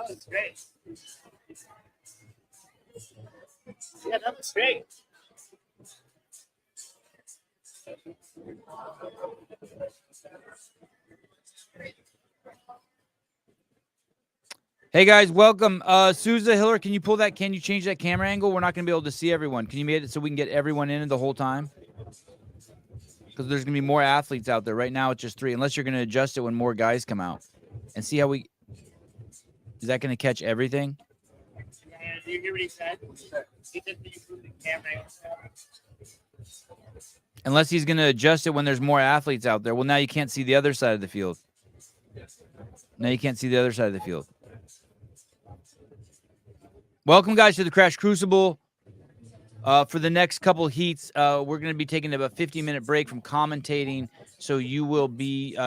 was great. Yeah, that was great. Hey guys, welcome. Souza, Hiller, can you change that camera angle? We're not going to be able to see everyone. Can you make it so we can get everyone in the whole time? Because there's going to be more athletes out there. Right now it's just 3, unless you're going to adjust it when more guys come out. And see how is that going to catch everything? Yeah, do you hear what he said? He said to improve the camera angle. Unless he's going to adjust it when there's more athletes out there. Well, now you can't see the other side of the field. Now you can't see the other side of the field. Welcome, guys, to the Crucible. For the next couple heats, we're going to be taking about a 50-minute break from commentating, so you will be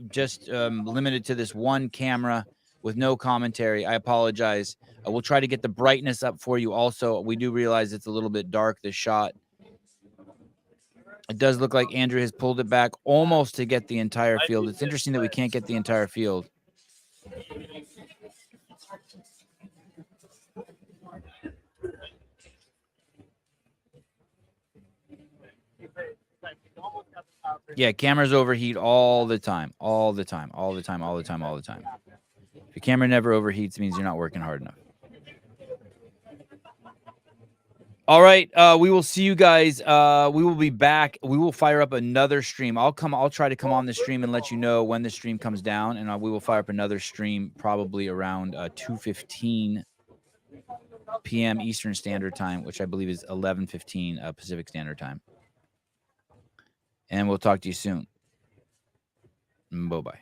just limited to this one camera with no commentary. I apologize. We'll try to get the brightness up for you also. We do realize it's a little bit dark, this shot. It does look like Andrew has pulled it back almost to get the entire field. It's interesting that we can't get the entire field. Yeah, cameras overheat all the time. If your camera never overheats, it means you're not working hard enough. All right, we will see you guys. We will be back. We will fire up another stream. I'll try to come on the stream and let you know when the stream comes down, and we will fire up another stream probably around 2:15 p.m. Eastern Standard Time, which I believe is 11:15 Pacific Standard Time. And we'll talk to you soon. Bye-bye.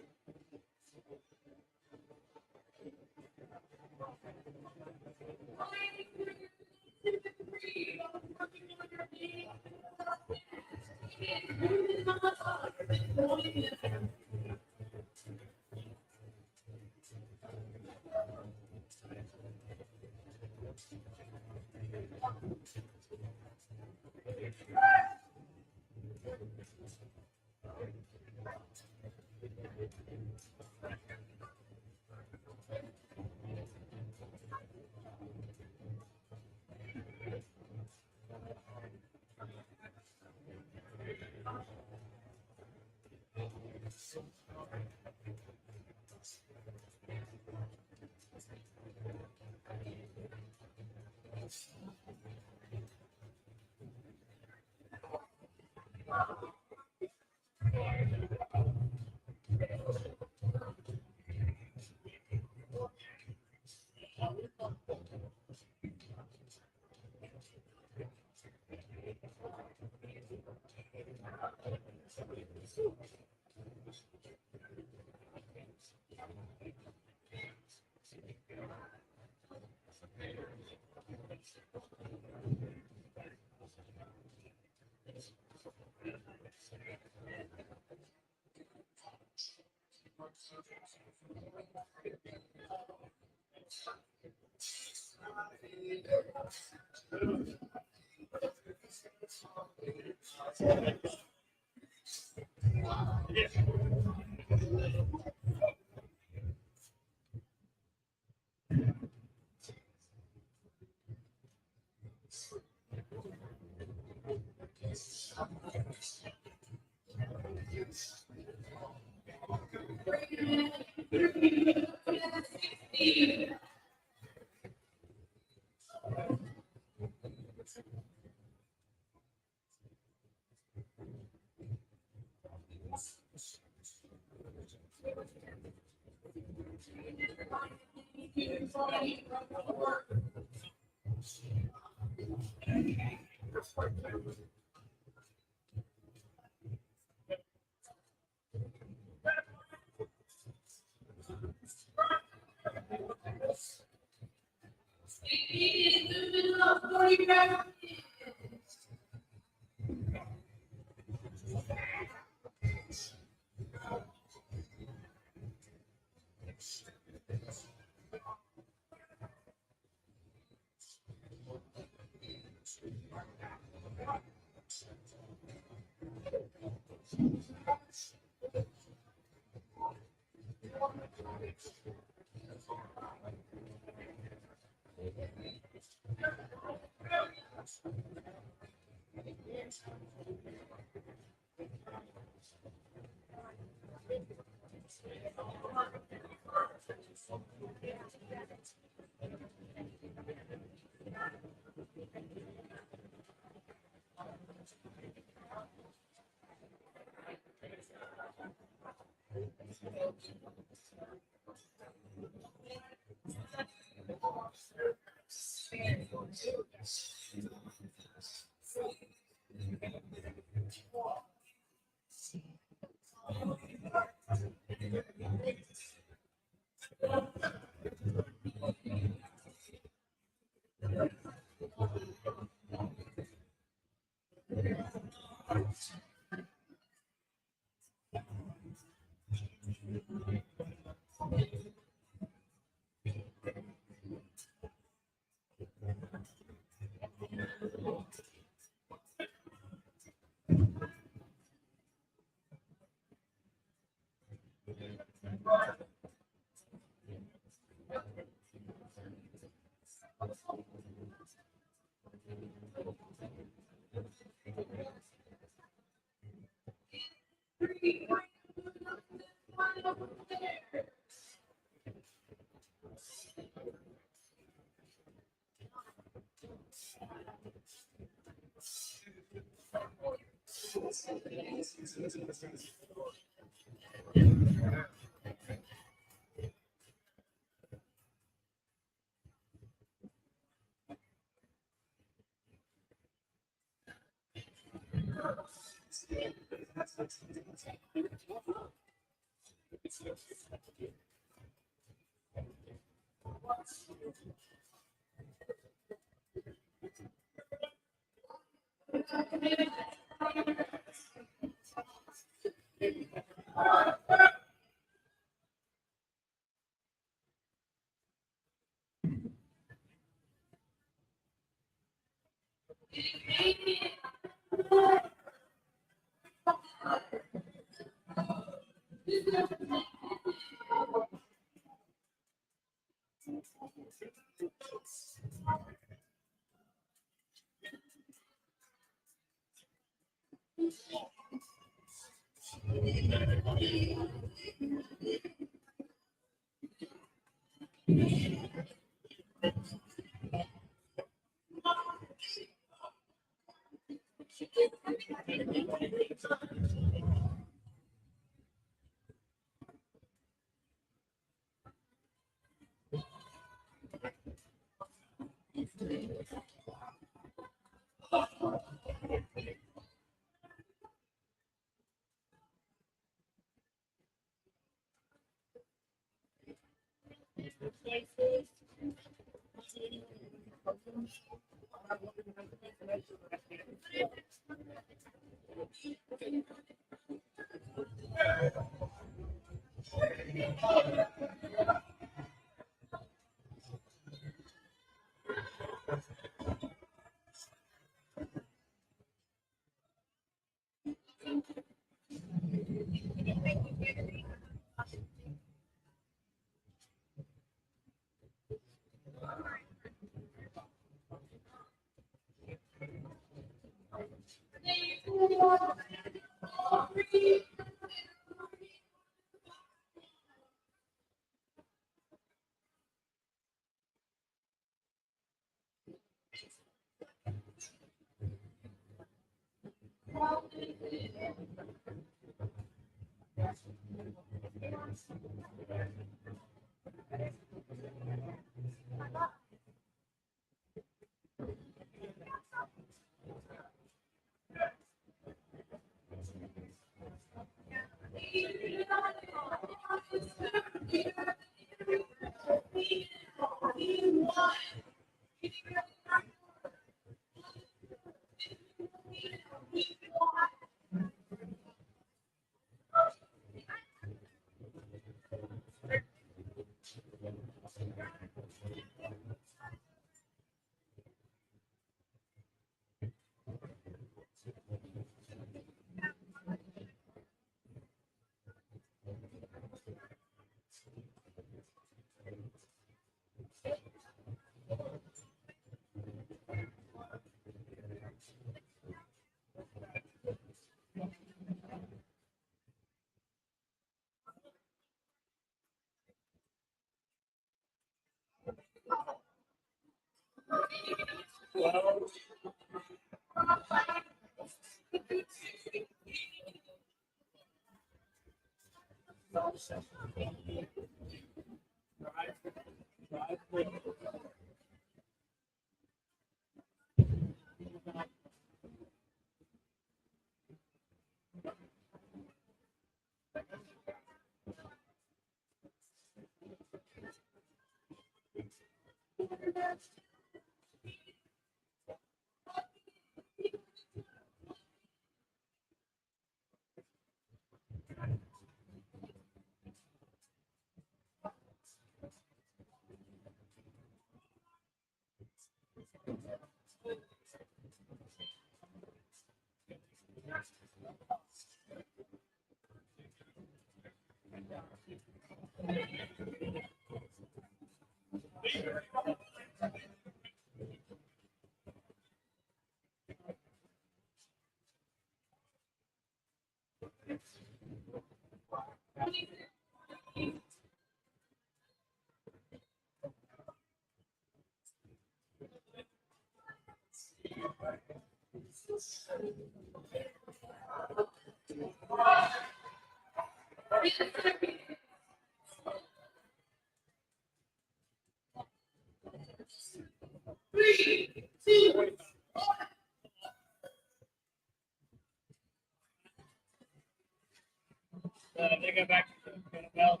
They go back to the belt.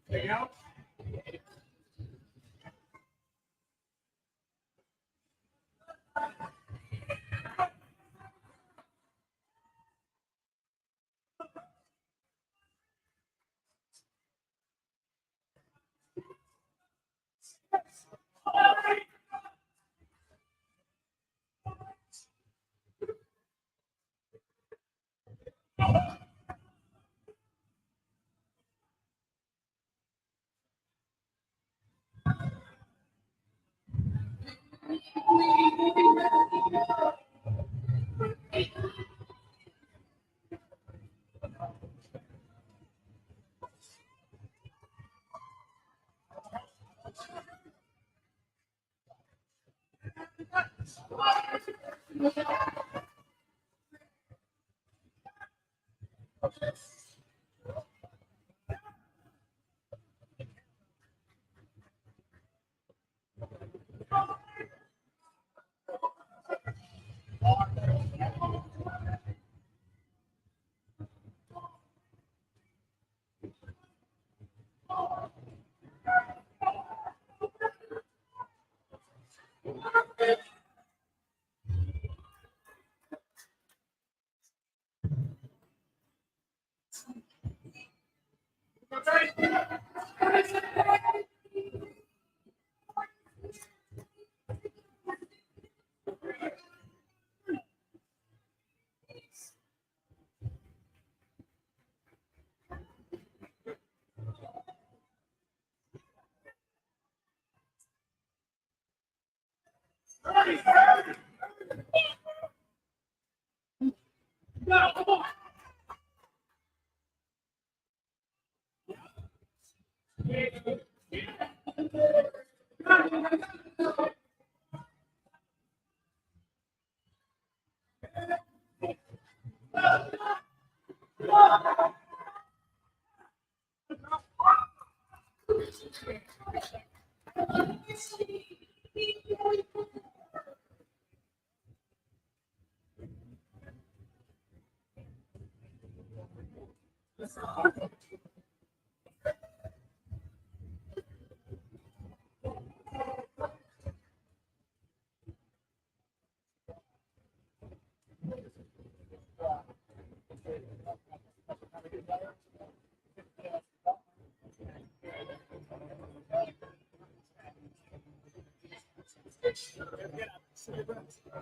There you go.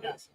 Yes.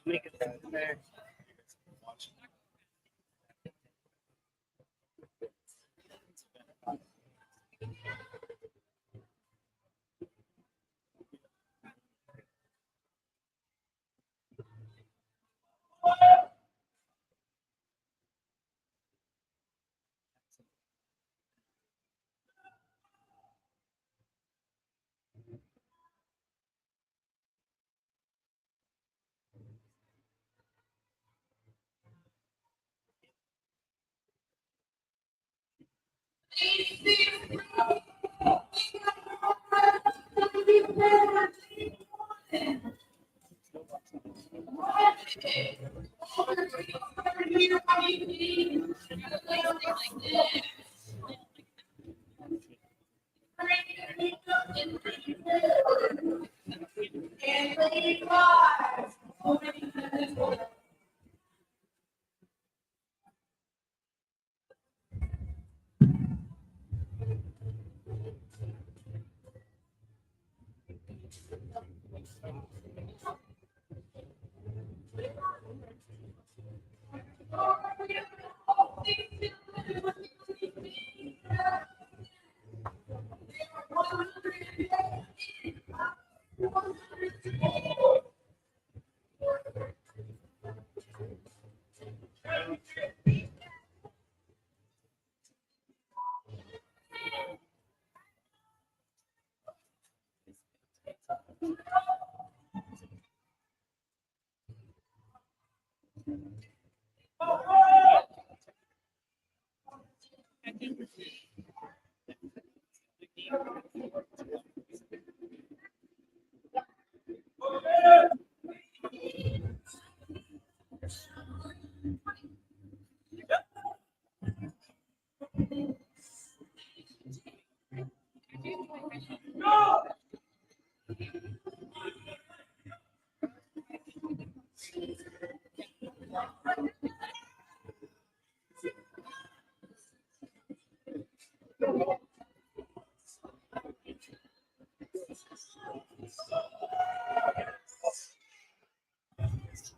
Make it there.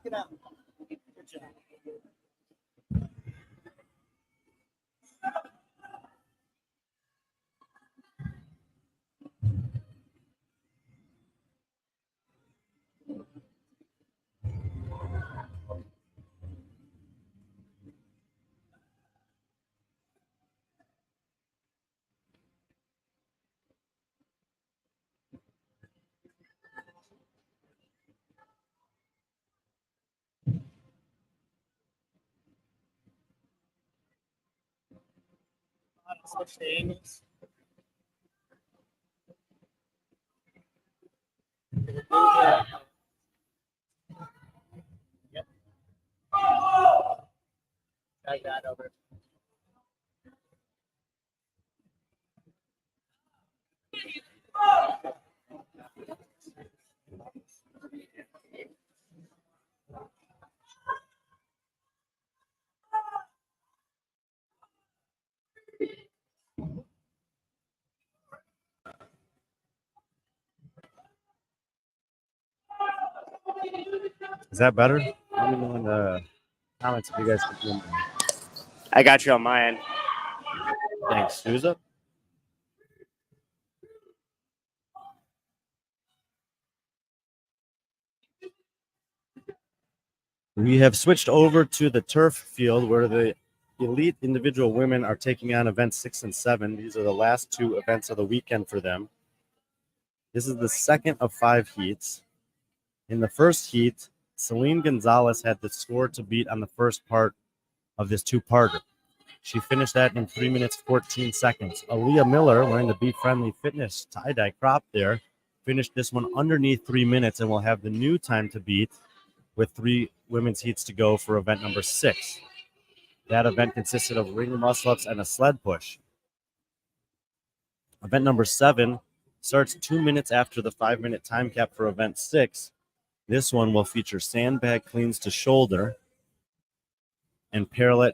it out. Good job. Switch the angles. Yep. Drag that over. Is that better? Let me know in the comments if you guys can hear me. I got you on my end. Thanks. Who's up? We have switched over to the turf field where the elite individual women are taking on events 6 and 7. These are the last two events of the weekend for them. This is the second of 5 heats. In the first heat, Celine Gonzalez had the score to beat on the first part of this two-parter. She finished that in 3 minutes, 14 seconds. Aaliyah Miller, wearing the Be Friendly Fitness tie-dye crop there, finished this one underneath 3 minutes and will have the new time to beat with 3 women's heats to go for event number 6. That event consisted of ring muscle-ups and a sled push. Event number 7 starts 2 minutes after the 5-minute time cap for event 6. This one will feature sandbag cleans to shoulder and parallel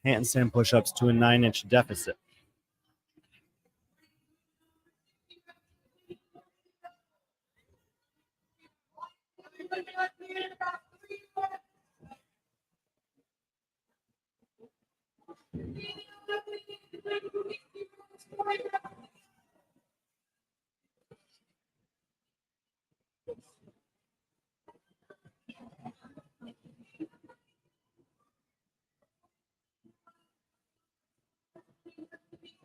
handstand push-ups to a 9-inch deficit.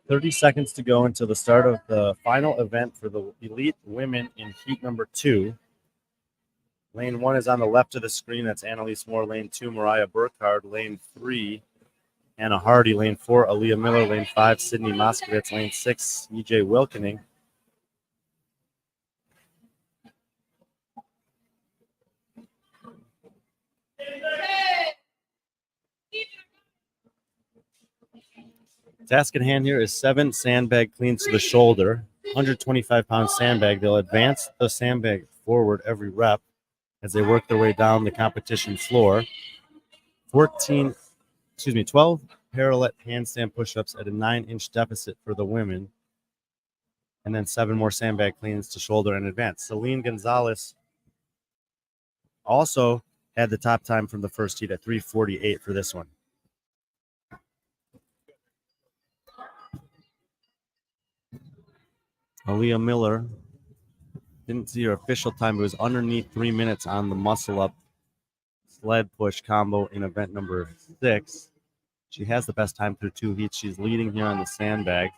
"30 seconds to go until the start of the final event for the elite women in heat number 2. Lane 1 is on the left of the screen. That's Annalise Moore. Lane 2, Mariah Burkhardt. Lane 3, Anna Hardy. Lane 4, Aaliyah Miller. Lane 5, Sydney Moskowitz. Lane 6, EJ Wilkening. Task at hand here is 7 sandbag cleans to the shoulder, 125-pound sandbag. They'll advance the sandbag forward every rep as they work their way down the competition floor. 12 parallel handstand push-ups at a 9-inch deficit for the women, and then 7 more sandbag cleans to shoulder and advance. Celine Gonzalez also had the top time from the first heat at 3:48 for this one. Aaliyah Miller, didn't see her official time. It was underneath 3 minutes on the muscle-up sled push combo in event number 6. She has the best time through 2 heats. She's leading here on the sandbag.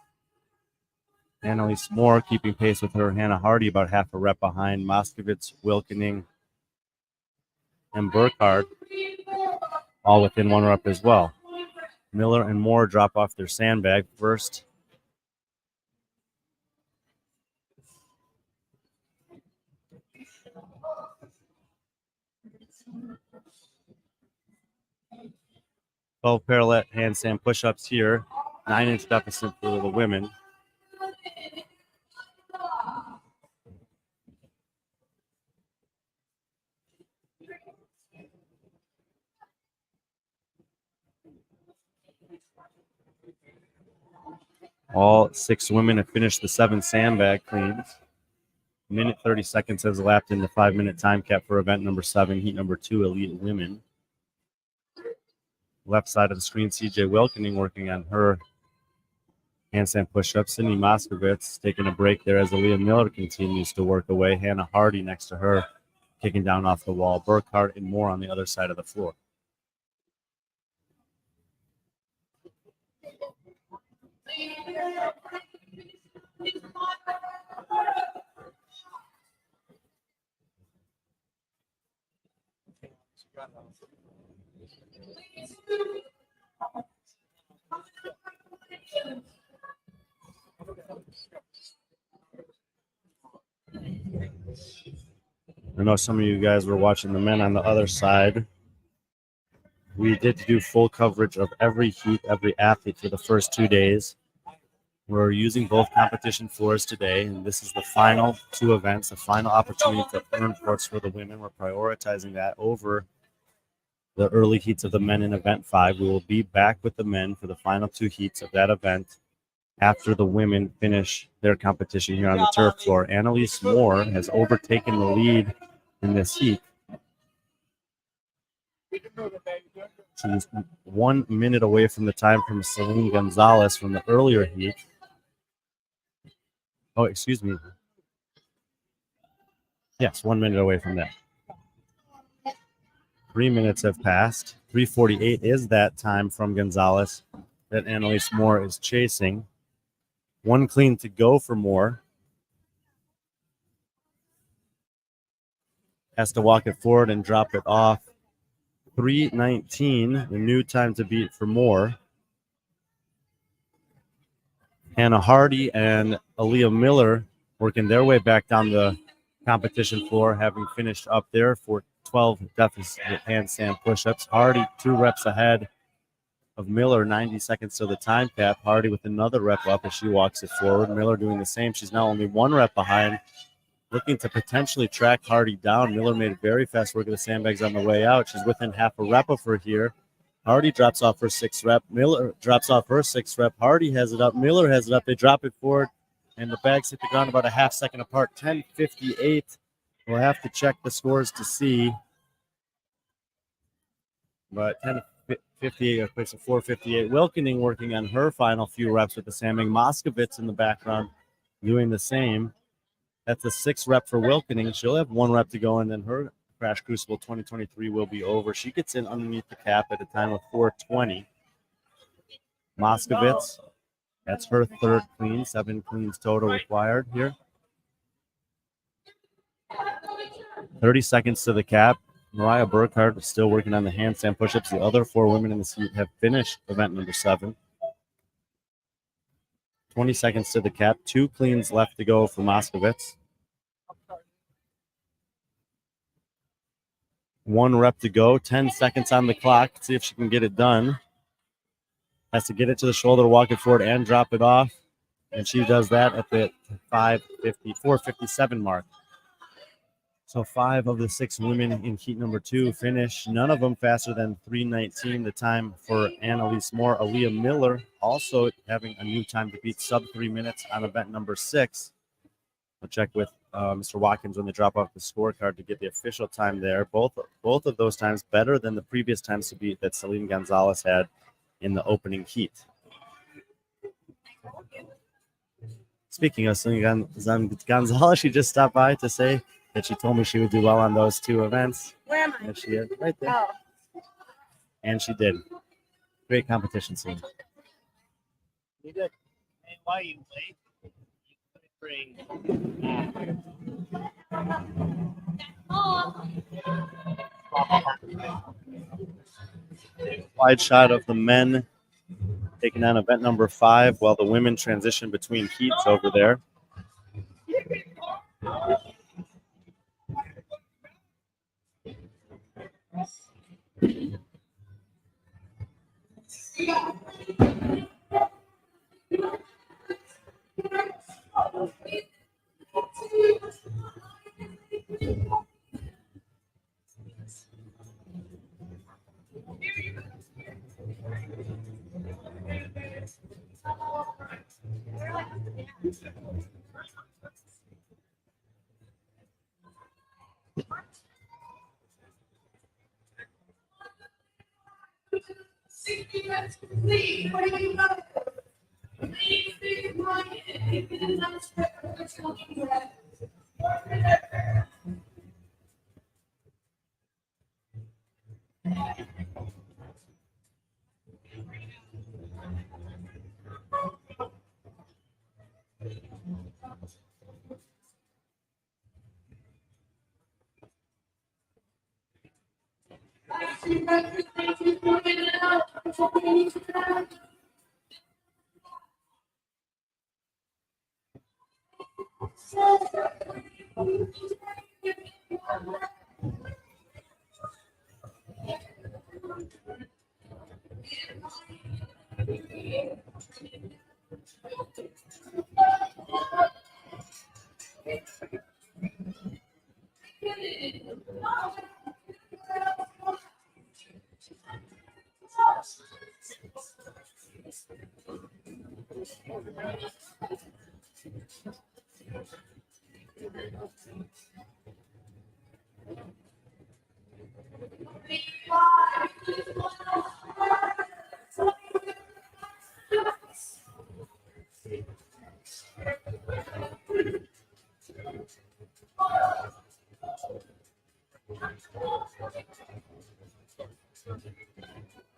Annalise Moore keeping pace with her. Hannah Hardy about half a rep behind. Moskowitz, Wilkening, and Burkhardt all within 1 rep as well. Miller and Moore drop off their sandbag first. Both parallel handstand push-ups here. 9-inch deficit for the women. All 6 women have finished the 7 sandbag cleans. Minute 30 seconds has elapsed in the 5-minute time cap for event number 7, heat number 2, elite women. Left side of the screen, CJ Wilkening working on her handstand push-ups. Sydney Moskovitz taking a break there as Aaliyah Miller continues to work away. Hannah Hardy next to her, kicking down off the wall. Burkhart and Moore on the other side of the floor. I know some of you guys were watching the men on the other side. We did do full coverage of every heat, every athlete for the first 2 days. We're using both competition floors today, and this is the final 2 events, the final opportunity to earn ports for the women. We're prioritizing that over the early heats of the men in event 5. We will be back with the men for the final 2 heats of that event after the women finish their competition here on the turf floor. Annalise Moore has overtaken the lead in this heat. She's 1 minute away from the time from Celine Gonzalez from the earlier heat. Oh, excuse me. Yes, 1 minute away from that. 3 minutes have passed. 3:48 is that time from Gonzalez that Annalise Moore is chasing. 1 clean to go for Moore. Has to walk it forward and drop it off. 3:19, the new time to beat for Moore. Hannah Hardy and Aaliyah Miller working their way back down the competition floor, having finished up there for 12 deficit handstand push-ups. Hardy 2 reps ahead of Miller, 90 seconds to the time cap. Hardy with another rep up as she walks it forward. Miller doing the same. She's now only 1 rep behind, looking to potentially track Hardy down. Miller made very fast work of the sandbags on the way out. She's within half a rep of her here. Hardy drops off her 6th rep. Miller drops off her 6th rep. Hardy has it up. Miller has it up. They drop it forward, and the bags hit the ground about a half second apart. 10:58. We'll have to check the scores to see. But 10:58 equates to 4:58. Wilkening working on her final few reps with the sandbag. Moskovitz in the background doing the same. That's a 6 rep for Wilkening. She'll have 1 rep to go, and then her Crash Crucible 2023 will be over. She gets in underneath the cap at a time of 4:20. Moskovitz, that's her 3rd clean. 7 cleans total required here. 30 seconds to the cap. Mariah Burkhart is still working on the handstand push-ups. The other 4 women in the heat have finished event number 7. 20 seconds to the cap. 2 cleans left to go for Moskovitz. 1 rep to go. 10 seconds on the clock. See if she can get it done. Has to get it to the shoulder, walk it forward, and drop it off. And she does that at the 4:57 mark. So 5 of the 6 women in heat number 2 finish. None of them faster than 3:19. The time for Annalise Moore. Aaliyah Miller also having a new time to beat sub 3 minutes on event number 6. We'll check with Mr. Watkins when they drop off the scorecard to get the official time there. Both of those times better than the previous times to beat that Celine Gonzalez had in the opening heat. Speaking of Celine Gonzalez, she just stopped by to say that she told me she would do well on those 2 events. Where am I? And she is right there. Oh. And she did. Great competition scene. You did. Hey, why are you late? You bring. Wide shot of the men taking on event number 5 while the women transition between heats over there.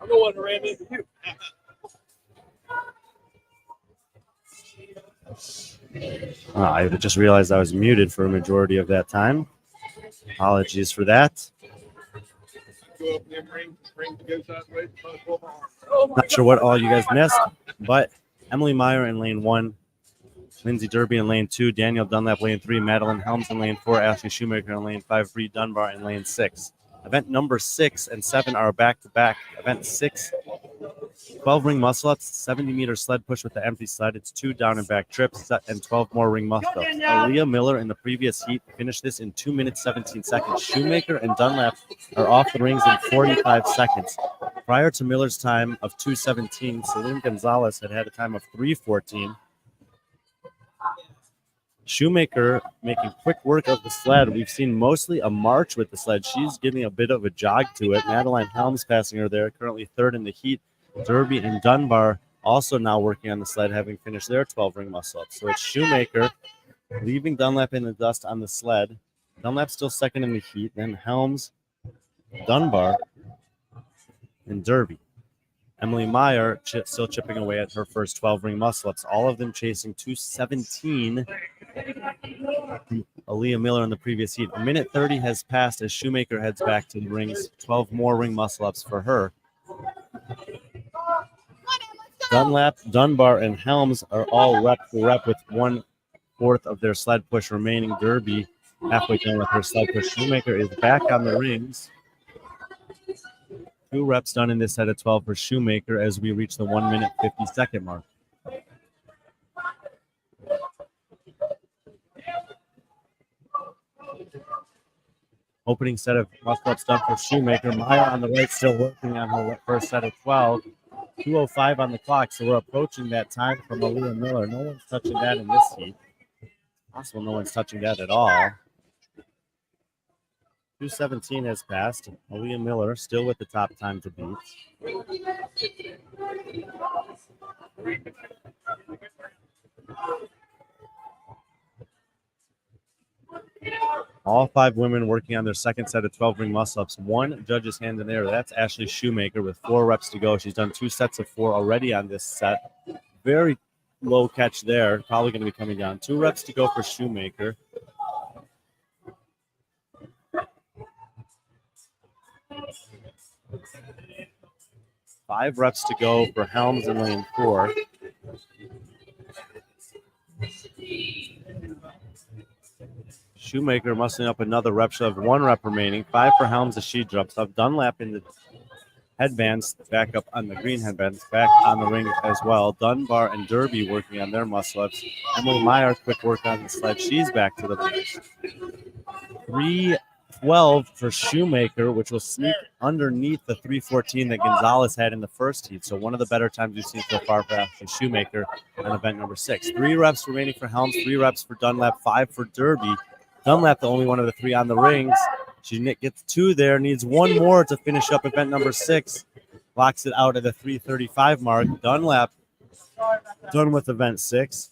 I'm the one who ran into you. I just realized I was muted for a majority of that time. Apologies for that. Go up there, ring go sideways. Not sure what all you guys missed, but Emily Meyer in lane 1, Lindsay Derby in lane 2, Danielle Dunlap lane 3, Madeline Helms in lane 4, Ashley Shoemaker in lane 5, Bree Dunbar in lane 6. Event number 6 and 7 are back-to-back. Event 6, 12 ring muscle-ups, 70-meter sled push with the empty sled. It's 2 down and back trips and 12 more ring muscle-ups. Aaliyah Miller in the previous heat finished this in 2 minutes, 17 seconds. Shoemaker and Dunlap are off the rings in 45 seconds. Prior to Miller's time of 2:17, Celine Gonzalez had a time of 3:14. Shoemaker making quick work of the sled. We've seen mostly a march with the sled. She's getting a bit of a jog to it. Madeline Helms passing her there, currently third in the heat. Derby and Dunbar also now working on the sled, having finished their 12 ring muscle-ups. So it's Shoemaker leaving Dunlap in the dust on the sled. Dunlap still second in the heat. Then Helms, Dunbar, and Derby. Emily Meyer still chipping away at her first 12 ring muscle-ups. All of them chasing 2:17. Aaliyah Miller in the previous heat. 1:30 has passed as Shoemaker heads back to the rings. 12 more ring muscle-ups for her. Dunlap, Dunbar, and Helms are all rep for rep with 1/4 of their sled push remaining. Derby halfway done with her sled push. Shoemaker is back on the rings. 2 reps done in this set of 12 for Shoemaker as we reach the 1 minute 50-second mark. Opening set of muscle-ups done for Shoemaker. Meyer on the right still working on her first set of 12. 2:05 on the clock, so we're approaching that time from Aaliyah Miller. No one's touching that in this heat. Possible no one's touching that at all. 2:17 has passed. Aaliyah Miller still with the top time to beat. All 5 women working on their second set of 12 ring muscle-ups. 1 judge's hand in there. That's Ashley Shoemaker with 4 reps to go. She's done 2 sets of 4 already on this set. Very low catch there. Probably going to be coming down. 2 reps to go for Shoemaker. Five reps to go for Helms in lane 4. Shoemaker muscling up another rep. She'll have 1 rep remaining. 5 for Helms as she drops up. Dunlap in the headbands, back up on the green headbands, back on the ring as well. Dunbar and Derby working on their muscle-ups. Emily Meyer, quick work on the sled. She's back to the ring. 3:12 for Shoemaker, which will sneak underneath the 3:14 that Gonzalez had in the first heat. So one of the better times we've seen so far for Ashley Shoemaker on event number 6. 3 reps remaining for Helms, 3 reps for Dunlap, 5 for Derby. Dunlap, the only one of the 3 on the rings. She gets 2 there, needs 1 more to finish up event number 6. locks it out at the 3:35 mark. Dunlap done with event 6.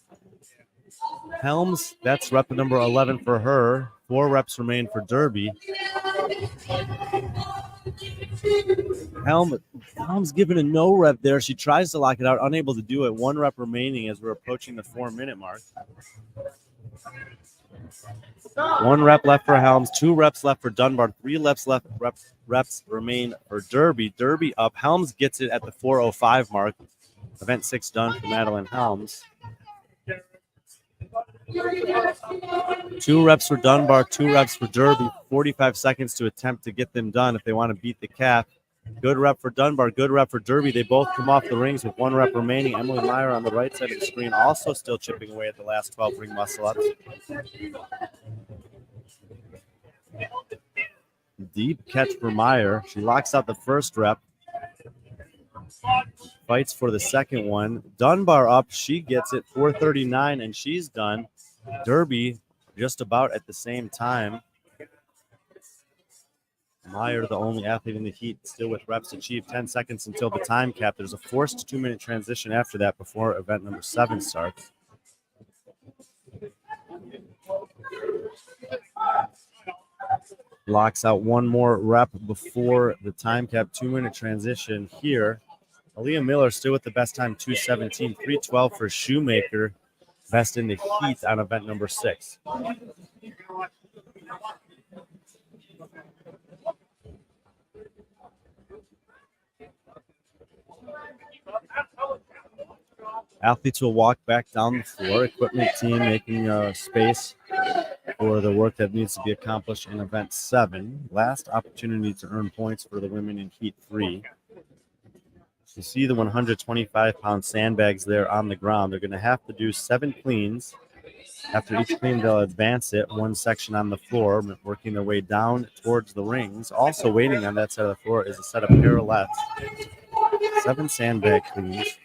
Helms, that's rep number 11 for her. 4 reps remain for Derby. Helms given a no rep there. She tries to lock it out, unable to do it. 1 rep remaining as we're approaching the 4-minute mark. 1 rep left for Helms, 2 reps left for Dunbar, 3 reps remain for Derby. Derby up. Helms gets it at the 4:05 mark. Event 6 done for Madeline Helms. 2 reps for Dunbar, 2 reps for Derby. 45 seconds to attempt to get them done if they want to beat the cap. Good rep for Dunbar, good rep for Derby. They both come off the rings with 1 rep remaining. Emily Meyer on the right side of the screen also still chipping away at the last 12 ring muscle ups. Deep catch for Meyer. She locks out the first rep. Fights for the second one. Dunbar up. She gets it. 4:39, and she's done. Derby just about at the same time. Meyer, the only athlete in the heat, still with reps achieved. 10 seconds until the time cap. There's a forced 2-minute transition after that before event number 7 starts. Locks out 1 more rep before the time cap. 2-minute transition here. Aaliyah Miller still with the best time, 2:17, 3:12 for Shoemaker. Best in the heat on event number 6. Athletes will walk back down the floor. Equipment team making space for the work that needs to be accomplished in event 7. Last opportunity to earn points for the women in heat 3. You see the 125-pound sandbags there on the ground. They're going to have to do 7 cleans. After each clean, they'll advance it 1 section on the floor, working their way down towards the rings. Also waiting on that side of the floor is a set of parallettes. 7 sandbag cleans.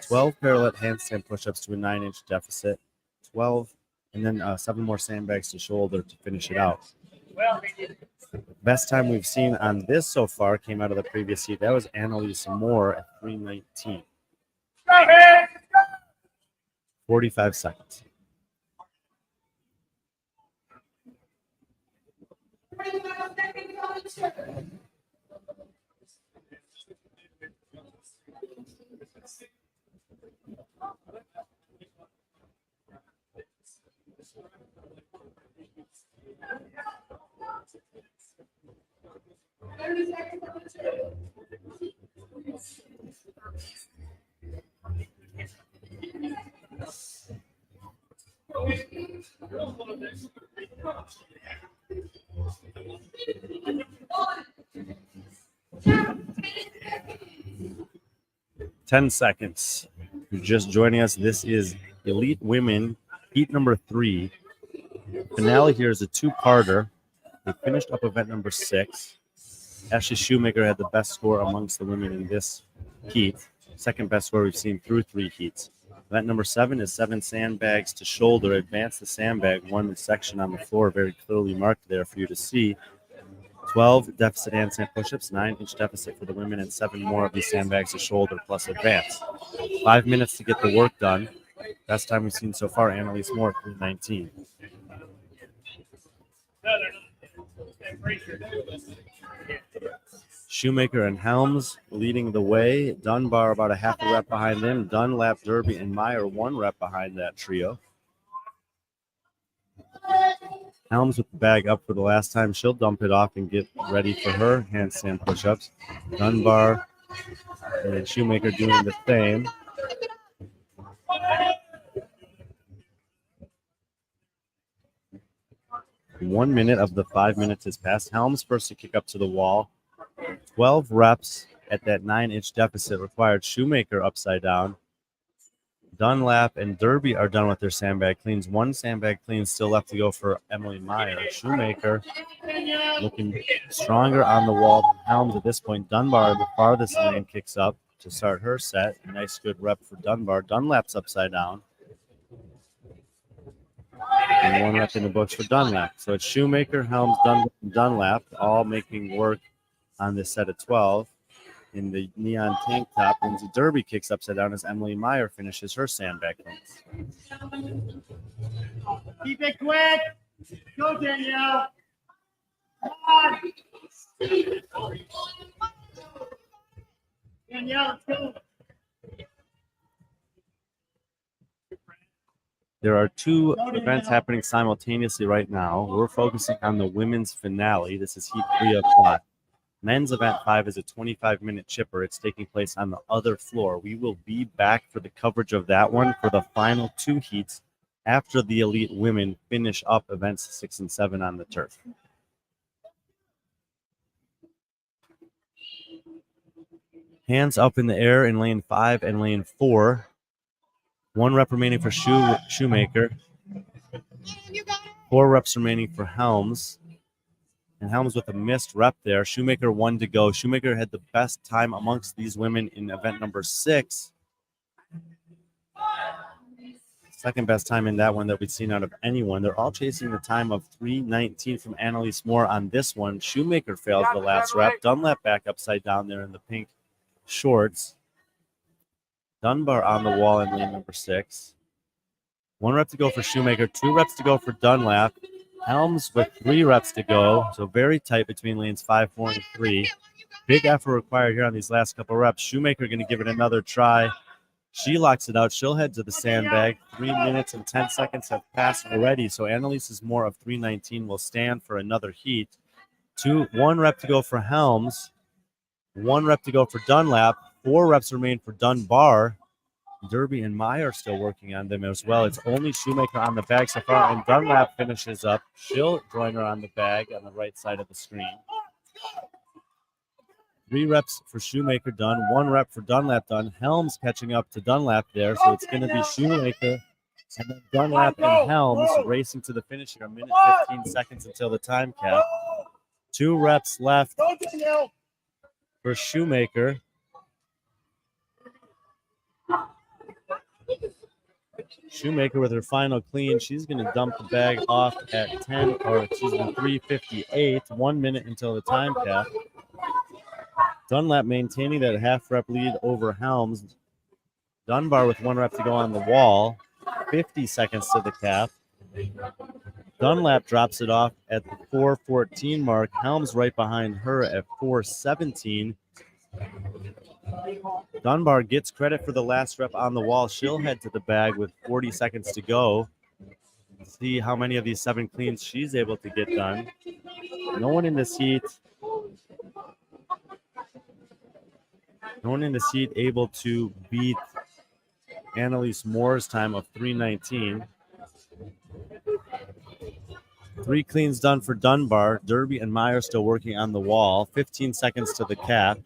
12 parallel handstand push-ups to a 9-inch deficit. 12, and then 7 more sandbags to shoulder to finish it out. Best time we've seen on this so far came out of the previous heat. That was Annalise Moore at 3:19. 45 seconds. Ten seconds. If you're just joining us, this is Elite Women, heat number 3. Finale here is a 2-parter. They finished up event number 6. Ashley Shoemaker had the best score amongst the women in this heat. Second best score we've seen through 3 heats. Event number 7 is 7 sandbags to shoulder. Advance the sandbag 1 section on the floor, very clearly marked there for you to see. 12 deficit handstand push-ups, 9-inch deficit for the women, and 7 more of these sandbags to shoulder plus advance. 5 minutes to get the work done. Best time we've seen so far, Annalise Moore, 3:19. Shoemaker and Helms leading the way. Dunbar about a half a rep behind them. Dunlap, Derby, and Meyer 1 rep behind that trio. Helms with the bag up for the last time. She'll dump it off and get ready for her handstand push-ups. Dunbar and Shoemaker doing the same. One minute of the 5 minutes has passed. Helms first to kick up to the wall. 12 reps at that 9-inch deficit required. Shoemaker upside down. Dunlap and Derby are done with their sandbag cleans. 1 sandbag clean still left to go for Emily Meyer. Shoemaker looking stronger on the wall than Helms at this point. Dunbar, the farthest lane, kicks up to start her set. Nice, good rep for Dunbar. Dunlap's upside down. And 1 rep in the books for Dunlap. So it's Shoemaker, Helms, Dunlap, all making work on this set of 12. in the neon tank top. Lindsay Derby kicks upside down as Emily Meyer finishes her sandbag cleans. Keep it quick. Go, Danielle. Come on. Danielle, let's go. There are two events happening simultaneously right now. We're focusing on the women's finale. This is heat 3 of 5. Men's event 5 is a 25-minute chipper. It's taking place on the other floor. We will be back for the coverage of that one for the final 2 heats after the elite women finish up events 6 and 7 on the turf. Hands up in the air in lane 5 and lane 4. 1 rep remaining for Shoemaker. 4 reps remaining for Helms. And Helms with a missed rep there. Shoemaker 1 to go. Shoemaker had the best time amongst these women in event number 6. Second best time in that one that we've seen out of anyone. They're all chasing the time of 3:19 from Annalise Moore on this one. Shoemaker fails the last rep. Dunlap back upside down there in the pink shorts. Dunbar on the wall in lane number 6. 1 rep to go for Shoemaker. 2 reps to go for Dunlap. Helms with 3 reps to go. So very tight between lanes 5, 4, and 3. Big effort required here on these last couple reps. Shoemaker going to give it another try. She locks it out. She'll head to the sandbag. 3 minutes and 10 seconds have passed already. So Annalise's Moore of 3:19 will stand for another heat. 1 rep to go for Helms. 1 rep to go for Dunlap. 4 reps remain for Dunbar. Derby and Meyer are still working on them as well. It's only Shoemaker on the bag so far, and Dunlap finishes up. She'll join her on the bag on the right side of the screen. 3 reps for Shoemaker done. 1 rep for Dunlap done. Helms catching up to Dunlap there, so it's going to be Shoemaker and then Dunlap and Helms racing to the finish here. 1:15 seconds until the time cap. 2 reps left for Shoemaker. Shoemaker with her final clean. She's going to dump the bag off at 3:58. 1 minute until the time cap. Dunlap maintaining that half rep lead over Helms. Dunbar with 1 rep to go on the wall. 50 seconds to the cap. Dunlap drops it off at the 4:14 mark. Helms right behind her at 4:17. Dunbar gets credit for the last rep on the wall. She'll head to the bag with 40 seconds to go. See how many of these 7 cleans she's able to get done. No one in this heat. No one in this heat able to beat Annalise Moore's time of 3:19. 3 cleans done for Dunbar. Derby and Meyer still working on the wall. 15 seconds to the cap.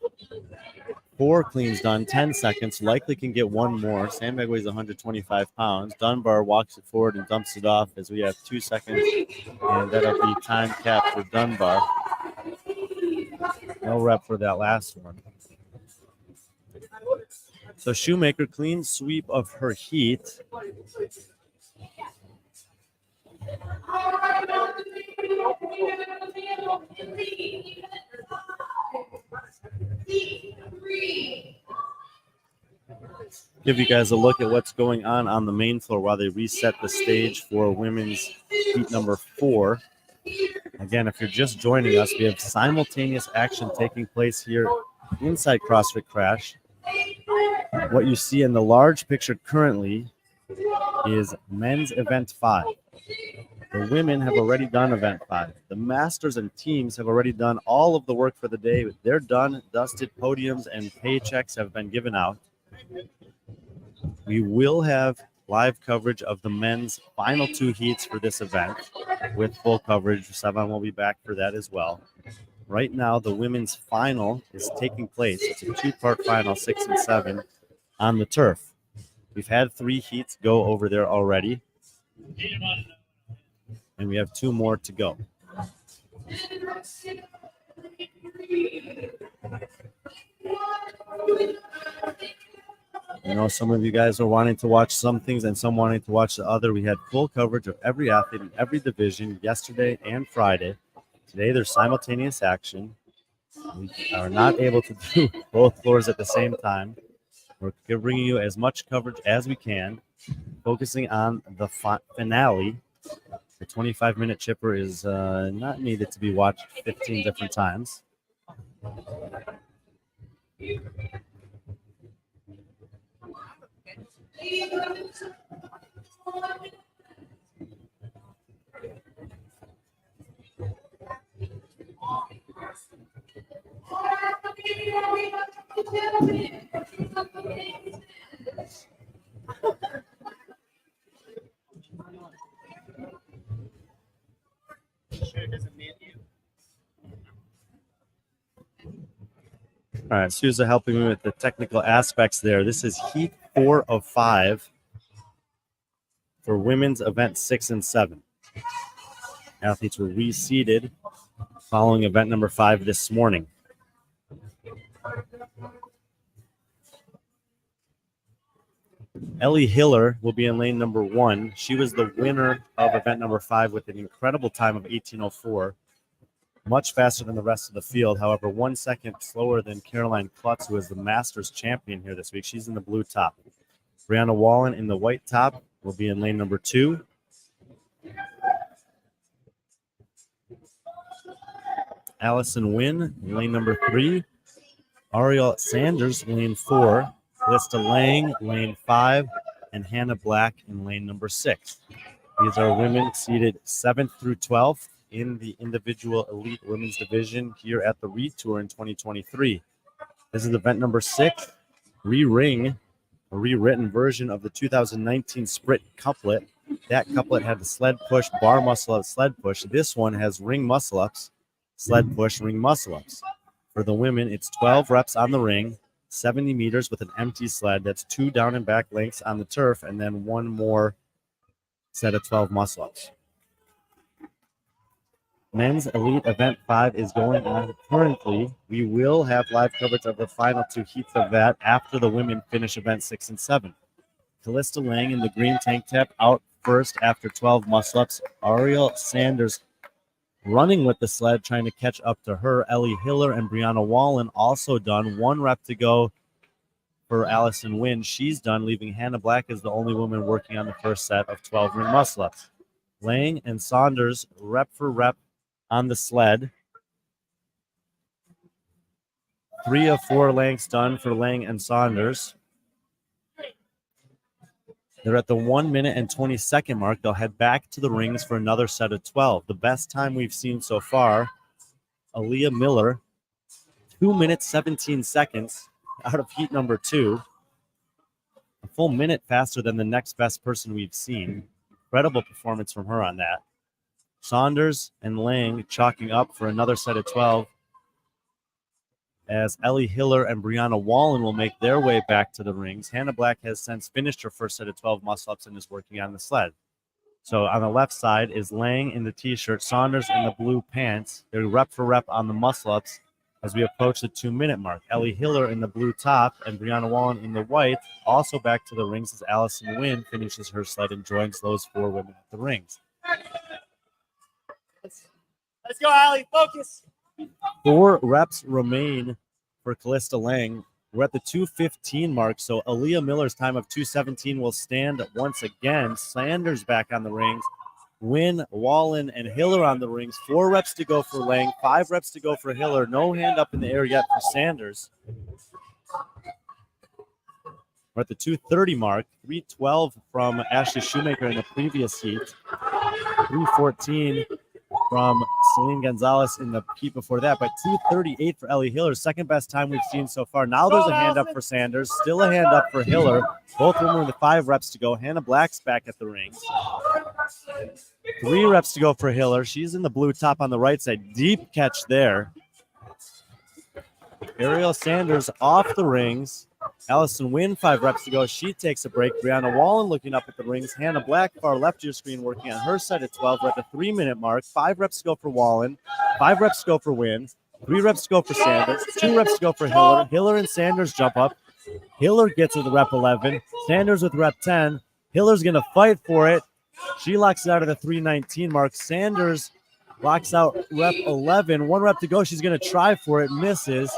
4 cleans done, 10 seconds. Likely can get 1 more. Sandbag weighs 125 pounds. Dunbar walks it forward and dumps it off as we have 2 seconds. And that'll be time cap for Dunbar. No rep for that last one. So Shoemaker, clean sweep of her heat. Give you guys a look at what's going on the main floor while they reset the stage for women's heat number 4. Again, if you're just joining us, we have simultaneous action taking place here inside CrossFit Crash. What you see in the large picture currently is men's event 5. The women have already done event 5. The masters and teams have already done all of the work for the day. They're done, dusted. Podiums and paychecks have been given out. We will have live coverage of the men's final 2 heats for this event with full coverage. Sevan will be back for that as well. Right now, the women's final is taking place. It's a 2-part final, 6 and 7, on the turf. We've had 3 heats go over there already, and we have 2 more to go. I know some of you guys are wanting to watch some things and some wanting to watch the other. We had full coverage of every athlete in every division yesterday and Friday. Today, there's simultaneous action. We are not able to do both floors at the same time. We're bringing you as much coverage as we can, focusing on the finale. The 25-minute chipper is not needed to be watched 15 different times. All right, Sousa helping me with the technical aspects there. This is heat 4 of 5 for women's event 6 and 7. Athletes were reseeded following event number 5 this morning. Ellie Hiller will be in lane number 1. She was the winner of event number 5 with an incredible time of 18:04. Much faster than the rest of the field. However, 1 second slower than Caroline Klutz, who is the Masters champion here this week. She's in the blue top. Brianna Wallen in the white top will be in lane number 2. Allison Wynn in lane number 3. Ariel Sanders, lane 4. Lista Lang, lane 5. And Hannah Black in lane number 6. These are women seeded 7th through 12th in the individual elite women's division here at the Retour in 2023. This is event number 6, re-ring, a rewritten version of the 2019 Sprint couplet. That couplet had the sled push, bar muscle up, sled push. This one has ring muscle ups, sled push, ring muscle ups. For the women, it's 12 reps on the ring, 70 meters with an empty sled. That's 2 down and back lengths on the turf, and then 1 more set of 12 muscle ups. Men's Elite Event 5 is going on currently. We will have live coverage of the final 2 heats of that after the women finish Event 6 and 7. Callista Lang in the green tank top out first after 12 muscle-ups. Ariel Sanders running with the sled, trying to catch up to her. Ellie Hiller and Brianna Wallen also done. 1 rep to go for Allison Wynn. She's done, leaving Hannah Black as the only woman working on the first set of 12 ring muscle-ups. Lang and Saunders rep for rep on the sled. 3 of 4 lengths done for Lang and Saunders. They're at the 1 minute and 20 second mark. They'll head back to the rings for another set of 12. The best time we've seen so far, Aaliyah Miller, 2 minutes, 17 seconds out of heat number 2. A full minute faster than the next best person we've seen. Incredible performance from her on that. Saunders and Lang chalking up for another set of 12 as Ellie Hiller and Brianna Wallen will make their way back to the rings. Hannah Black has since finished her first set of 12 muscle-ups and is working on the sled. So on the left side is Lang in the T-shirt, Saunders in the blue pants. They're rep for rep on the muscle-ups as we approach the 2 minute mark. Ellie Hiller in the blue top and Brianna Wallen in the white. Also back to the rings as Allison Wynn finishes her sled and joins those 4 women at the rings. Let's go, Allie. Focus. 4 reps remain for Callista Lang. We're at the 2:15 mark, so Aaliyah Miller's time of 2:17 will stand once again. Sanders back on the rings. Wynn, Wallen, and Hiller on the rings. 4 reps to go for Lang. 5 reps to go for Hiller. No hand up in the air yet for Sanders. We're at the 2:30 mark. 3:12 from Ashley Shoemaker in the previous heat. 3:14 from Celine Gonzalez in the heat before that, but 2:38 for Ellie Hiller, second best time we've seen so far. Now there's a hand up for Sanders, still a hand up for Hiller. Both women with 5 reps to go. Hannah Black's back at the rings. 3 reps to go for Hiller. She's in the blue top on the right side. Deep catch there. Ariel Sanders off the rings. Allison Wynn, 5 reps to go. She takes a break. Brianna Wallen looking up at the rings. Hannah Black, far left of your screen, working on her set at 12. We're at the 3 minute mark. 5 reps to go for Wallen. 5 reps to go for Wynn. 3 reps to go for Sanders. 2 reps to go for Hiller. Hiller and Sanders jump up. Hiller gets with rep 11. Sanders with rep 10. Hiller's going to fight for it. She locks it out at the 3:19 mark. Sanders Locks out rep 11. 1 rep to go. She's going to try for it. Misses.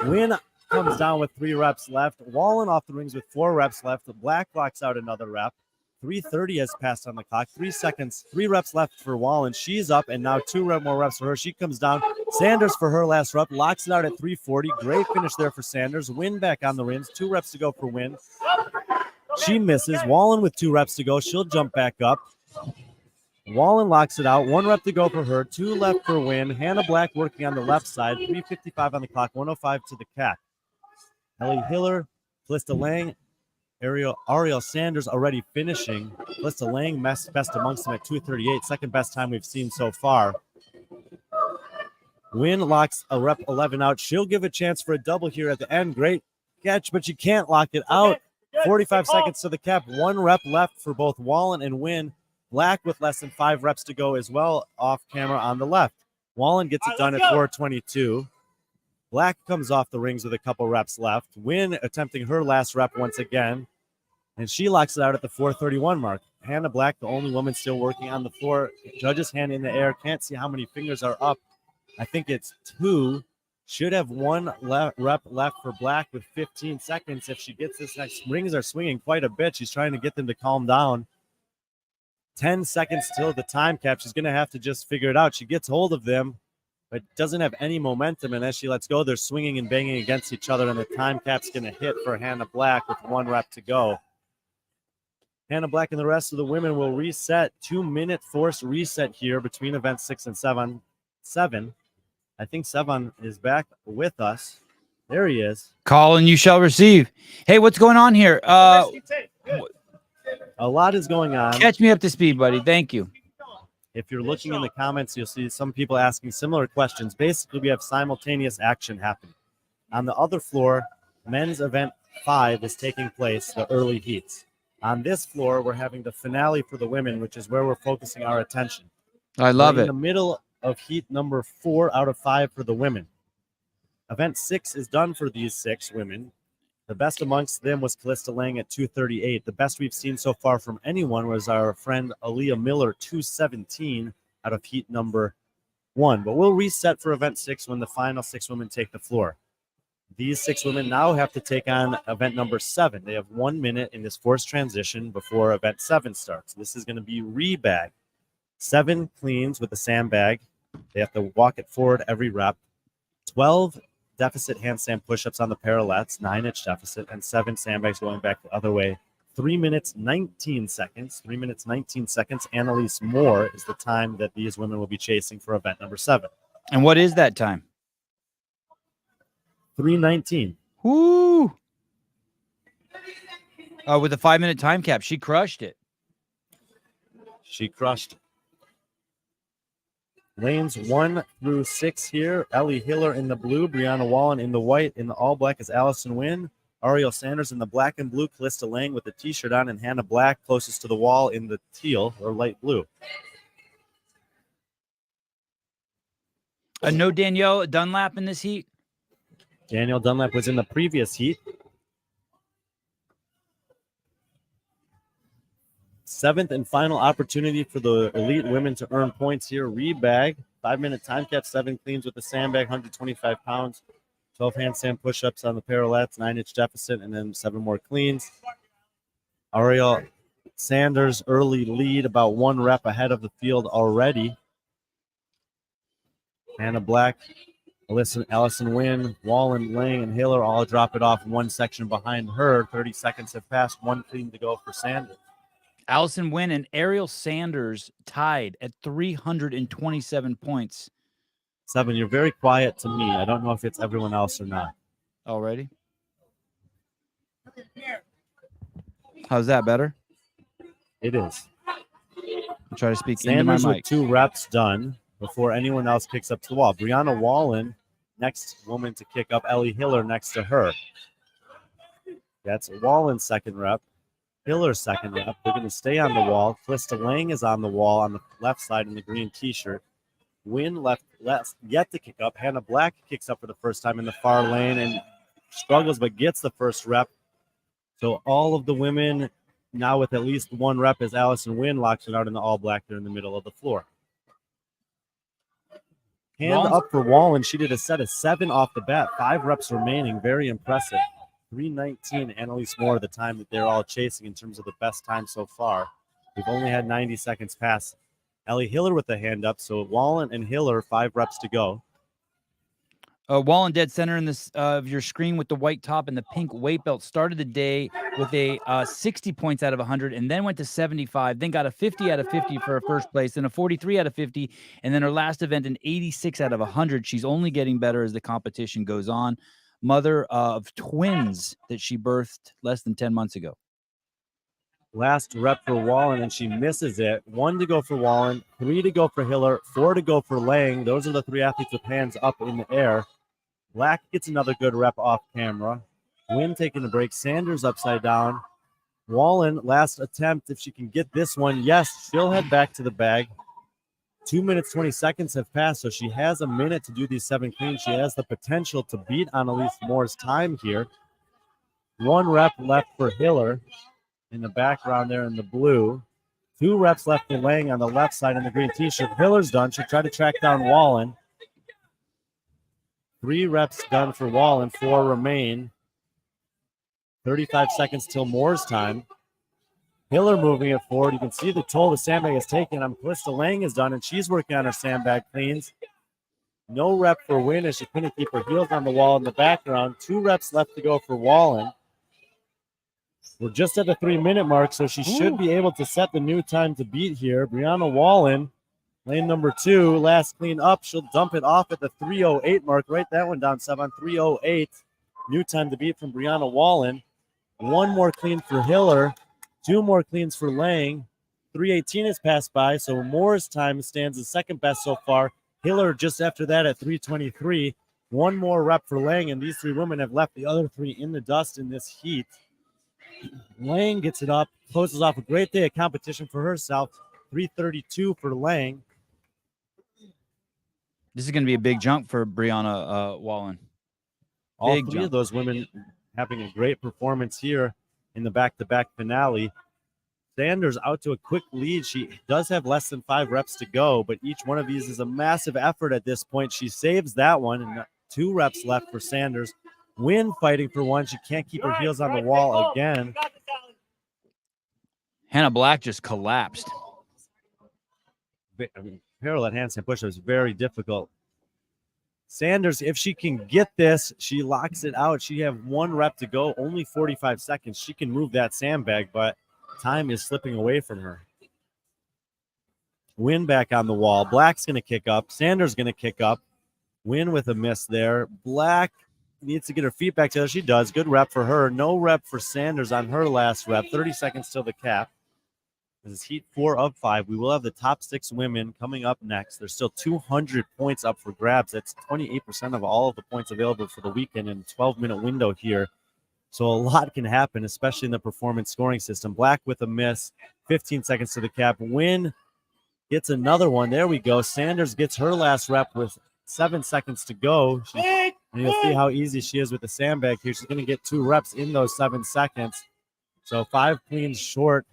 Wynn comes down with 3 reps left. Wallen off the rings with 4 reps left. Black locks out another rep. 3:30 has passed on the clock. 3 seconds. 3 reps left for Wallen. She's up, and now 2 more reps for her. She comes down. Sanders for her last rep. Locks it out at 3:40. Great finish there for Sanders. Wynn back on the rings. 2 reps to go for Wynn. She misses. Wallen with 2 reps to go. She'll jump back up. Wallen locks it out. 1 rep to go for her. 2 left for Wynn. Hannah Black working on the left side. 3:55 on the clock. 1:05 to the cat. Ellie Hiller, Calista Lang, Ariel Sanders already finishing. Calista Lang best amongst them at 2:38. Second best time we've seen so far. Wynn locks a rep 11 out. She'll give a chance for a double here at the end. Great catch, but she can't lock it out. 45 seconds to the cap. 1 rep left for both Wallen and Wynn. Black with less than 5 reps to go as well, off camera on the left. Wallen gets it done at 4:22. Black comes off the rings with a couple reps left. Wynn attempting her last rep once again, and she locks it out at the 4:31 mark. Hannah Black, the only woman still working on the floor. Judge's hand in the air. Can't see how many fingers are up. I think it's 2. Should have 1 rep left for Black with 15 seconds. If she gets this next, rings are swinging quite a bit. She's trying to get them to calm down. 10 seconds till the time cap. She's going to have to just figure it out. She gets hold of them, but doesn't have any momentum. And as she lets go, they're swinging and banging against each other. And the time cap's going to hit for Hannah Black with 1 rep to go. Hannah Black and the rest of the women will reset. 2-minute forced reset here between events 6 and 7. I think Sevan is back with us. There he is. Call and you shall receive. Hey, what's going on here? A lot is going on. Catch me up to speed, buddy. Thank you. If you're looking in the comments, you'll see some people asking similar questions. Basically, we have simultaneous action happening. On the other floor, men's event 5 is taking place, the early heats. On this floor, we're having the finale for the women, which is where we're focusing our attention. I love we're it. in the middle of heat number 4 out of 5 for the women. Event 6 is done for these 6 women. The best amongst them was Calista Lang at 2:38. The best we've seen so far from anyone was our friend Aaliyah Miller, 2:17 out of heat number 1. But we'll reset for event 6 when the final 6 women take the floor. These 6 women now have to take on event number 7. They have 1 minute in this forced transition before event 7 starts. This is going to be rebag. 7 cleans with the sandbag. They have to walk it forward every rep. 12 deficit handstand push-ups on the parallettes, 9-inch deficit, and 7 sandbags going back the other way. 3 minutes, 19 seconds. 3 minutes, 19 seconds. Annalise Moore is the time that these women will be chasing for event number 7. And what is that time? 3:19. Woo! With a 5-minute time cap, she crushed it. She crushed it. Lanes 1 through 6 here. Ellie Hiller in the blue, Brianna Wallen in the white. In the all black is Allison Wynn. Ariel Sanders in the black and blue. Calista Lang with the t-shirt on, and Hannah Black closest to the wall in the teal or light blue. No Danielle Dunlap in this heat? Danielle Dunlap was in the previous heat. 7th and final opportunity for the elite women to earn points here. Rebag, 5-minute time cap, 7 cleans with the sandbag, 125 pounds, 12 handstand push-ups on the parallettes, 9-inch deficit, and then 7 more cleans. Ariel Sanders, early lead, about 1 rep ahead of the field already. Hannah Black, Allison Wynn, Wallen, Lang, and Hiller all drop it off in 1 section behind her. 30 seconds have passed, 1 clean to go for Sanders. Allison Wynn and Ariel Sanders tied at 327 points. Sevan, you're very quiet to me. I don't know if it's everyone else or not. Already? How's that better? It is. I'll try to speak Sanders into my with mic. 2 reps done before anyone else kicks up to the wall. Brianna Wallen, next woman to kick up. Ellie Hiller next to her. That's Wallen's second rep. Hiller's second rep. They're going to stay on the wall. Calista Lang is on the wall on the left side in the green t-shirt. Wynn left yet to kick up. Hannah Black kicks up for the first time in the far lane and struggles but gets the first rep. So all of the women now with at least 1 rep as Allison Wynn locks it out in the all black there in the middle of the floor. Hand up for Wallen. She did a set of 7 off the bat. 5 reps remaining. Very impressive. 3:19, Annalise Moore, the time that they're all chasing in terms of the best time so far. We've only had 90 seconds pass. Ellie Hiller with the hand up. So Wallen and Hiller, 5 reps to go. Wallen dead center in this of your screen with the white top and the pink weight belt started the day with a 60 points out of 100 and then went to 75, then got a 50 out of 50 for her first place, then a 43 out of 50, and then her last event an 86 out of 100. She's only getting better as the competition goes on. Mother of twins that she birthed less than 10 months ago. Last rep for Wallen, and she misses it. 1 to go for Wallen, 3 to go for Hiller, 4 to go for Lang. Those are the 3 athletes with hands up in the air. Black gets another good rep off camera. Wynn taking a break. Sanders upside down. Wallen, last attempt. If she can get this one, yes, she'll head back to the bag. 2 minutes, 20 seconds have passed, so she has a minute to do these 7 cleans. She has the potential to beat Annalise Moore's time here. 1 rep left for Hiller in the background there in the blue. 2 reps left for Lang on the left side in the green t-shirt. Hiller's done. She'll try to track down Wallen. 3 reps done for Wallen. 4 remain. 35 seconds till Moore's time. Hiller moving it forward. You can see the toll the sandbag has taken. Calista Lang is done, and she's working on her sandbag cleans. No rep for Wynn as she couldn't keep her heels on the wall in the background. 2 reps left to go for Wallen. We're just at the 3-minute mark, so she should be able to set the new time to beat here. Brianna Wallen, lane number 2, last clean up. She'll dump it off at the 3:08 mark. Write that one down, Sevan. 3:08. New time to beat from Brianna Wallen. 1 more clean for Hiller. 2 more cleans for Lang. 3:18 has passed by, so Moore's time stands as second best so far. Hiller just after that at 3:23. 1 more rep for Lang, and these 3 women have left the other 3 in the dust in this heat. Lang gets it up, closes off a great day of competition for herself. 3:32 for Lang. This is going to be a big jump for Brianna Wallen. All 3 of those women having a great performance here in the back-to-back finale. Sanders out to a quick lead. She does have less than 5 reps to go, but each one of these is a massive effort at this point. She saves that one, and 2 reps left for Sanders. Wynn fighting for 1. She can't keep her heels on the wall again. Hannah Black just collapsed. Parallel handstand push was very difficult. Sanders, if she can get this, she locks it out. She have 1 rep to go, only 45 seconds. She can move that sandbag, but time is slipping away from her. Wynn back on the wall. Black's going to kick up. Sanders going to kick up. Wynn with a miss there. Black needs to get her feet back together. She does. Good rep for her. No rep for Sanders on her last rep. 30 seconds till the cap. This is heat 4 of 5. We will have the top 6 women coming up next. There's still 200 points up for grabs. That's 28% of all of the points available for the weekend in a 12-minute window here. So a lot can happen, especially in the performance scoring system. Black with a miss. 15 seconds to the cap. Wynn gets another one. There we go. Sanders gets her last rep with 7 seconds to go. And you'll see how easy she is with the sandbag here. She's going to get 2 reps in those 7 seconds. So 5 cleans short.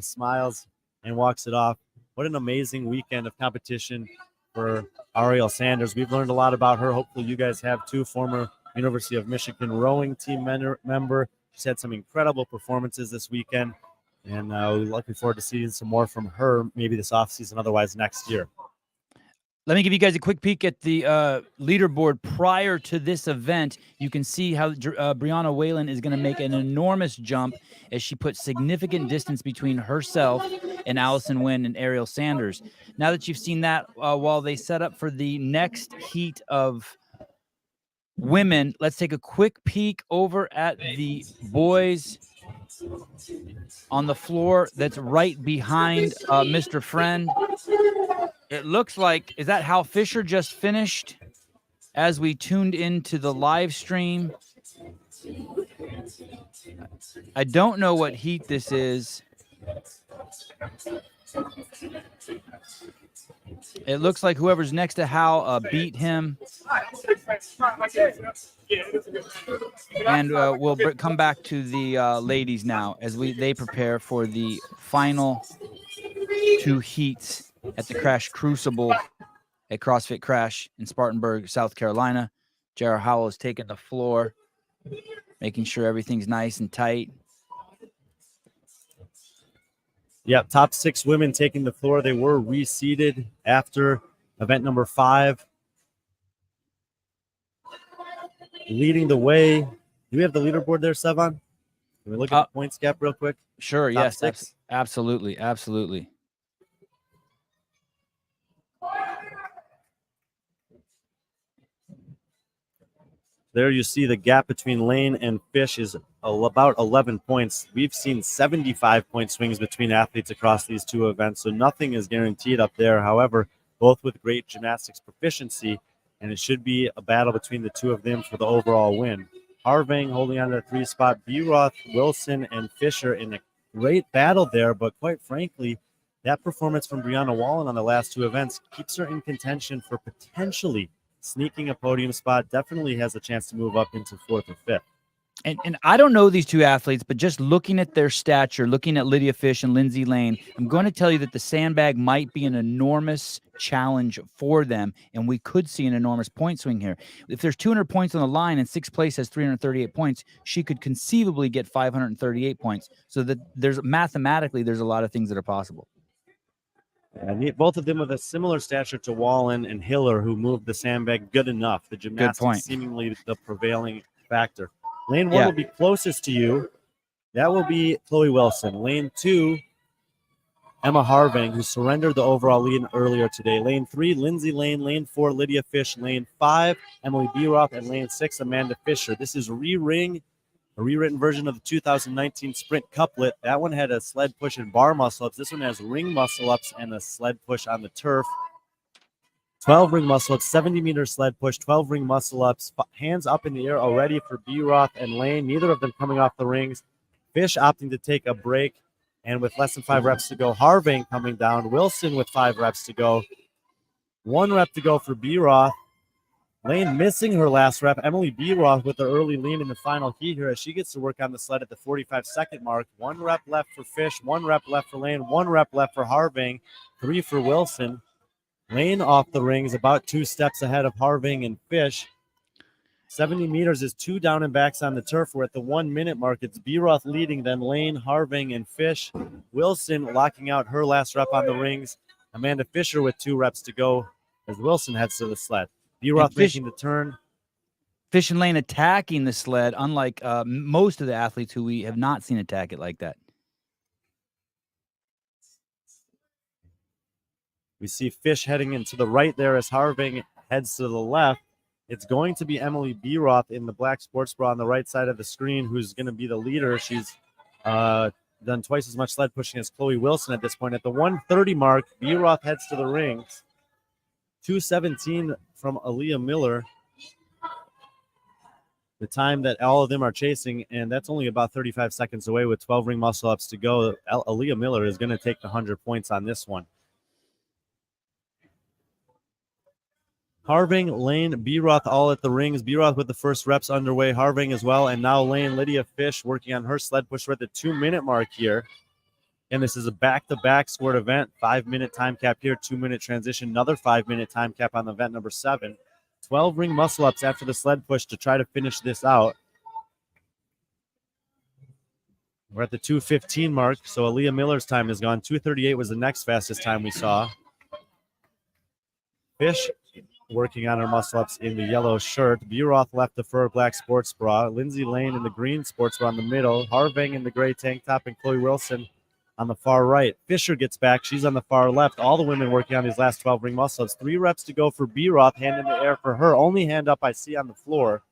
Smiles and walks it off. What an amazing weekend of competition for Ariel Sanders. We've learned a lot about her. Hopefully you guys have too. Former University of Michigan rowing team member. She's had some incredible performances this weekend, and we're looking forward to seeing some more from her maybe this offseason, otherwise next year. Let me give you guys a quick peek at the leaderboard prior to this event. You can see how Brianna Whalen is going to make an enormous jump as she puts significant distance between herself and Allison Wynn and Ariel Sanders. Now that you've seen that, while they set up for the next heat of women, let's take a quick peek over at the boys on the floor that's right behind Mr. Friend. It looks like, is that Hal Fisher just finished as we tuned into the live stream? I don't know what heat this is. It looks like whoever's next to Hal beat him. And we'll come back to the ladies now as they prepare for the final 2 heats at the Crucible at CrossFit Crash in Spartanburg, South Carolina. J.R. Howell is taking the floor, making sure everything's nice and tight. Yep, top 6 women taking the floor. They were reseeded after event number 5. Leading the way. Do we have the leaderboard there, Sevan? Can we look at the points gap real quick? Sure, Top yes. 6? Absolutely. There you see the gap between Lane and Fish is about 11 points. We've seen 75-point swings between athletes across these 2 events, so nothing is guaranteed up there. However, both with great gymnastics proficiency, and it should be a battle between the 2 of them for the overall win. Harvang holding on to the 3 spot. B-Roth, Wilson, and Fisher in a great battle there, but quite frankly, that performance from Brianna Wallen on the last 2 events keeps her in contention for potentially sneaking a podium spot. Definitely has a chance to move up into 4th or 5th. And I don't know these 2 athletes, but just looking at their stature, looking at Lydia Fish and Lindsay Lane, I'm going to tell you that the sandbag might be an enormous challenge for them, and we could see an enormous point swing here. If there's 200 points on the line and 6th place has 338 points, she could conceivably get 538 points. So that there's a lot of things that are possible. And both of them with a similar stature to Wallen and Hiller, who moved the sandbag good enough. The gymnastics seemingly the prevailing factor. Lane 1 will be closest to you. That will be Chloe Wilson. Lane 2, Emma Harvang, who surrendered the overall lead earlier today. Lane 3, Lindsay Lane. Lane 4, Lydia Fish. Lane 5, Emily Bieroth. And Lane 6, Amanda Fisher. This is a rewritten version of the 2019 sprint couplet. That one had a sled push and bar muscle-ups. This one has ring muscle-ups and a sled push on the turf. 12 ring muscle-ups, 70-meter sled push, 12 ring muscle-ups, hands up in the air already for B-Roth and Lane, neither of them coming off the rings. Fish opting to take a break, and with less than 5 reps to go, Harvang coming down. Wilson with 5 reps to go. 1 rep to go for B-Roth. Lane missing her last rep. Emily B-Roth with the early lean in the final heat here as she gets to work on the sled at the 45-second mark. 1 rep left for Fish, 1 rep left for Lane, 1 rep left for Harvang, 3 for Wilson. Lane off the rings, about 2 steps ahead of Harvang and Fish. 70 meters is 2 down and backs on the turf. We're at the 1-minute mark. It's B-Roth leading, then Lane, Harvang, and Fish. Wilson locking out her last rep on the rings. Amanda Fisher with 2 reps to go as Wilson heads to the sled. B-Roth making the turn. Fish and Lane attacking the sled, unlike most of the athletes who we have not seen attack it like that. We see Fish heading into the right there as Harvang heads to the left. It's going to be Emily B-Roth in the black sports bra on the right side of the screen who's going to be the leader. She's done twice as much sled pushing as Chloe Wilson at this point. At the 1:30 mark, B-Roth heads to the rings. 2:17 from Aaliyah Miller. The time that all of them are chasing, and that's only about 35 seconds away with 12 ring muscle-ups to go. Aaliyah Miller is going to take the 100 points on this one. Harvang, Lane, B-Roth all at the rings. B-Roth with the first reps underway. Harvang as well. And now Lane, Lydia Fish working on her sled push. We're at the 2-minute mark here. And this is a back-to-back scored event. 5-minute time cap here, 2-minute transition. Another 5-minute time cap on event number 7. 12 ring muscle-ups after the sled push to try to finish this out. We're at the 2:15 mark, so Aaliyah Miller's time is gone. 2:38 was the next fastest time we saw. Fish working on her muscle-ups in the yellow shirt. B-Roth left the fur black sports bra. Lindsay Lane in the green sports bra in the middle. Harvang in the gray tank top, and Chloe Wilson on the far right. Fisher gets back. She's on the far left. All the women working on these last 12 ring muscle-ups. 3 reps to go for B-Roth. Hand in the air for her. Only hand up I see on the floor.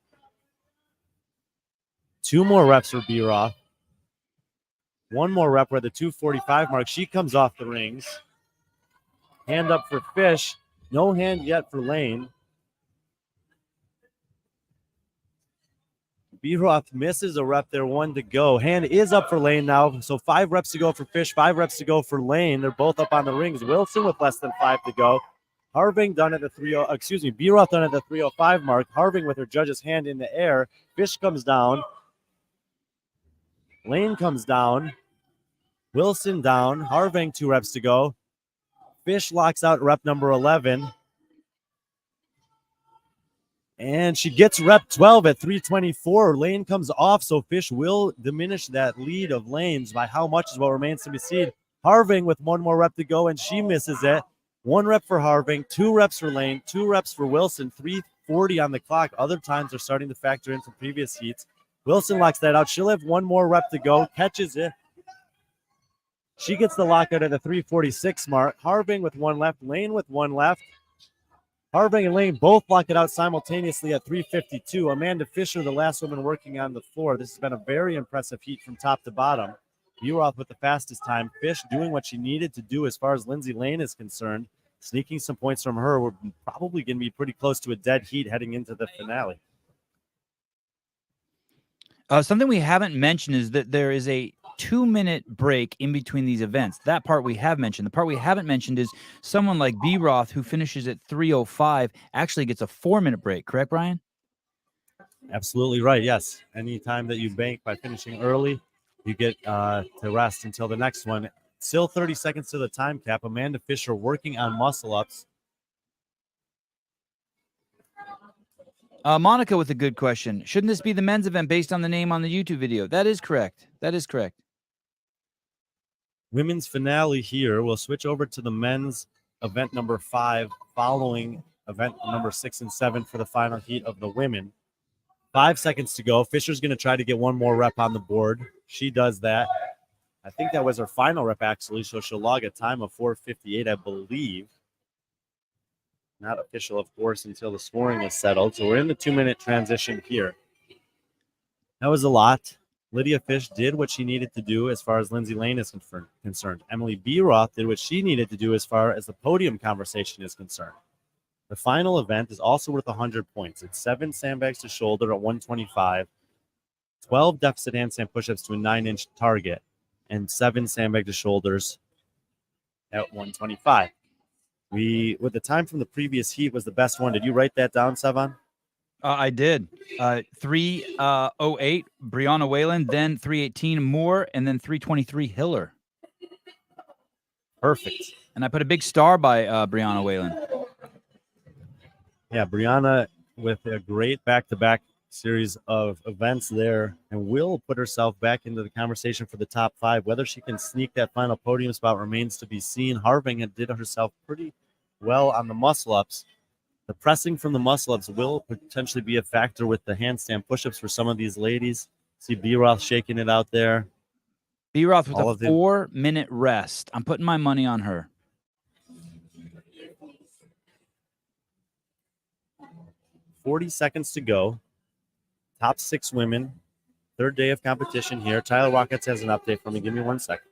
2 more reps for B-Roth. 1 more rep. We're at the 2:45 mark. She comes off the rings. Hand up for Fish. No hand yet for Lane. B-Roth misses a rep there, 1 to go. Hand is up for Lane now. So 5 reps to go for Fish, 5 reps to go for Lane. They're both up on the rings. Wilson with less than 5 to go. Harvang done at the B-Roth done at the 3:05 mark. Harvang with her judge's hand in the air. Fish comes down. Lane comes down. Wilson down. Harvang 2 reps to go. Fish locks out rep number 11. And she gets rep 12 at 324. Lane comes off, so Fish will diminish that lead of Lane's. By how much is what remains to be seen. Harving with one more rep to go, and she misses it. 1 rep for Harving, 2 reps for Lane, 2 reps for Wilson, 3:40 on the clock. Other times are starting to factor in from previous heats. Wilson locks that out. She'll have 1 more rep to go, catches it. She gets the lockout at the 3:46 mark. Harving with 1 left, Lane with 1 left. Harving and Lane both lock it out simultaneously at 3:52. Amanda Fisher, the last woman working on the floor. This has been a very impressive heat from top to bottom. Buroth with the fastest time. Fish doing what she needed to do as far as Lindsay Lane is concerned. Sneaking some points from her. We're probably going to be pretty close to a dead heat heading into the finale. Something we haven't mentioned is that there is a 2-minute break in between these events. That part we have mentioned. The part we haven't mentioned is someone like Buroth, who finishes at 3:05, actually gets a 4-minute break. Correct, Brian? Absolutely right. Yes. Anytime that you bank by finishing early, you get to rest until the next one. Still 30 seconds to the time cap. Amanda Fisher working on muscle ups. Monica with a good question. Shouldn't this be the men's event based on the name on the YouTube video? That is correct. That is correct. Women's finale here. We'll switch over to the men's event number 5 following event number 6 and 7 for the final heat of the women. 5 seconds to go. Fisher's going to try to get 1 more rep on the board. She does that. I think that was her final rep, actually, so she'll log a time of 4:58, I believe. Not official, of course, until the scoring is settled. So we're in the 2-minute transition here. That was a lot. Lydia Fish did what she needed to do as far as Lindsay Lane is concerned. Emily Buroth did what she needed to do as far as the podium conversation is concerned. The final event is also worth 100 points. It's 7 sandbags to shoulder at 125, 12 deficit handstand push-ups to a 9-inch target, and 7 sandbag to shoulders at 125. With the time from the previous heat was the best one. Did you write that down, Sevan? I did. 3:08 Brianna Whalen, then 3:18 Moore, and then 3:23 Hiller. Perfect. And I put a big star by Brianna Whalen. Yeah, Brianna with a great back-to-back series of events there, and will put herself back into the conversation for the top 5. Whether she can sneak that final podium spot remains to be seen. Harving did herself pretty well on the muscle-ups. The pressing from the muscle-ups will potentially be a factor with the handstand push-ups for some of these ladies. See B-Roth shaking it out there. B-Roth with a 4-minute rest. I'm putting my money on her. $40 seconds to go. Top 6 women. 3rd day of competition here. Tyler Rockets has an update for me. Give me 1 second.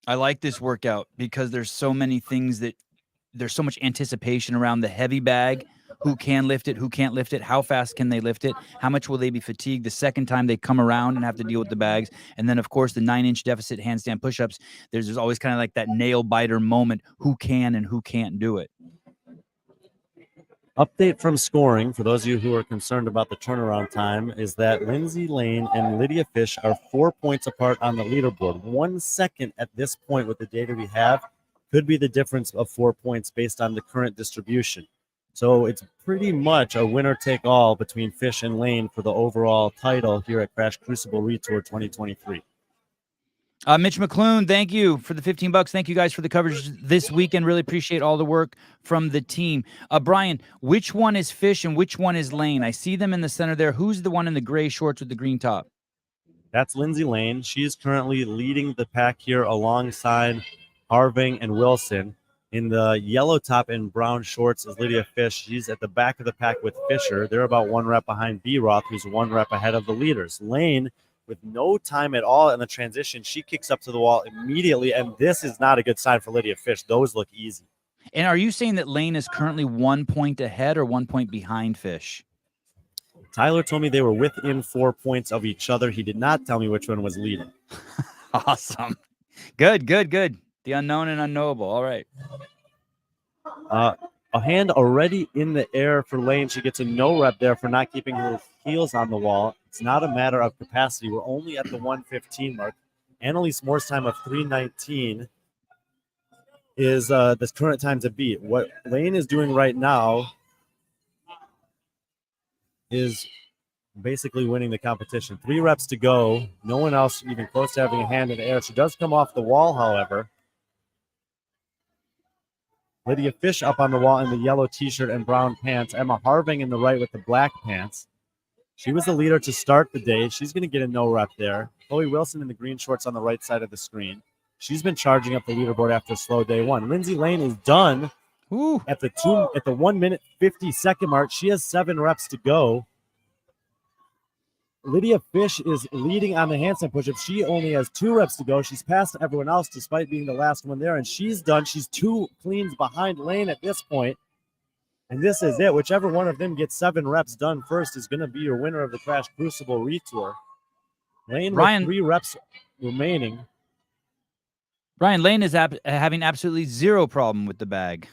I like this workout because there's so many things that there's so much anticipation around the heavy bag. Who can lift it? Who can't lift it? How fast can they lift it? How much will they be fatigued the second time they come around and have to deal with the bags? And then, of course, the 9-inch deficit handstand push-ups. There's always kind of like that nail biter moment. Who can and who can't do it? Update from scoring, for those of you who are concerned about the turnaround time, is that Lindsay Lane and Lydia Fish are 4 points apart on the leaderboard. 1 second at this point with the data we have could be the difference of 4 points based on the current distribution. So it's pretty much a winner-take-all between Fish and Lane for the overall title here at Crash Crucible Retour 2023. Mitch McClune, thank you for the $15. Thank you guys for the coverage this weekend. Really appreciate all the work from the team. Brian, which one is Fish and which one is Lane? I see them in the center there. Who's the one in the gray shorts with the green top? That's Lindsay Lane. She is currently leading the pack here alongside Harving and Wilson. In the yellow top and brown shorts is Lydia Fish. She's at the back of the pack with Fisher. They're about 1 rep behind B-Roth, who's 1 rep ahead of the leaders. Lane, with no time at all in the transition, she kicks up to the wall immediately, and this is not a good sign for Lydia Fish. Those look easy. And are you saying that Lane is currently 1 point ahead or 1 point behind Fish? Tyler told me they were within 4 points of each other. He did not tell me which one was leading. Awesome. Good. The unknown and unknowable. All right. A hand already in the air for Lane. She gets a no rep there for not keeping her heels on the wall. It's not a matter of capacity. We're only at the 115 mark. Annalise Moore's time of 3:19 is this current time to beat. What Lane is doing right now is basically winning the competition. 3 reps to go. No one else even close to having a hand in the air. She does come off the wall, however. Lydia Fish up on the wall in the yellow t-shirt and brown pants. Emma Harving in the right with the black pants. She was the leader to start the day. She's going to get a no rep there. Chloe Wilson in the green shorts on the right side of the screen. She's been charging up the leaderboard after a slow day one. Lindsay Lane is done at the 1 minute 50 second mark. She has 7 reps to go. Lydia Fish is leading on the handstand push-up. She only has 2 reps to go. She's passed everyone else despite being the last one there, and she's done. She's 2 cleans behind Lane at this point. And this is it. Whichever one of them gets 7 reps done first is going to be your winner of the Crash Crucible Retour. Lane with 3 reps remaining. Brian, Lane is having absolutely zero problem with the bag.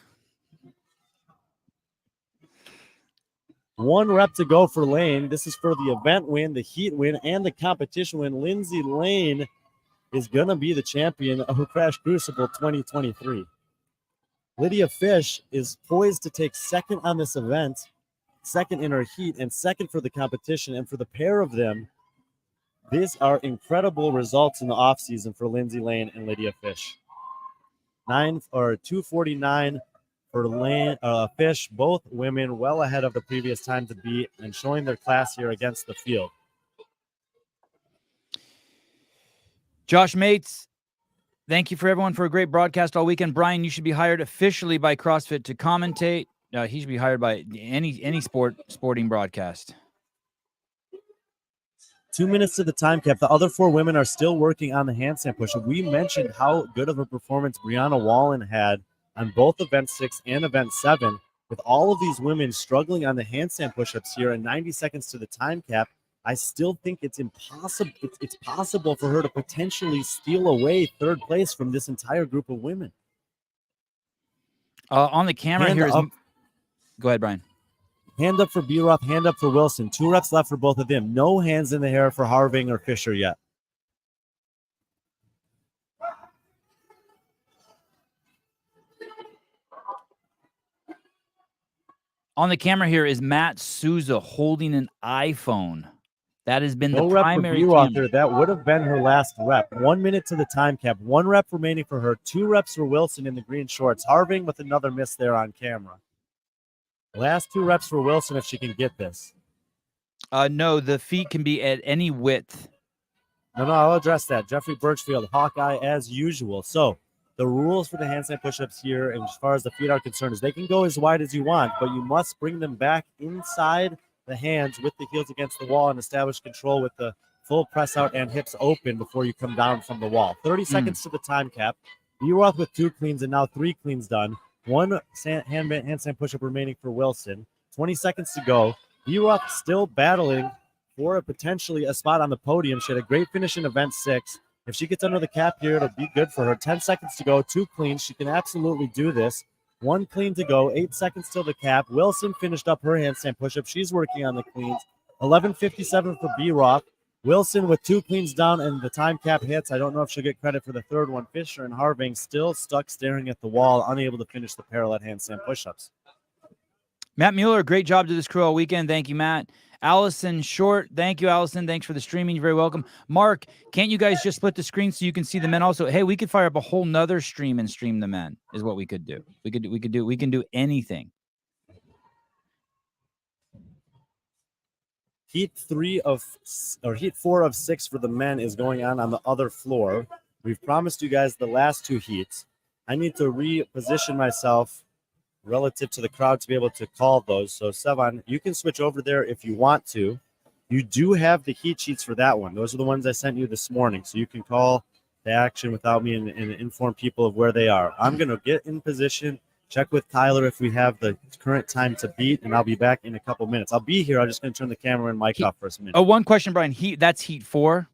1 rep to go for Lane. This is for the event win, the heat win, and the competition win. Lindsay Lane is going to be the champion of Crash Crucible 2023. Lydia Fish is poised to take second on this event, second in her heat, and second for the competition. And for the pair of them, these are incredible results in the offseason for Lindsay Lane and Lydia Fish. 2:49 for Lane, Fish, both women well ahead of the previous time to beat and showing their class here against the field. Josh Mates, thank you for everyone for a great broadcast all weekend. Brian, you should be hired officially by CrossFit to commentate. He should be hired by any sporting broadcast. 2 minutes to the time cap. The other 4 women are still working on the handstand push-up. We mentioned how good of a performance Brianna Wallen had on both event 6 and event 7. With all of these women struggling on the handstand push-ups here and 90 seconds to the time cap, I still think it's impossible. It's possible for her to potentially steal away 3rd place from this entire group of women. On the camera here is... Go ahead, Brian. Hand up for B-Roth, hand up for Wilson. 2 reps left for both of them. No hands in the hair for Harving or Fisher yet. On the camera here is Matt Souza holding an iPhone. That has been no the rep primary for B-Roth there. That would have been her last rep. 1 minute to the time cap. 1 rep remaining for her. 2 reps for Wilson in the green shorts. Harving with another miss there on camera. Last 2 reps for Wilson if she can get this. No, the feet can be at any width. No, I'll address that. Jeffrey Birchfield, Hawkeye as usual. So the rules for the handstand push-ups here, and as far as the feet are concerned, is they can go as wide as you want, but you must bring them back inside the hands with the heels against the wall and establish control with the full press out and hips open before you come down from the wall. 30 seconds to the time cap. B-Roth with 2 cleans and now 3 cleans done. 1 handstand push-up remaining for Wilson. 20 seconds to go. B-Roth still battling for potentially a spot on the podium. She had a great finish in event 6. If she gets under the cap here, it'll be good for her. 10 seconds to go, 2 cleans. She can absolutely do this. 1 clean to go, 8 seconds till the cap. Wilson finished up her handstand push-up. She's working on the cleans. 11:57 for B-Roth. Wilson with 2 cleans down and the time cap hits. I don't know if she'll get credit for the 3rd one. Fisher and Harving still stuck staring at the wall, unable to finish the parallel handstand push-ups. Matt Mueller, great job to this crew all weekend. Thank you, Matt. Allison Short, thank you, Allison. Thanks for the streaming. You're very welcome. Mark, can't you guys just split the screen so you can see the men also? Hey, we could fire up a whole nother stream and stream the men is what we could do. We can do anything. Heat 4 of 6 for the men is going on the other floor. We've promised you guys the last 2 heats. I need to reposition myself relative to the crowd to be able to call those. So Sevan, you can switch over there if you want to. You do have the heat sheets for that one. Those are the ones I sent you this morning. So you can call the action without me and inform people of where they are. I'm going to get in position, check with Tyler if we have the current time to beat, and I'll be back in a couple minutes. I'll be here. I'm just going to turn the camera and mic off for a minute. Oh, one question, Brian. That's heat 4?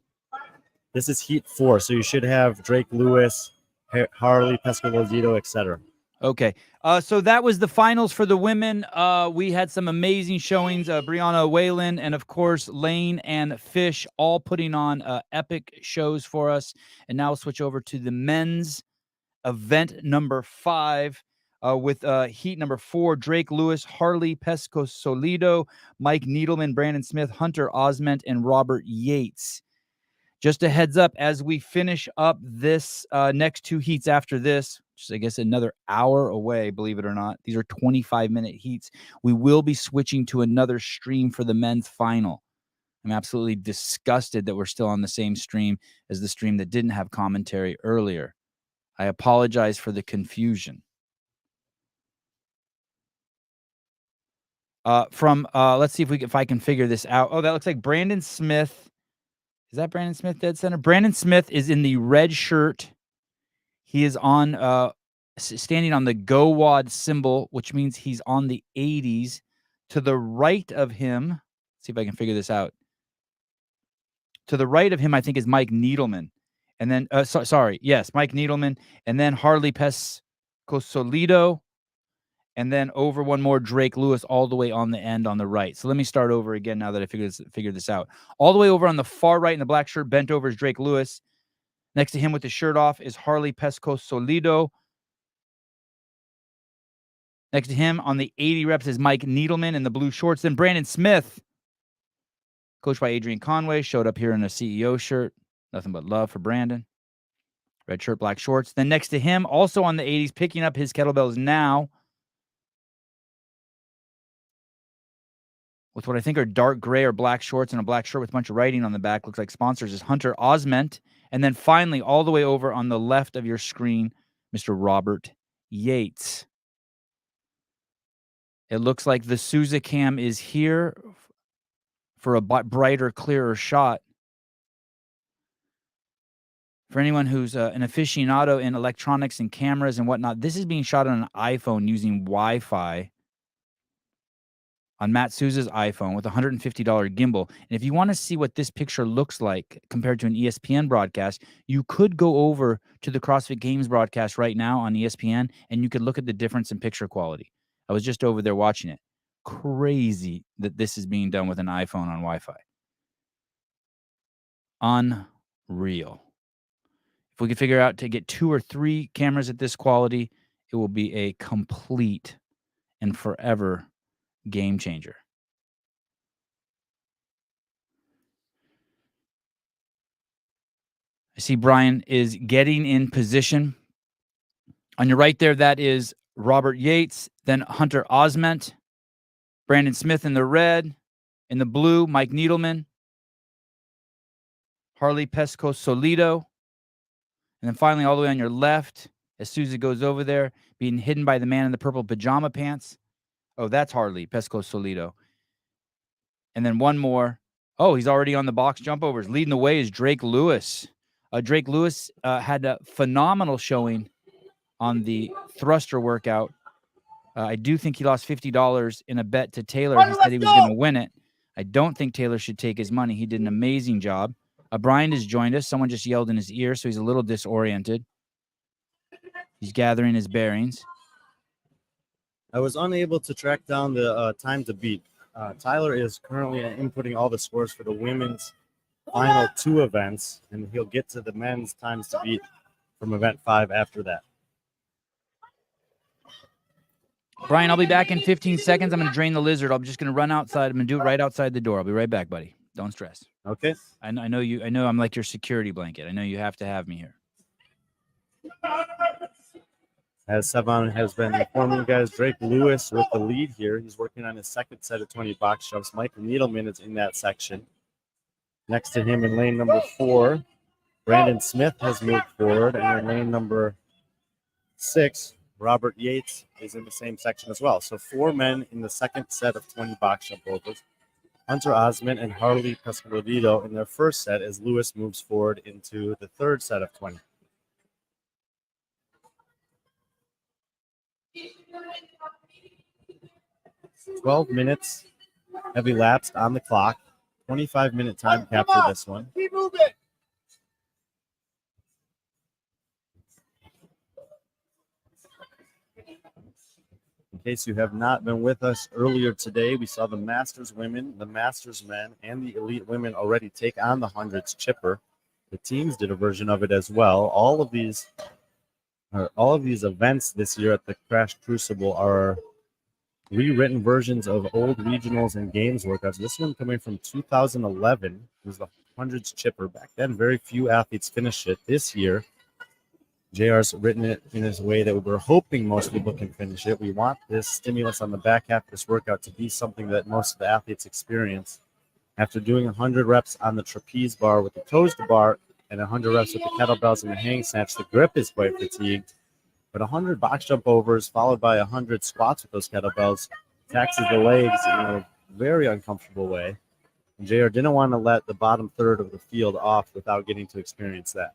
This is heat 4. So you should have Drake Lewis, Harley, Pescalozito, etc. Okay. So that was the finals for the women. We had some amazing showings. Brianna Whalen and, of course, Lane and Fish all putting on epic shows for us. And now we'll switch over to the men's event number 5 with heat number 4, Drake Lewis, Harley Pesco-Solido, Mike Needleman, Brandon Smith, Hunter Osment, and Robert Yates. Just a heads up, as we finish up this next 2 heats after this, which is, I guess, another hour away, believe it or not. These are 25-minute heats. We will be switching to another stream for the men's final. I'm absolutely disgusted that we're still on the same stream as the stream that didn't have commentary earlier. I apologize for the confusion. Let's see if I can figure this out. Oh, that looks like Brandon Smith. Is that Brandon Smith dead center? Brandon Smith is in the red shirt. He is on standing on the Go Wad symbol, which means he's on the 80s. To the right of him, let's see if I can figure this out. To the right of him, I think, is Mike Needleman. And then, Mike Needleman. And then Harley Pesco-Solido. And then over one more, Drake Lewis, all the way on the end on the right. So let me start over again now that I figured this out. All the way over on the far right in the black shirt, bent over, is Drake Lewis. Next to him with the shirt off is Harley Pesco-Solido. Next to him on the 80 reps is Mike Needleman in the blue shorts. Then Brandon Smith, coached by Adrian Conway, showed up here in a CEO shirt. Nothing but love for Brandon. Red shirt, black shorts. Then next to him, also on the 80s, picking up his kettlebells now, with what I think are dark gray or black shorts and a black shirt with a bunch of writing on the back, looks like sponsors, is Hunter Osment. And then finally, all the way over on the left of your screen, Mr. Robert Yates. It looks like the Sousa cam is here for a brighter, clearer shot. For anyone who's an aficionado in electronics and cameras and whatnot, this is being shot on an iPhone using Wi-Fi on Matt Sousa's iPhone with a $150 gimbal. And if you want to see what this picture looks like compared to an ESPN broadcast, you could go over to the CrossFit Games broadcast right now on ESPN, and you could look at the difference in picture quality. I was just over there watching it. Crazy that this is being done with an iPhone on Wi-Fi. Unreal. If we could figure out to get 2 or 3 cameras at this quality, it will be a complete and forever game changer. I see Brian is getting in position. On your right there, that is Robert Yates, then Hunter Osment, Brandon Smith in the red, in the blue, Mike Needleman, Harley Pesco-Solido, and then finally all the way on your left, as Sousa goes over there, being hidden by the man in the purple pajama pants. Oh, that's Harley Pesco-Solido. And then one more. Oh, he's already on the box jump overs. Leading the way is Drake Lewis. Drake Lewis had a phenomenal showing on the thruster workout. I do think he lost $50 in a bet to Taylor. He said he was going to win it. I don't think Taylor should take his money. He did an amazing job. Brian has joined us. Someone just yelled in his ear, so he's a little disoriented. He's gathering his bearings. I was unable to track down the time to beat. Tyler is currently inputting all the scores for the women's final 2 events, and he'll get to the men's times to beat from event 5 after that. Brian, I'll be back in 15 seconds. I'm going to drain the lizard. I'm just going to run outside. I'm going to do it right outside the door. I'll be right back, buddy. Don't stress. Okay. I know you. I know I'm like your security blanket. I know you have to have me here. As Sevan has been informing you guys, Drake Lewis with the lead here. He's working on his second set of 20 box jumps. Mike Needleman is in that section. Next to him in lane number 4, Brandon Smith has moved forward. And in lane number 6, Robert Yates is in the same section as well. So 4 men in the second set of 20 box jump overs. Hunter Osment and Harley Pesco-Solido in their first set as Lewis moves forward into the third set of 20. "12 minutes have elapsed on the clock. 25-minute time cap for this one. Keep moving. In case you have not been with us earlier today, we saw the Masters women, the Masters men, and the Elite women already take on the hundreds chipper. The teams did a version of it as well. All of these all of these events this year at the Crash Crucible are rewritten versions of old regionals and games workouts. This one coming from 2011. It was the hundreds chipper. Back then, very few athletes finished it. This year, JR's written it in a way that we're hoping most people can finish it. We want this stimulus on the back half of this workout to be something that most of the athletes experience. After doing 100 reps on the trapeze bar with the toes to bar and 100 reps with the kettlebells and the hang snatch, the grip is quite fatigued. But 100 box jump overs followed by 100 squats with those kettlebells taxes the legs in a very uncomfortable way. And JR didn't want to let the bottom third of the field off without getting to experience that.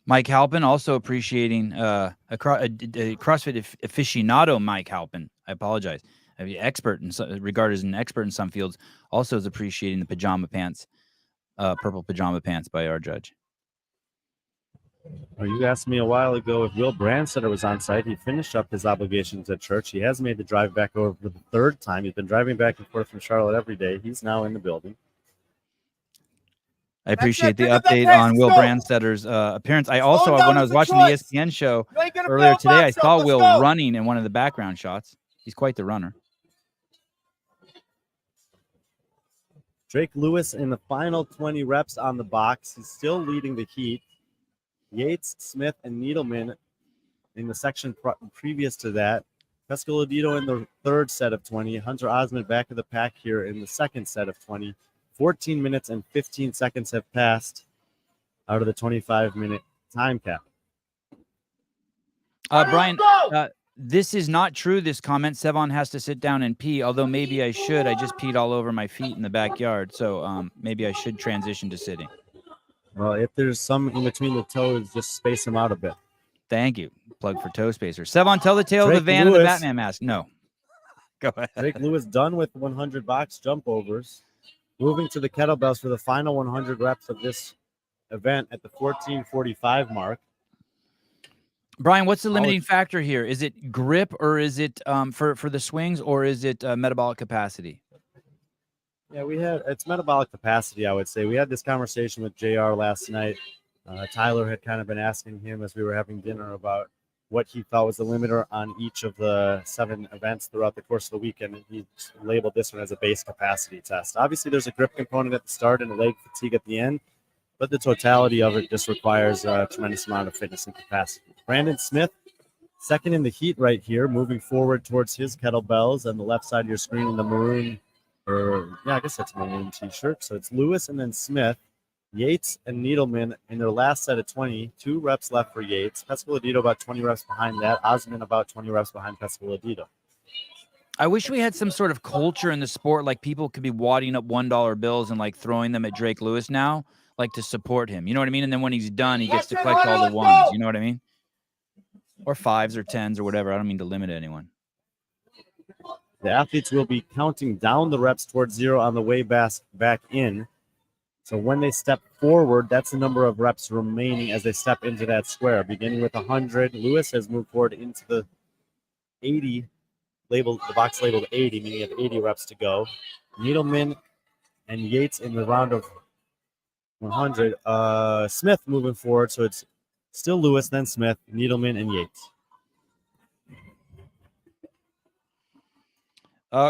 Mike Halpin also appreciating a CrossFit aficionado. Mike Halpin, I apologize. I mean, regarded as an expert in some fields, also is appreciating the pajama pants, purple pajama pants by our judge. Well, you asked me a while ago if Will Brandsetter was on site. He finished up his obligations at church. He has made the drive back over for the third time. He's been driving back and forth from Charlotte every day. He's now in the building. I appreciate the update on Will Brandsetter's appearance. I also, when I was watching the ESPN show earlier today, I saw Will running in one of the background shots. He's quite the runner. Drake Lewis in the final 20 reps on the box. He's still leading the heat. Yates, Smith, and Needleman in the section previous to that. Pescolodito in the third set of 20. Hunter Osmond back of the pack here in the second set of 20. 14 minutes and 15 seconds have passed out of the 25-minute time cap. Brian, this is not true, this comment. Sevan has to sit down and pee, although maybe I should. I just peed all over my feet in the backyard, so maybe I should transition to sitting. Well, if there's some in between the toes, just space them out a bit. Thank you. Plug for toe spacer. Sevan, tell the tale of the van and the Batman mask. No. Go ahead. Drake Lewis done with 100 box jump overs. Moving to the kettlebells for the final 100 reps of this event at the 14:45 mark. Brian, what's the limiting factor here? Is it grip, or is it for the swings, or is it metabolic capacity? Yeah, it's metabolic capacity, I would say. We had this conversation with JR last night. Tyler had kind of been asking him as we were having dinner about what he thought was the limiter on each of the 7 events throughout the course of the weekend. And he labeled this one as a base capacity test. Obviously, there's a grip component at the start and a leg fatigue at the end, but the totality of it just requires a tremendous amount of fitness and capacity. Brandon Smith, second in the heat right here, moving forward towards his kettlebells on the left side of your screen in the maroon, I guess that's a maroon t-shirt. So it's Lewis and then Smith. Yates and Needleman in their last set of 20, 2 reps left for Yates. Pescolodito about 20 reps behind that. Osmond about 20 reps behind Pescolodito. I wish we had some sort of culture in the sport, like people could be wadding up $1 bills and like throwing them at Drake Lewis now, like to support him. You know what I mean? And then when he's done, he gets to collect all the ones. You know what I mean? Or 5s or 10s or whatever. I don't mean to limit anyone. The athletes will be counting down the reps towards 0 on the way back in. So when they step forward, that's the number of reps remaining as they step into that square. Beginning with 100, Lewis has moved forward into the 80, the box labeled 80, meaning you have 80 reps to go. Needleman and Yates in the round of 100. Smith moving forward, so it's still Lewis, then Smith, Needleman, and Yates.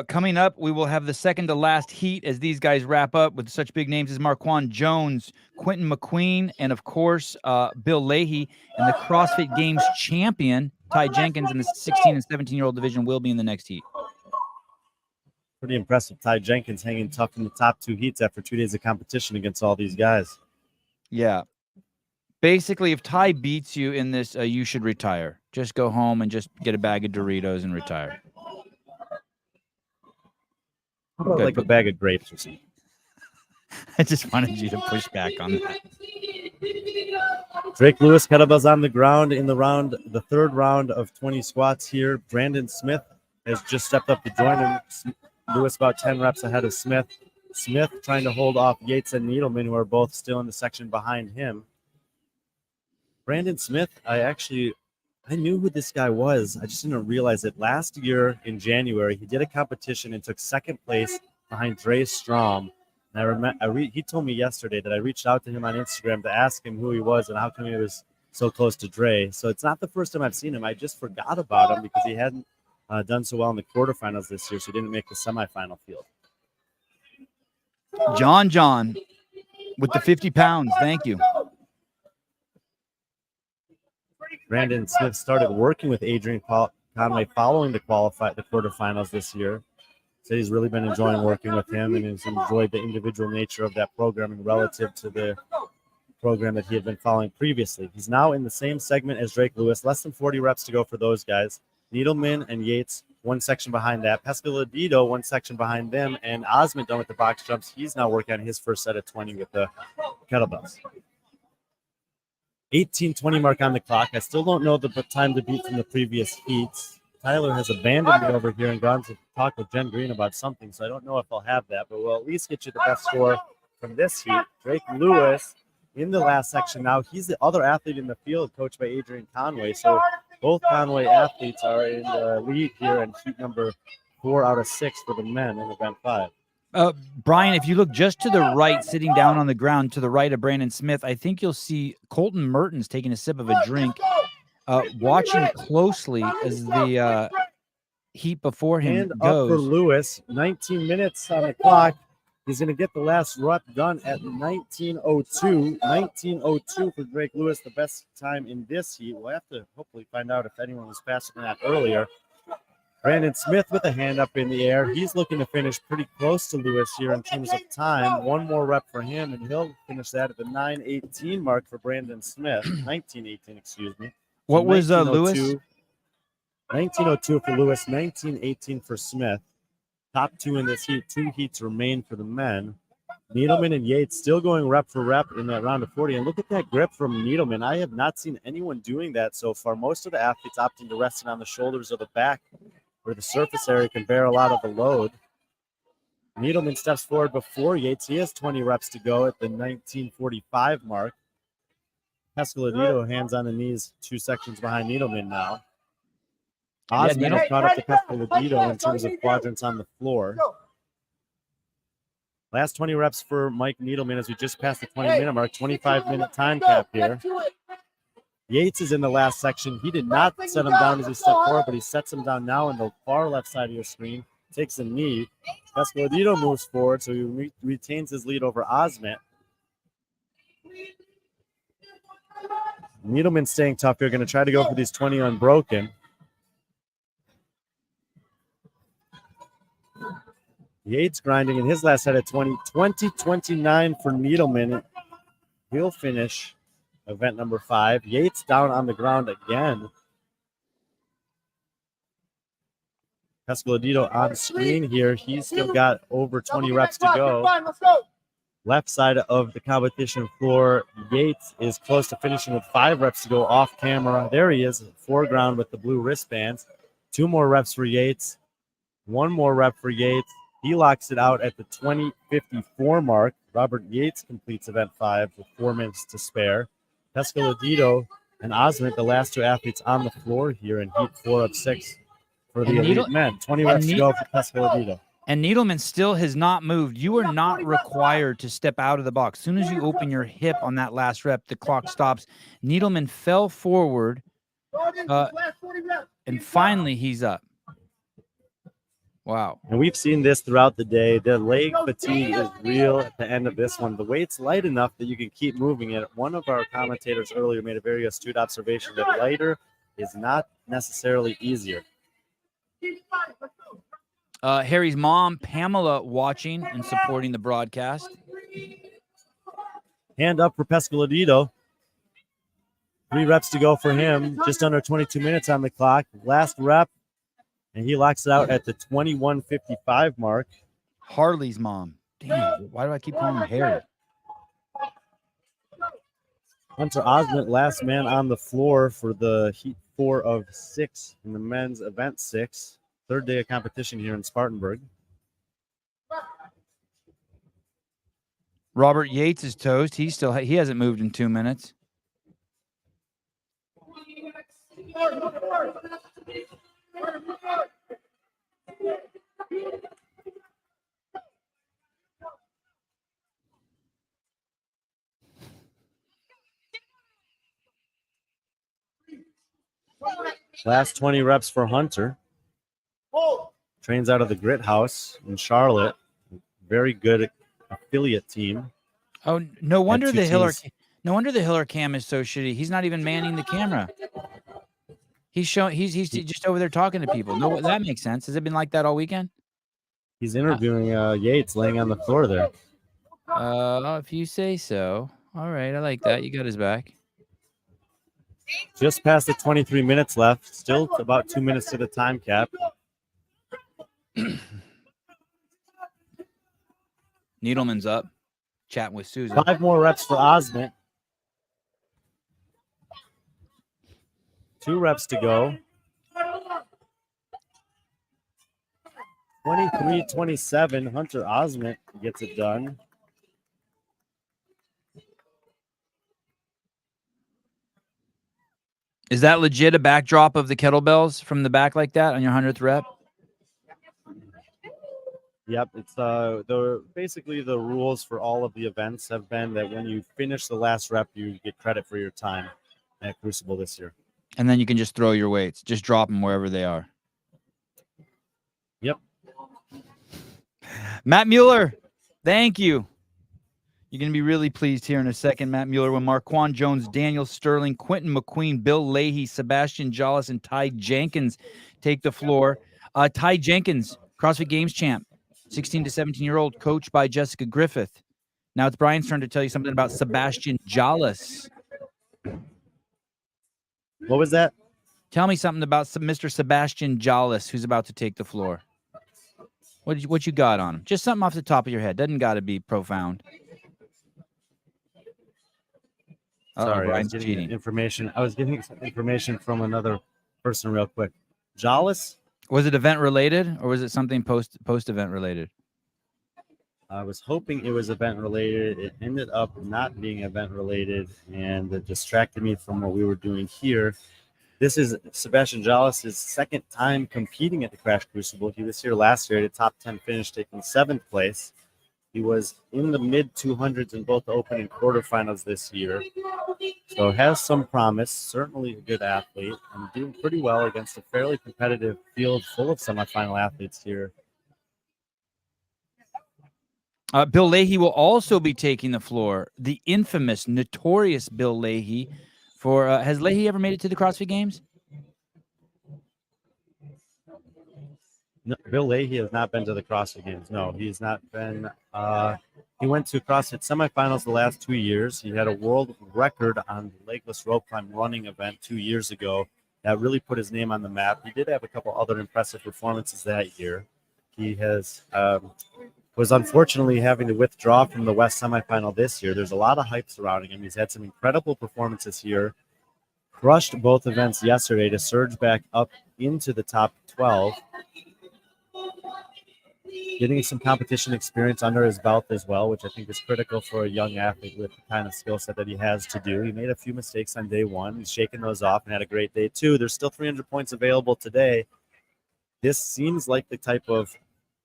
Coming up, we will have the second to last heat as these guys wrap up with such big names as Marquand Jones, Quentin McQueen, and of course, Bill Leahy, and the CrossFit Games champion, Ty Jenkins, in the 16 and 17-year-old division will be in the next heat. Pretty impressive. Ty Jenkins hanging tough in the top 2 heats after 2 days of competition against all these guys. Yeah. Basically, if Ty beats you in this, you should retire. Just go home and just get a bag of Doritos and retire. Like a bag of grapes or something. I just wanted you to push back on that. Drake Lewis, kettlebells on the ground in the third round of 20 squats here. Brandon Smith has just stepped up to join him. Lewis about 10 reps ahead of Smith. Smith trying to hold off Yates and Needleman, who are both still in the section behind him. Brandon Smith, I knew who this guy was. I just didn't realize it. Last year in January, he did a competition and took second place behind Dre Strom. And he told me yesterday that I reached out to him on Instagram to ask him who he was and how come he was so close to Dre. So it's not the first time I've seen him. I just forgot about him because he hadn't done so well in the quarterfinals this year, so he didn't make the semifinal field. John with the 50 pounds. Thank you. Brandon Smith started working with Adrian Conway following the quarterfinals this year. So he's really been enjoying working with him and has enjoyed the individual nature of that programming relative to the program that he had been following previously. He's now in the same segment as Drake Lewis, less than 40 reps to go for those guys. Needleman and Yates, one section behind that. Pescadito, one section behind them. And Osmond done with the box jumps. He's now working on his first set of 20 with the kettlebells. 18:20 mark on the clock. I still don't know the time to beat from the previous heats. Tyler has abandoned me over here and gone to talk with Jen Green about something, so I don't know if I'll have that, but we'll at least get you the best score from this heat. Drake Lewis in the last section now. He's the other athlete in the field, coached by Adrian Conway. So both Conway athletes are in the lead here in heat number 4 out of 6 for the men in event 5. Brian, if you look just to the right, sitting down on the ground to the right of Brandon Smith, I think you'll see Colton Mertens taking a sip of a drink, watching closely as the heat before him and goes. up for Lewis, 19 minutes on the clock. He's going to get the last rep done at 19:02. 19:02 for Drake Lewis, the best time in this heat. We'll have to hopefully find out if anyone was faster than that earlier. Brandon Smith with a hand up in the air. He's looking to finish pretty close to Lewis here in terms of time. One more rep for him, and he'll finish that at the 9:18 mark for Brandon Smith. 19:18, excuse me. What was Lewis? 19:02 for Lewis, 19:18 for Smith. Top 2 in this heat. 2 heats remain for the men. Needleman and Yates still going rep for rep in that round of 40. And look at that grip from Needleman. I have not seen anyone doing that so far. Most of the athletes opting to rest it on the shoulders or the back, where the surface area can bear a lot of the load. Needleman steps forward before Yates. He has 20 reps to go at the 19:45 mark. Pescadito hands on the knees, 2 sections behind Needleman now. Osmond has caught up to Pescadito in terms of quadrants on the floor. Last 20 reps for Mike Needleman as we just passed the 20-minute mark. 25-minute time cap here. Yates is in the last section. He did not set him down as he stepped forward, but he sets him down now on the far left side of your screen. Takes a knee. Pescadito moves forward, so he retains his lead over Osmond. Needleman staying tough here. Going to try to go for these 20 unbroken. Yates grinding in his last set at 20-29 for Needleman. He'll finish event number 5. Yates down on the ground again. Pescadito on screen here. He's still got over 20 reps to go. Left side of the competition floor, Yates is close to finishing with 5 reps to go off camera. There he is, foreground with the blue wristbands. 2 more reps for Yates. 1 more rep for Yates. He locks it out at the 20:54 mark. Robert Yates completes event 5 with 4 minutes to spare. Pescadito and Osmond, the last 2 athletes on the floor here in heat 4 of 6 for the elite men. 20 reps to go for Pescadito. And Needleman still has not moved. You are not required to step out of the box. As soon as you open your hip on that last rep, the clock stops. Needleman fell forward, and finally he's up. Wow. And we've seen this throughout the day. The leg fatigue is real at the end of this one. The weight's light enough that you can keep moving it. One of our commentators earlier made a very astute observation that lighter is not necessarily easier. Harry's mom, Pamela, watching and supporting the broadcast. Hand up for Pescadito. 3 reps to go for him. Just under 22 minutes on the clock. Last rep. And he locks it out at the 21:55 mark. Harley's mom. Damn, why do I keep calling him Harry? Hunter Osmond, last man on the floor for the heat 4 of 6 in the men's event 6. 3rd day of competition here in Spartanburg. Robert Yates is toast. He hasn't moved in 2 minutes. Last 20 reps for Hunter. Trains out of the Grit House in Charlotte. Very good affiliate team. Oh, no wonder the Hiller. teams. No wonder the Hiller cam is so shitty. He's not even manning the camera. He's showing. He's just over there talking to people. No, that makes sense. Has it been like that all weekend? He's interviewing Yates laying on the floor there. If you say so. All right, I like that. You got his back. Just past the 23 minutes left. Still about 2 minutes to the time cap. Needleman's up, chatting with Susan. 5 more reps for Osment. 2 reps to go. 23-27. Hunter Osment gets it done. Is that legit a backdrop of the kettlebells from the back like that on your 100th rep? Yep, it's basically the rules for all of the events have been that when you finish the last rep, you get credit for your time at Crucible this year. And then you can just throw your weights, just drop them wherever they are. Yep. Matt Mueller, thank you. You're going to be really pleased here in a second, Matt Mueller, when Marquand Jones, Daniel Sterling, Quentin McQueen, Bill Leahy, Sebastian Jollis, and Ty Jenkins take the floor. Ty Jenkins, CrossFit Games champ, 16 to 17-year-old, coached by Jessica Griffith. Now it's Brian's turn to tell you something about Sebastian Jollis. What was that? Tell me something about Mr. Sebastian Jollis, who's about to take the floor. What you got on him? Just something off the top of your head. Doesn't got to be profound. Sorry, Brian's cheating. Information. I was getting some information from another person real quick. Jollis? Was it event related or was it something post event related? I was hoping it was event related. It ended up not being event related, and it distracted me from what we were doing here. This is Sebastian Jollis' second time competing at the Crash Crucible. He was here last year at a top 10 finish, taking 7th place. He was in the mid 200s in both the open and quarterfinals this year. So has some promise, certainly a good athlete, and doing pretty well against a fairly competitive field full of semifinal athletes here. Bill Leahy will also be taking the floor. The infamous, notorious Bill Leahy. Has Leahy ever made it to the CrossFit Games? No, Bill Leahy has not been to the CrossFit Games. No, he's not been. He went to CrossFit semifinals the last 2 years. He had a world record on the legless rope climb running event 2 years ago. That really put his name on the map. He did have a couple other impressive performances that year. He was unfortunately having to withdraw from the West semifinal this year. There's a lot of hype surrounding him. He's had some incredible performances here. Crushed both events yesterday to surge back up into the top 12. Getting some competition experience under his belt as well, which I think is critical for a young athlete with the kind of skill set that he has to do. He made a few mistakes on day one. He's shaken those off and had a great day too. There's still 300 points available today. This seems like the type of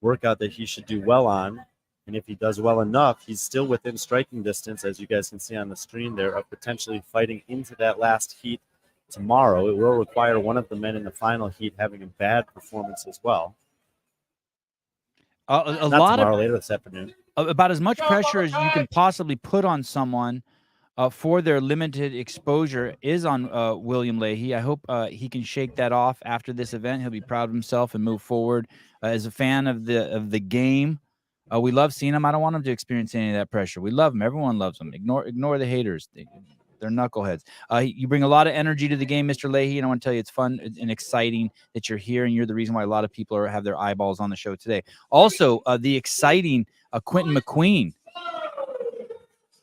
workout that he should do well on. And if he does well enough, he's still within striking distance, as you guys can see on the screen there, of potentially fighting into that last heat tomorrow. It will require one of the men in the final heat having a bad performance as well. A lot later this afternoon. About as much pressure as you can possibly put on someone for their limited exposure is on William Leahy. I hope he can shake that off after this event. He'll be proud of himself and move forward. As a fan of the game, we love seeing him. I don't want him to experience any of that pressure. We love him. Everyone loves him. Ignore the haters. They're knuckleheads. You bring a lot of energy to the game, Mr. Leahy, and I want to tell you it's fun and exciting that you're here, and you're the reason why a lot of people have their eyeballs on the show today. Also, the exciting Quentin McQueen.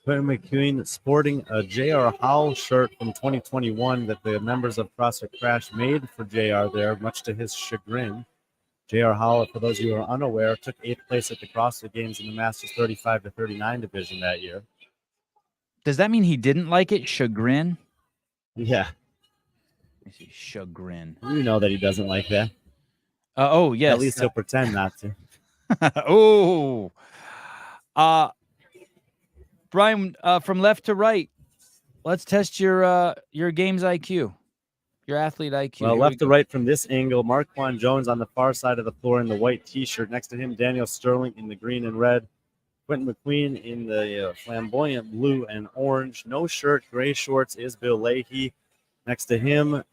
Quentin McQueen sporting a J.R. Howell shirt from 2021 that the members of CrossFit Crash made for J.R. there, much to his chagrin. J.R. Howell, for those of you who are unaware, took 8th place at the CrossFit Games in the Masters 35 to 39 division that year. Does that mean he didn't like it? Chagrin? Yeah. Let me see. Chagrin. You know that he doesn't like that. Oh, yes. At least he'll pretend not to. Oh. Brian, from left to right, let's test your games IQ. Your athlete IQ. Well, Here we left to go. right from this angle, Marquand Jones on the far side of the floor in the white T-shirt. Next to him, Daniel Sterling in the green and red. Quentin McQueen in the flamboyant blue and orange. No shirt, gray shorts is Bill Leahy. Next to him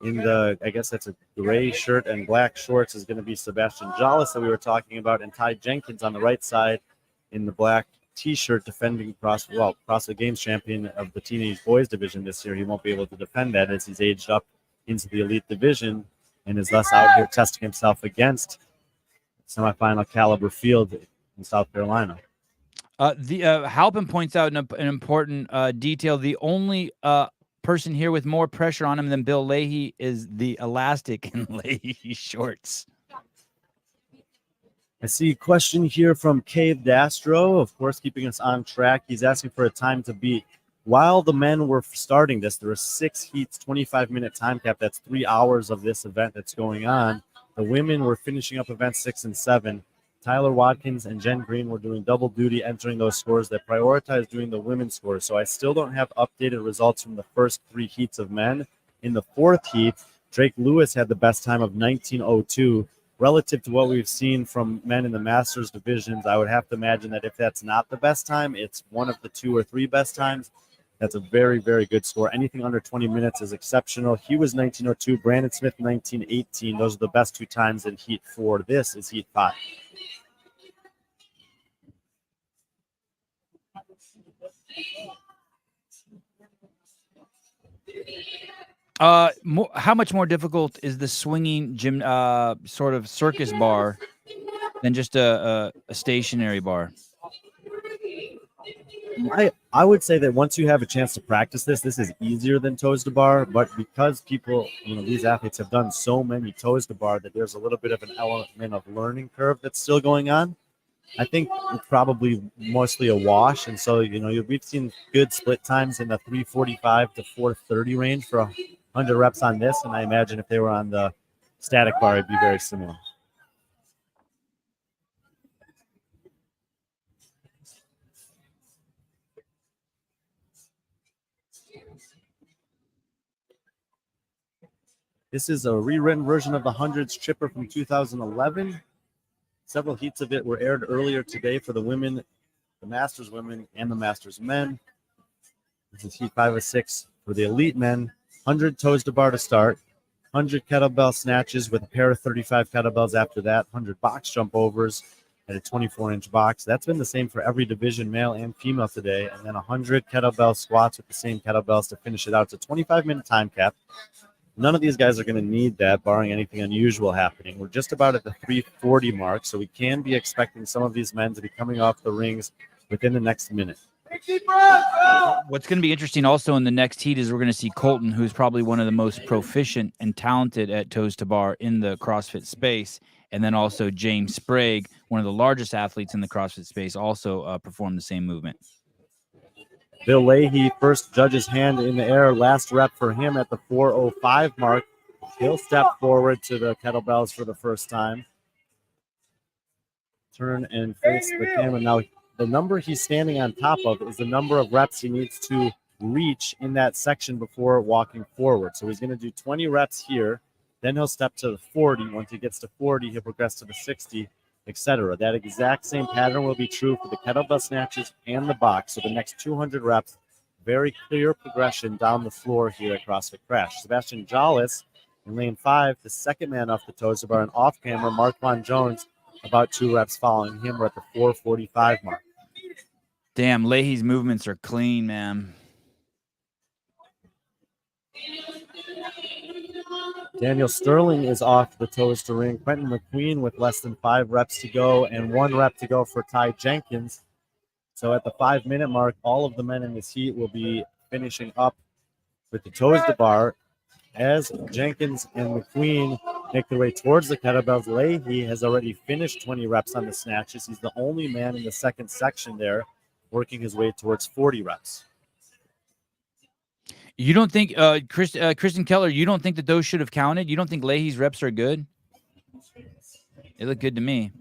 in the, I guess that's a gray shirt and black shorts, is going to be Sebastian Jallis that we were talking about. And Ty Jenkins on the right side in the black T-shirt, defending CrossFit Games champion of the teenage boys division this year. He won't be able to defend that as he's aged up into the elite division and is thus out here testing himself against semifinal caliber field in South Carolina. Halpin points out an important detail. The only person here with more pressure on him than Bill Leahy is the elastic in Leahy shorts. I see a question here from Cave Dastro, of course, keeping us on track. He's asking for a time to beat. While the men were starting this, there were 6 heats, 25-minute time cap. That's 3 hours of this event that's going on. The women were finishing up events 6 and 7. Tyler Watkins and Jen Green were doing double duty, entering those scores that prioritized doing the women's scores. So I still don't have updated results from the first 3 heats of men. In the 4th heat, Drake Lewis had the best time of 19:02. Relative to what we've seen from men in the Masters divisions, I would have to imagine that if that's not the best time, it's one of the 2 or 3 best times. That's a very, very good score. Anything under 20 minutes is exceptional. He was 19:02, Brandon Smith 19:18. Those are the best 2 times in Heat 4. This is Heat 5. How much more difficult is the swinging gym sort of circus bar than just a stationary bar? I would say that once you have a chance to practice this is easier than toes to bar, but because people, these athletes have done so many toes to bar that there's a little bit of an element of learning curve that's still going on. I think it's probably mostly a wash. And so, we've seen good split times in the 345 to 430 range for 100 reps on this. And I imagine if they were on the static bar, it'd be very similar. This is a rewritten version of the hundreds chipper from 2011. Several heats of it were aired earlier today for the women, the Masters women, and the Masters men. This is Heat 5 of 6 for the elite men. 100 toes to bar to start. 100 kettlebell snatches with a pair of 35 kettlebells after that. 100 box jump overs at a 24-inch box. That's been the same for every division, male and female today. And then 100 kettlebell squats with the same kettlebells to finish it out. It's a 25-minute time cap. None of these guys are going to need that, barring anything unusual happening. We're just about at the 340 mark, so we can be expecting some of these men to be coming off the rings within the next minute. What's going to be interesting also in the next heat is we're going to see Colton, who's probably one of the most proficient and talented at toes to bar in the CrossFit space, and then also James Sprague, one of the largest athletes in the CrossFit space, also perform the same movement. Bill Leahy, first judge's hand in the air. Last rep for him at the 4:05 mark. He'll step forward to the kettlebells for the first time. Turn and face the camera. Now, the number he's standing on top of is the number of reps he needs to reach in that section before walking forward. So he's going to do 20 reps here. Then he'll step to the 40. Once he gets to 40, he'll progress to the 60. Etc. That exact same pattern will be true for the kettlebell snatches and the box. So the next 200 reps, very clear progression down the floor here at CrossFit Crash. Sebastian Jallis in lane 5, the second man off the toes to bar, and off camera, Marquand Jones about 2 reps following him. We're at the 4:45 mark. Damn, Leahy's movements are clean, man. Daniel Sterling is off the toes to ring. Quentin McQueen with less than 5 reps to go and 1 rep to go for Ty Jenkins. So at the 5-minute mark, all of the men in this heat will be finishing up with the toes to bar. As Jenkins and McQueen make their way towards the kettlebells, Leahy has already finished 20 reps on the snatches. He's the only man in the second section there working his way towards 40 reps. You don't think, Kristen Keller, you don't think that those should have counted? You don't think Leahy's reps are good? They look good to me.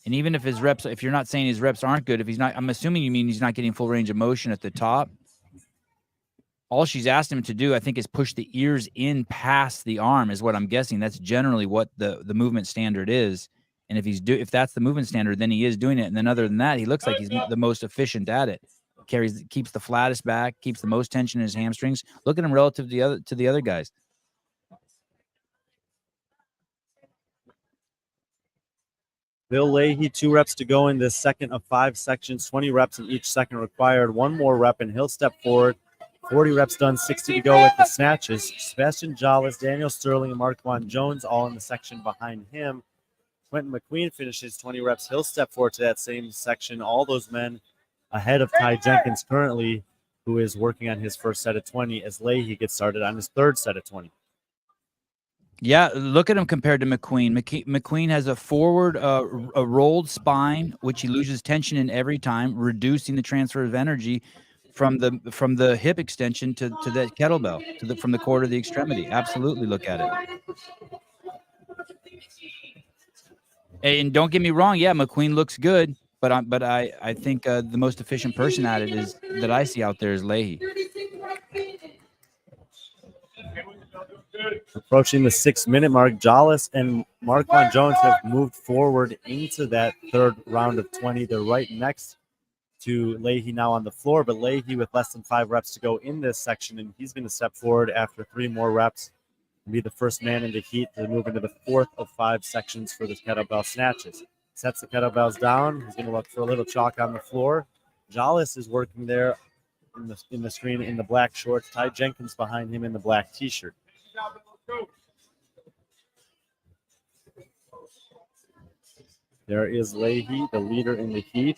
And even if his reps, if you're not saying his reps aren't good, if he's not, I'm assuming you mean he's not getting full range of motion at the top. all she's asked him to do, I think, is push the ears in past the arm, is what I'm guessing. That's generally what the movement standard is. And if that's the movement standard, then he is doing it. And then other than that, he looks like he's the most efficient at it. Keeps the flattest back, keeps the most tension in his hamstrings. Look at him relative to the other guys. Bill Leahy, 2 reps to go in this second of 5 sections, 20 reps in each second required. 1 more rep, and he'll step forward. 40 reps done, 60 to go with the snatches. Sebastian Jolles, Daniel Sterling, and Marquand Jones all in the section behind him. Quentin McQueen finishes 20 reps. He'll step forward to that same section. All those men ahead of Ty Jenkins currently, who is working on his first set of 20, as Leahy gets started on his third set of 20. Yeah, look at him compared to McQueen. McQueen has a forward, a rolled spine, which he loses tension in every time, reducing the transfer of energy from the hip extension to the kettlebell, from the core to the extremity. Absolutely, look at it. And don't get me wrong, yeah, McQueen looks good, but I think the most efficient person at it that I see out there is Leahy. Approaching the 6-minute mark, Jolles and Marquand Jones have moved forward into that third round of 20. They're right next to Leahy now on the floor, but Leahy with less than 5 reps to go in this section, and he's going to step forward after 3 more reps and be the first man in the heat to move into the 4th of 5 sections for the kettlebell snatches. Sets the kettlebells down. He's going to look for a little chalk on the floor. Jolles is working there in the screen in the black shorts. Ty Jenkins behind him in the black T-shirt. There is Leahy, the leader in the heat.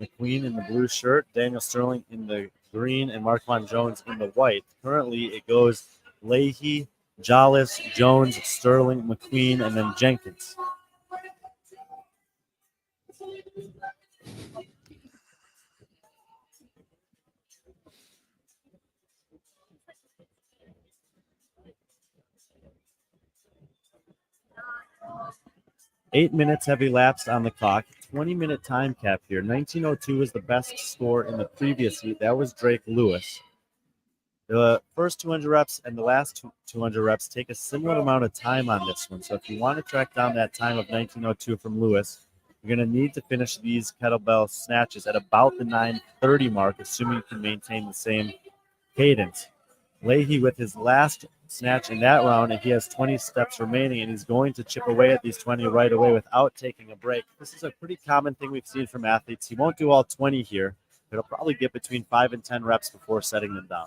McQueen in the blue shirt, Daniel Sterling in the green, and Marquand Jones in the white. Currently, it goes Leahy, Jolles, Jones, Sterling, McQueen, and then Jenkins. Eight minutes have elapsed on the clock. 20-minute time cap here. 19:02 is the best score in the previous heat. That was Drake Lewis. The first 200 reps and the last 200 reps take a similar amount of time on this one. So if you want to track down that time of 19:02 from Lewis, you're going to need to finish these kettlebell snatches at about the 9:30 mark, assuming you can maintain the same cadence. Leahy with his last snatch in that round, and he has 20 steps remaining, and he's going to chip away at these 20 right away without taking a break. This is a pretty common thing we've seen from athletes. He won't do all 20 here, but he'll probably get between 5 and 10 reps before setting them down.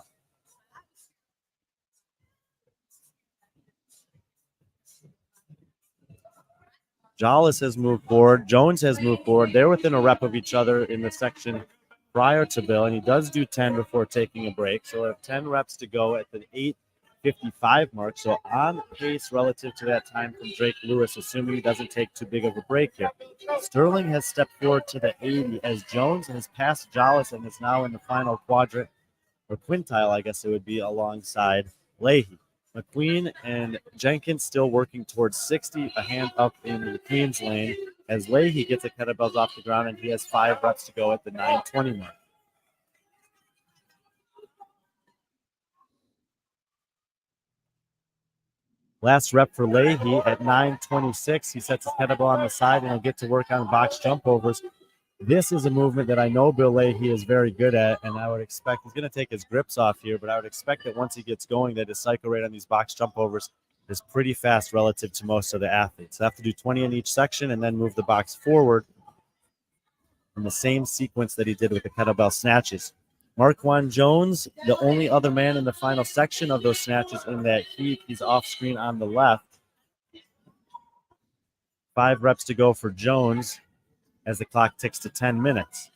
Jolles has moved forward. Jones has moved forward. They're within a rep of each other in the section prior to Bill, and he does do 10 before taking a break. So we'll have 10 reps to go at the 8:55 mark. So on pace relative to that time from Drake Lewis, assuming he doesn't take too big of a break here. Sterling has stepped forward to the 80 as Jones has passed Jolles and is now in the final quadrant, or quintile, I guess it would be, alongside Leahy. McQueen and Jenkins still working towards 60, a hand up in McQueen's lane as Leahy gets the kettlebells off the ground, and he has 5 reps to go at the 9:20 mark. Last rep for Leahy at 9:26. He sets his kettlebell on the side, and he'll get to work on box jump overs. This is a movement that I know Bill Leahy is very good at, and I would expect he's going to take his grips off here, but I would expect that once he gets going, that his cycle rate on these box jump overs is pretty fast relative to most of the athletes. They have to do 20 in each section and then move the box forward in the same sequence that he did with the kettlebell snatches. Marquand Jones, the only other man in the final section of those snatches in that heat. He's off screen on the left. 5 reps to go for Jones as the clock ticks to 10 minutes.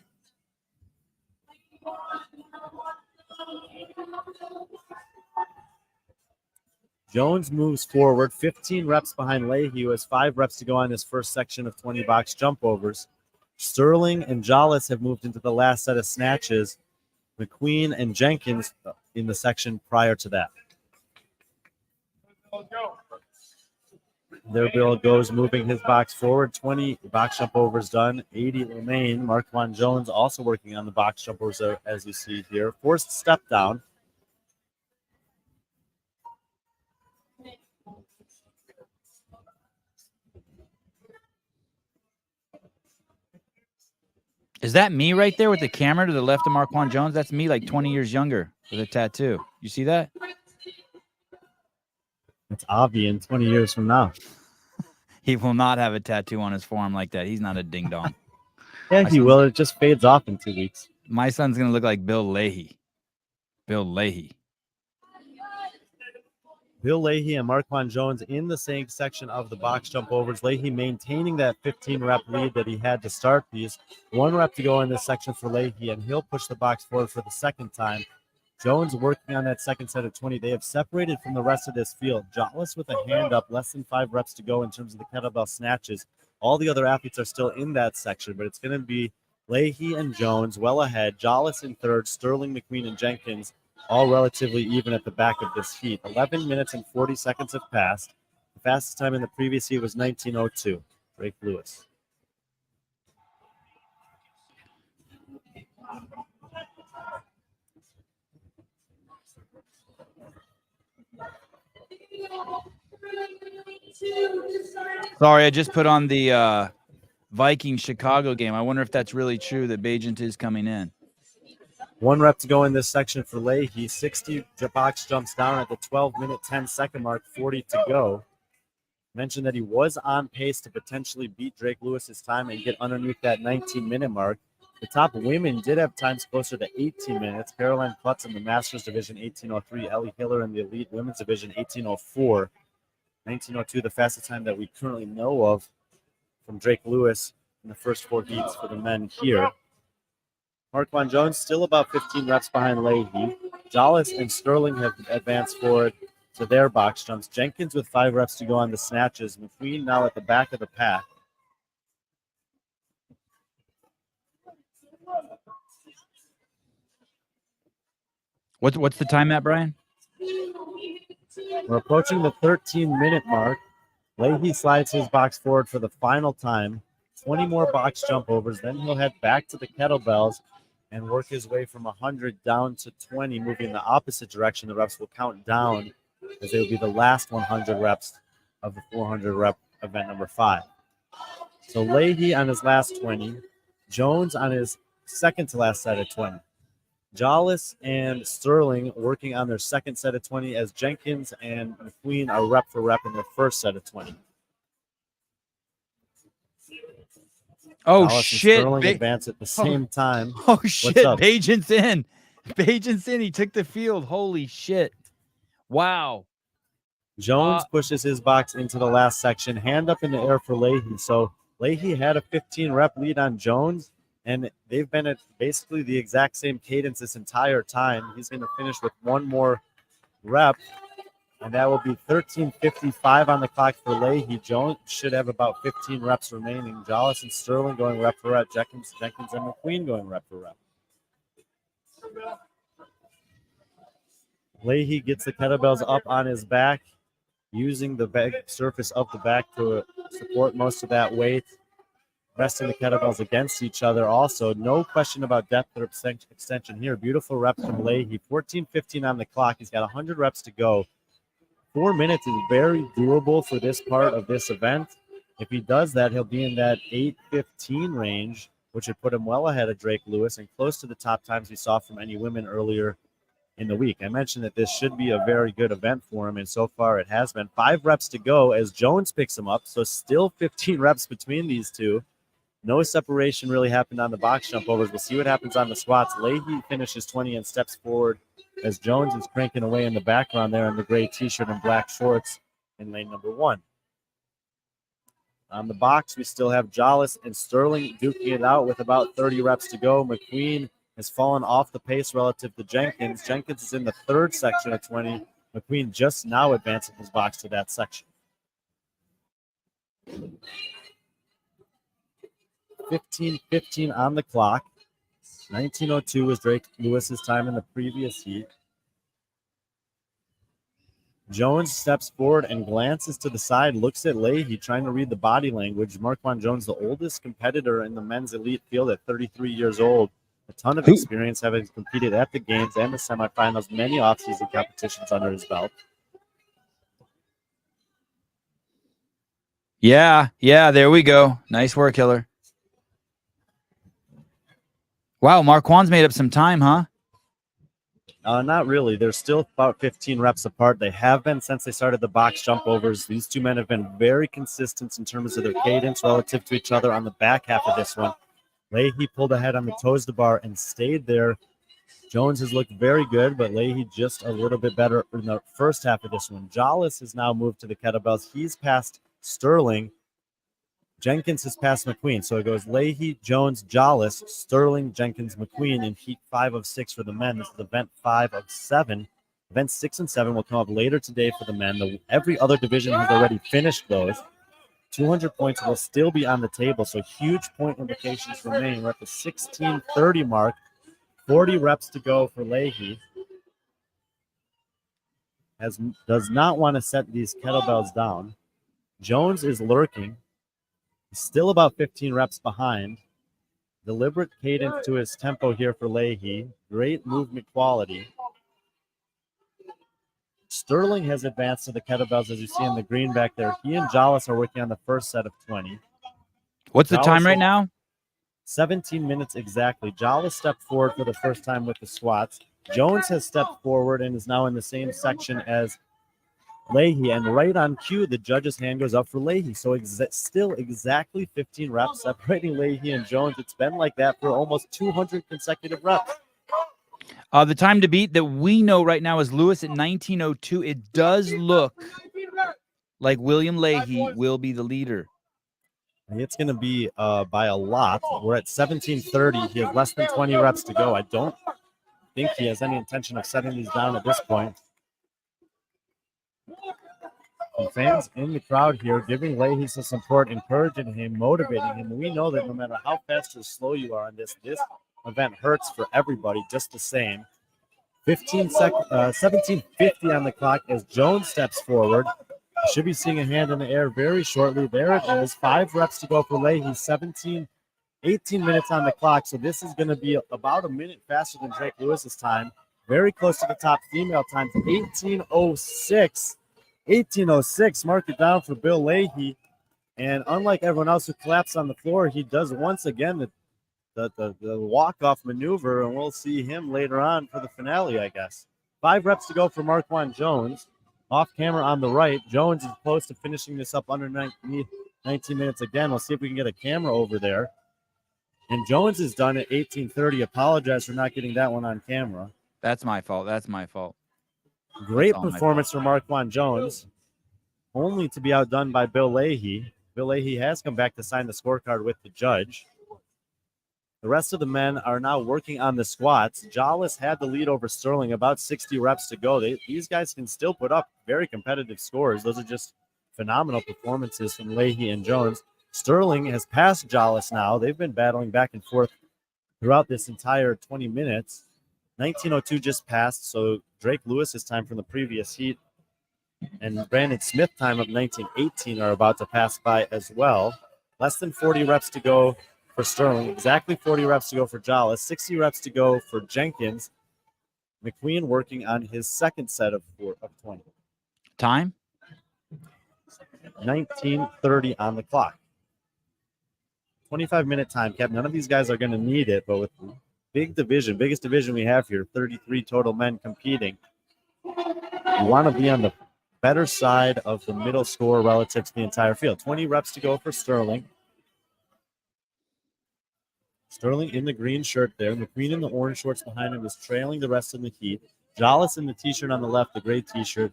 Jones moves forward, 15 reps behind Leahy, who has 5 reps to go on his first section of 20 box jump overs. Sterling and Jolles have moved into the last set of snatches. McQueen and Jenkins in the section prior to that. There Bill goes, moving his box forward. 20 box jump overs done, 80 remain. Marquand Jones also working on the box jump overs as you see here. Forced step down. Is that me right there with the camera to the left of Marquand Jones? That's me, like 20 years younger with a tattoo. You see that? It's Avi in 20 years from now. He will not have a tattoo on his forearm like that. He's not a ding dong. Yeah, My he son's- will. It just fades off in 2 weeks. My son's gonna look like Bill Leahy. Bill Leahy. Bill Leahy and Marquand Jones in the same section of the box jump overs. Leahy maintaining that 15 rep lead that he had to start these. 1 rep to go in this section for Leahy, and he'll push the box forward for the second time. Jones working on that second set of 20. They have separated from the rest of this field. Jollis with a hand up, less than 5 reps to go in terms of the kettlebell snatches. All the other athletes are still in that section, but it's going to be Leahy and Jones well ahead. Jollis in third, Sterling, McQueen, and Jenkins all relatively even at the back of this heat. 11 minutes and 40 seconds have passed. The fastest time in the previous heat was 19:02. Drake Lewis. Sorry, I just put on the Vikings Chicago game. I wonder if that's really true that Bajent is coming in. 1 rep to go in this section for Leahy. 60 box jumps down at the 12-minute, 10-second mark, 40 to go. Mentioned that he was on pace to potentially beat Drake Lewis's time and get underneath that 19-minute mark. The top women did have times closer to 18 minutes. Caroline Klutz in the Masters Division, 18:03. Ellie Hiller in the Elite Women's Division, 18:04. 19:02, the fastest time that we currently know of from Drake Lewis in the first 4 heats for the men here. Marquand Jones still about 15 reps behind Leahy. Jollis and Sterling have advanced forward to their box jumps. Jenkins with 5 reps to go on the snatches. McQueen now at the back of the pack. What's the time at, Brian? We're approaching the 13-minute mark. Leahy slides his box forward for the final time. 20 more box jump overs. Then he'll head back to the kettlebells and work his way from 100 down to 20, moving in the opposite direction. The reps will count down as they will be the last 100 reps of the 400 rep event number 5. So Leahy on his last 20, Jones on his second to last set of 20. Jollis and Sterling working on their second set of 20 as Jenkins and McQueen are rep for rep in their first set of 20. Oh, Jollis shit. and Sterling advance at the same time. Oh, shit. up? Bajent's in. Bajent's in. He took the field. Holy shit. Wow. Jones pushes his box into the last section. Hand up in the air for Leahy. So Leahy had a 15 rep lead on Jones, and they've been at basically the exact same cadence this entire time. He's going to finish with 1 more rep, and that will be 13:55 on the clock for Leahy. Jones should have about 15 reps remaining. Jollis and Sterling going rep for rep. Jenkins and McQueen going rep for rep. Leahy gets the kettlebells up on his back, using the back surface of the back to support most of that weight. Resting the kettlebells against each other also. No question about depth or extension here. Beautiful reps from Leahy. 14:15 on the clock. He's got 100 reps to go. 4 minutes is very doable for this part of this event. If he does that, he'll be in that 8:15 range, which would put him well ahead of Drake Lewis and close to the top times we saw from any women earlier in the week. I mentioned that this should be a very good event for him, and so far it has been. 5 reps to go as Jones picks him up, so still 15 reps between these two. No separation really happened on the box jump overs. We'll see what happens on the squats. Leahy finishes 20 and steps forward as Jones is cranking away in the background there in the gray t-shirt and black shorts in lane number 1. On the box, we still have Jollis and Sterling duking it out with about 30 reps to go. McQueen has fallen off the pace relative to Jenkins. Jenkins is in the third section of 20. McQueen just now advancing his box to that section. 15:15 on the clock. 19:02 was Drake Lewis's time in the previous heat. Jones steps forward and glances to the side, looks at Leahy, trying to read the body language. Marquand Jones, the oldest competitor in the men's elite field at 33 years old. A ton of experience, having competed at the games and the semifinals, many offseason competitions under his belt. Yeah, there we go. Nice work, Hiller. Wow, Marquand's made up some time, huh? Not really. They're still about 15 reps apart. They have been since they started the box jump overs. These two men have been very consistent in terms of their cadence relative to each other on the back half of this one. Leahy pulled ahead on the toes to bar and stayed there. Jones has looked very good, but Leahy just a little bit better in the first half of this one. Jollis has now moved to the kettlebells. He's passed Sterling. Jenkins has passed McQueen. So it goes Leahy, Jones, Jollis, Sterling, Jenkins, McQueen in heat 5 of 6 for the men. This is event 5 of 7. Events 6 and 7 will come up later today for the men. Every other division has already finished those. 200 points will still be on the table, so huge point implications remain. We're at the 16:30 mark. 40 reps to go for Leahy. Does not want to set these kettlebells down. Jones is lurking. He's still about 15 reps behind. Deliberate cadence to his tempo here for Leahy. Great movement quality. Sterling has advanced to the kettlebells, as you see in the green back there. He and Jollis are working on the first set of 20. What's the time right now? 17 minutes exactly. Jollis stepped forward for the first time with the squats. Jones has stepped forward and is now in the same section as Leahy. And right on cue, the judge's hand goes up for Leahy. So still exactly 15 reps separating Leahy and Jones. It's been like that for almost 200 consecutive reps. The time to beat that we know right now is Lewis at 19:02. It does look like William Leahy will be the leader. It's going to be by a lot. We're at 17:30. He has less than 20 reps to go. I don't think he has any intention of setting these down at this point. And fans in the crowd here giving Leahy some support, encouraging him, motivating him. We know that no matter how fast or slow you are on this event hurts for everybody just the same. 17:50 on the clock as Jones steps forward. Should be seeing a hand in the air very shortly. There it is. 5 reps to go for Leahy. 18 minutes on the clock. So this is going to be about a minute faster than Drake Lewis's time. Very close to the top female time. 18:06. 18:06. Mark it down for Bill Leahy. And unlike everyone else who collapsed on the floor, he does once again the walk-off maneuver, and we'll see him later on for the finale, I guess. 5 reps to go for Marquand Jones. Off camera on the right. Jones is close to finishing this up under 19 minutes again. We'll see if we can get a camera over there. And Jones is done at 18:30. Apologize for not getting that one on camera. That's my fault. Great performance for Marquand Jones. Only to be outdone by Bill Leahy. Bill Leahy has come back to sign the scorecard with the judge. The rest of the men are now working on the squats. Jollis had the lead over Sterling, about 60 reps to go. These guys can still put up very competitive scores. Those are just phenomenal performances from Leahy and Jones. Sterling has passed Jollis now. They've been battling back and forth throughout this entire 20 minutes. 19:02 just passed, so Drake Lewis's time from the previous heat and Brandon Smith time of 19:18 are about to pass by as well. Less than 40 reps to go for Sterling, exactly 40 reps to go for Jollis, 60 reps to go for Jenkins. McQueen working on his second set of 20. Time? 19:30 on the clock. 25-minute time cap. None of these guys are going to need it, but with the biggest division we have here, 33 total men competing, you want to be on the better side of the middle score relative to the entire field. 20 reps to go for Sterling. Sterling in the green shirt there. McQueen in the orange shorts behind him is trailing the rest in the heat. Jollis in the t-shirt on the left, the gray t-shirt.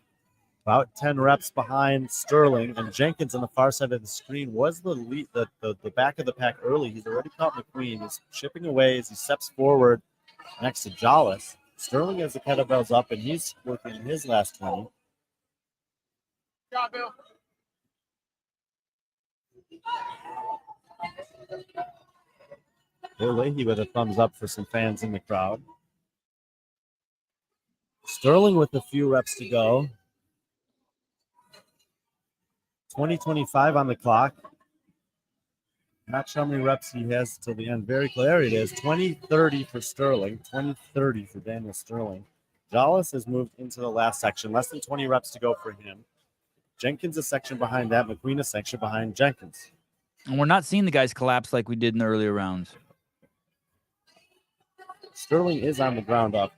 About 10 reps behind Sterling. And Jenkins on the far side of the screen was the lead, the back of the pack early. He's already caught McQueen. He's chipping away as he steps forward next to Jollis. Sterling has the kettlebells up, and he's working his last 20. Good job, Bill. Bill Leahy with a thumbs up for some fans in the crowd. Sterling with a few reps to go. 20:25 on the clock. Not sure how many reps he has till the end. Very clear. There it is. 20:30 for Sterling. 20:30 for Daniel Sterling. Jollis has moved into the last section. Less than 20 reps to go for him. Jenkins a section behind that. McQueen a section behind Jenkins. And we're not seeing the guys collapse like we did in the earlier rounds. Sterling is on the ground off.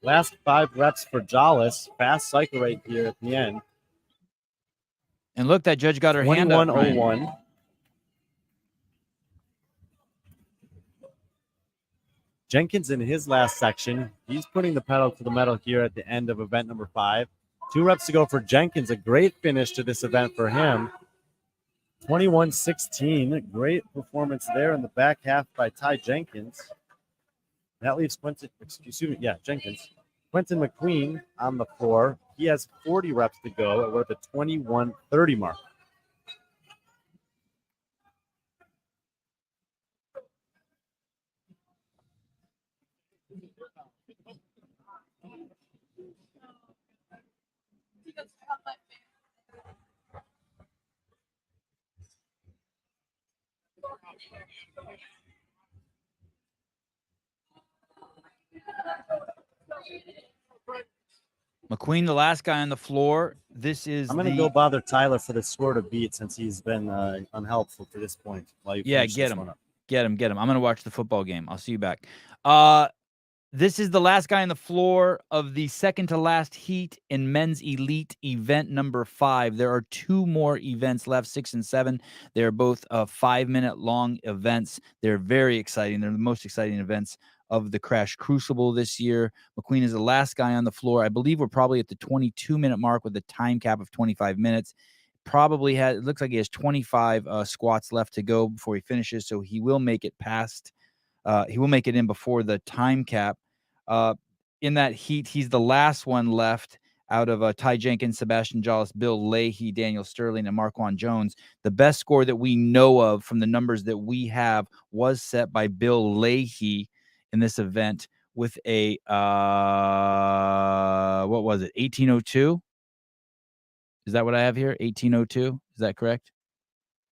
Last 5 reps for Jollis. Fast cycle rate here at the end. And look, that judge got her hand up. 21:01. Jenkins in his last section, he's putting the pedal to the metal here at the end of event number 5. 2 reps to go for Jenkins. A great finish to this event for him. 21:16. Great performance there in the back half by Ty Jenkins. That leaves Jenkins. Quentin McQueen on the floor. He has 40 reps to go. We're at the 21:30 mark. McQueen, the last guy on the floor. This is. I'm going to go bother Tyler for the score to beat since he's been unhelpful to this point. Get him. I'm going to watch the football game. I'll see you back. This is the last guy on the floor of the second to last heat in men's elite event number 5. There are 2 more events left, 6 and 7. They're both 5-minute long events. They're very exciting. They're the most exciting events of the Crash Crucible this year. McQueen is the last guy on the floor. I believe we're probably at the 22-minute mark with a time cap of 25 minutes. It looks like he has 25 squats left to go before he finishes, so he will make it past. He will make it in before the time cap. In that heat, he's the last one left out of Ty Jenkins, Sebastian Jollis, Bill Leahy, Daniel Sterling, and Marquand Jones. The best score that we know of from the numbers that we have was set by Bill Leahy in this event with a, 1802? Is that what I have here? 1802? Is that correct?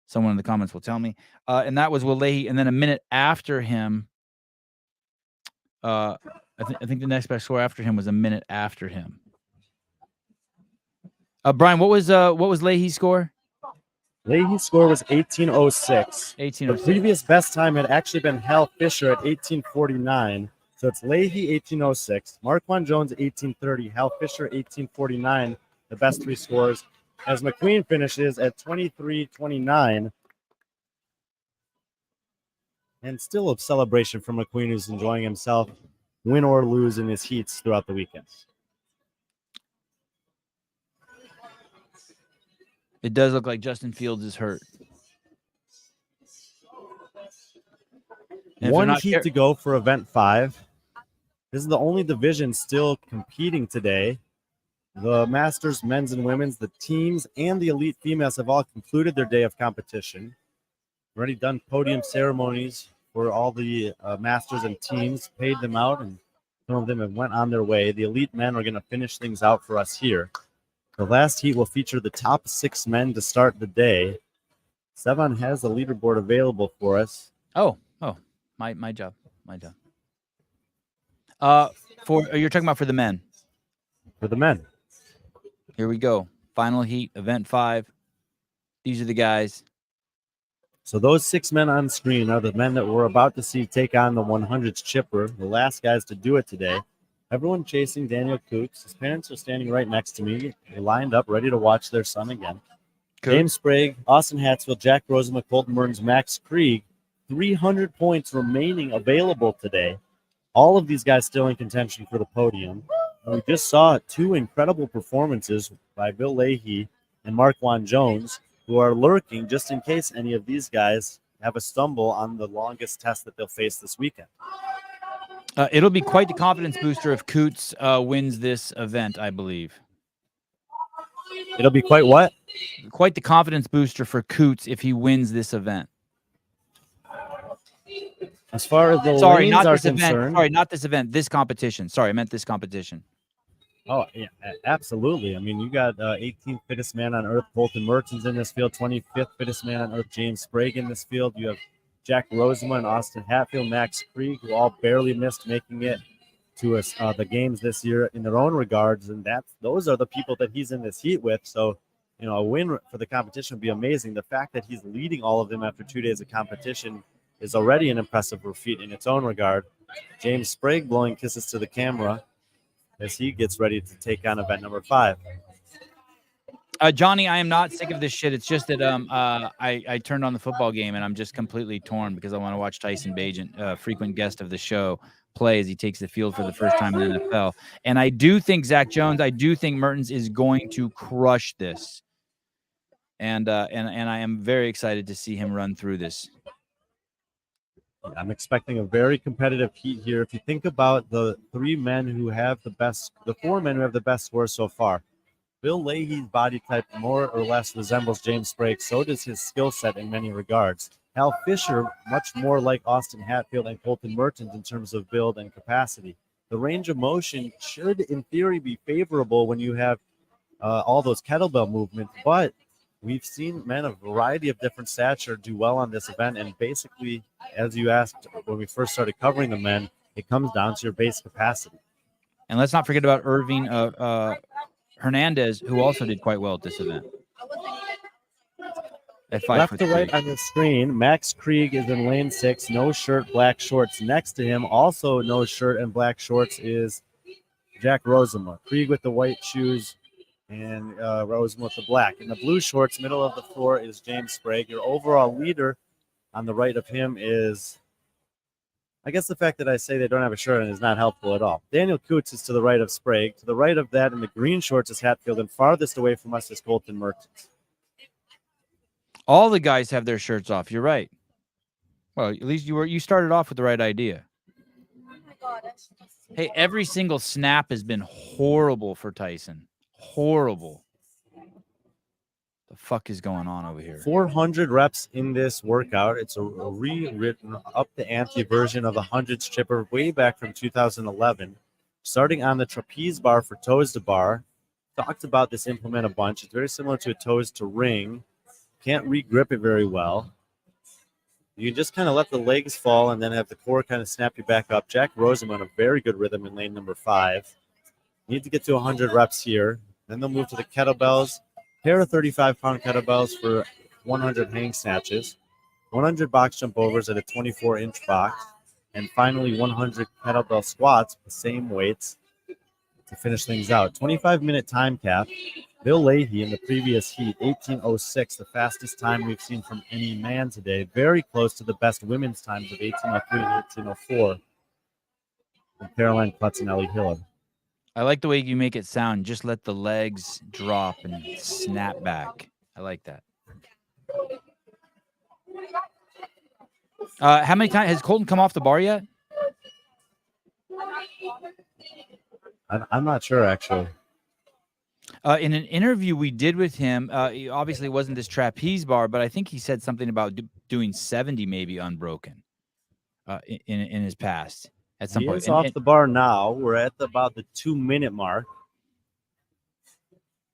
Someone in the comments will tell me. And that was Will Leahy. And then a minute after him, I think the next best score after him was a minute after him. Brian, what was Leahy's score? Leahy's score was 18:06. 18:06. The previous best time had actually been Hal Fisher at 18:49. So it's Leahy 18:06, Marquand Jones 18:30, Hal Fisher 18:49. The best 3 scores. As McQueen finishes at 23:29. And still a celebration for McQueen, who's enjoying himself, win or lose in his heats throughout the weekend. It does look like Justin Fields is hurt. One heat to go for event 5. This is the only division still competing today. The Masters, men's and women's, the teams, and the elite females have all concluded their day of competition. Already done podium ceremonies for all the Masters and teams, paid them out, and some of them have went on their way. The elite men are going to finish things out for us here. The last heat will feature the top 6 men to start the day. Sevan has the leaderboard available for us. My job. You're talking about for the men. For the men. Here we go. Final heat, event 5. These are the guys. So those 6 men on screen are the men that we're about to see take on the 100s chipper, the last guys to do it today. Everyone chasing Daniel Cooks. His parents are standing right next to me. They're lined up, ready to watch their son again. Cool. James Sprague, Austin Hatfield, Jack Roseman, Colton Burns, Max Krieg. 300 points remaining available today. All of these guys still in contention for the podium. And we just saw 2 incredible performances by Bill Leahy and Marquand Jones, who are lurking just in case any of these guys have a stumble on the longest test that they'll face this weekend. It'll be quite the confidence booster if Coots wins this event, I believe. It'll be quite what? Quite the confidence booster for Coots if he wins this event. As far as the lanes are concerned. Not this event. This competition. Sorry, I meant this competition. Oh, yeah, absolutely. I mean, you got 18th fittest man on earth, Colton Mertens in this field, 25th fittest man on earth, James Sprague in this field. You have Jack Roseman, Austin Hatfield, Max Krieg, who all barely missed making it to the games this year in their own regards. And those are the people that he's in this heat with. So a win for the competition would be amazing. The fact that he's leading all of them after 2 days of competition is already an impressive feat in its own regard. James Sprague blowing kisses to the camera as he gets ready to take on event number 5. Johnny, I am not sick of this shit. It's just that I turned on the football game and I'm just completely torn because I want to watch Tyson Bagent, frequent guest of the show, play as he takes the field for the first time in the NFL. And I do think Zach Jones, I do think Mertens is going to crush this. And I am very excited to see him run through this. I'm expecting a very competitive heat here. If you think about the 4 men who have the best scores so far, Bill Leahy's body type more or less resembles James Sprague. So does his skill set in many regards. Hal Fisher, much more like Austin Hatfield and Colton Mertens in terms of build and capacity. The range of motion should, in theory, be favorable when you have all those kettlebell movements, but we've seen men of a variety of different stature do well on this event, and basically, as you asked when we first started covering the men, it comes down to your base capacity. And let's not forget about Irving Hernandez, who also did quite well at this event. At 5'3". Left to right on the screen, Max Krieg is in lane 6, no shirt, black shorts. Next to him, also no shirt and black shorts, is Jack Rosema. Krieg with the white shoes and Rosema with the black. In the blue shorts, middle of the floor, is James Sprague. Your overall leader on the right of him is, I guess the fact that I say they don't have a shirt on is not helpful at all. Daniel Coots is to the right of Sprague. To the right of that in the green shorts is Hatfield, and farthest away from us is Colton Mertens. All the guys have their shirts off. You're right. Well, at least you started off with the right idea. Hey, every single snap has been horrible for Tyson. Horrible. The fuck is going on over here? 400 reps in this workout. It's a rewritten up the ante version of the 100 stripper way back from 2011. Starting on the trapeze bar for toes to bar. Talked about this implement a bunch. It's very similar to a toes to ring. Can't re-grip it very well. You just kind of let the legs fall and then have the core kind of snap you back up. Jack Rosema in a very good rhythm in lane number 5. Need to get to 100 reps here. Then they'll move to the kettlebells. Pair of 35-pound kettlebells for 100 hang snatches. 100 box jump overs at a 24-inch box. And finally, 100 kettlebell squats with the same weights to finish things out. 25-minute time cap. Bill Leahy in the previous heat, 18:06, the fastest time we've seen from any man today. Very close to the best women's times of 18:03 and 18:04 from Caroline Klutz and Ellie Hillard. I like the way you make it sound. Just let the legs drop and snap back. I like that. How many times has Colton come off the bar yet? I'm not sure, actually. In an interview we did with him, he obviously wasn't this trapeze bar, but I think he said something about doing 70 maybe unbroken in his past at some point. He is off the bar now. We're at about the 2-minute mark.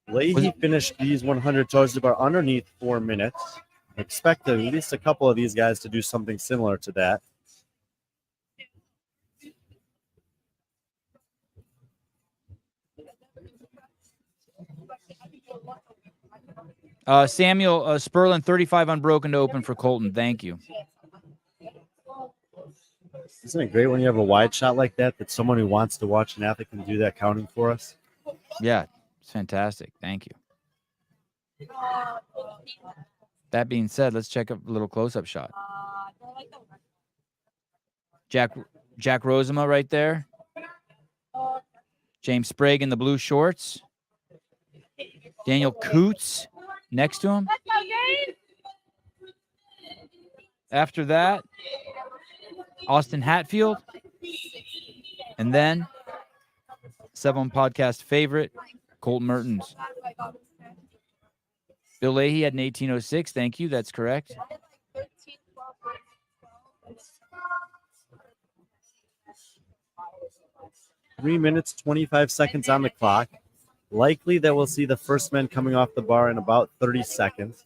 Leahy finished these 100 toes to bar underneath 4 minutes. Expect at least a couple of these guys to do something similar to that. Samuel Sperlin, 35 unbroken to open for Colton. Thank you. Isn't it great when you have a wide shot like that someone who wants to watch an athlete can do that counting for us? Yeah, it's fantastic. Thank you. That being said, let's check a little close-up shot. Jack Rosema right there. James Sprague in the blue shorts. Daniel Coots next to him. After that, Austin Hatfield. And then, Sevan Podcast favorite, Colton Mertens. Bill Leahy had an 18:06. Thank you. That's correct. Three minutes, 25 seconds on the clock. Likely that we'll see the first men coming off the bar in about 30 seconds.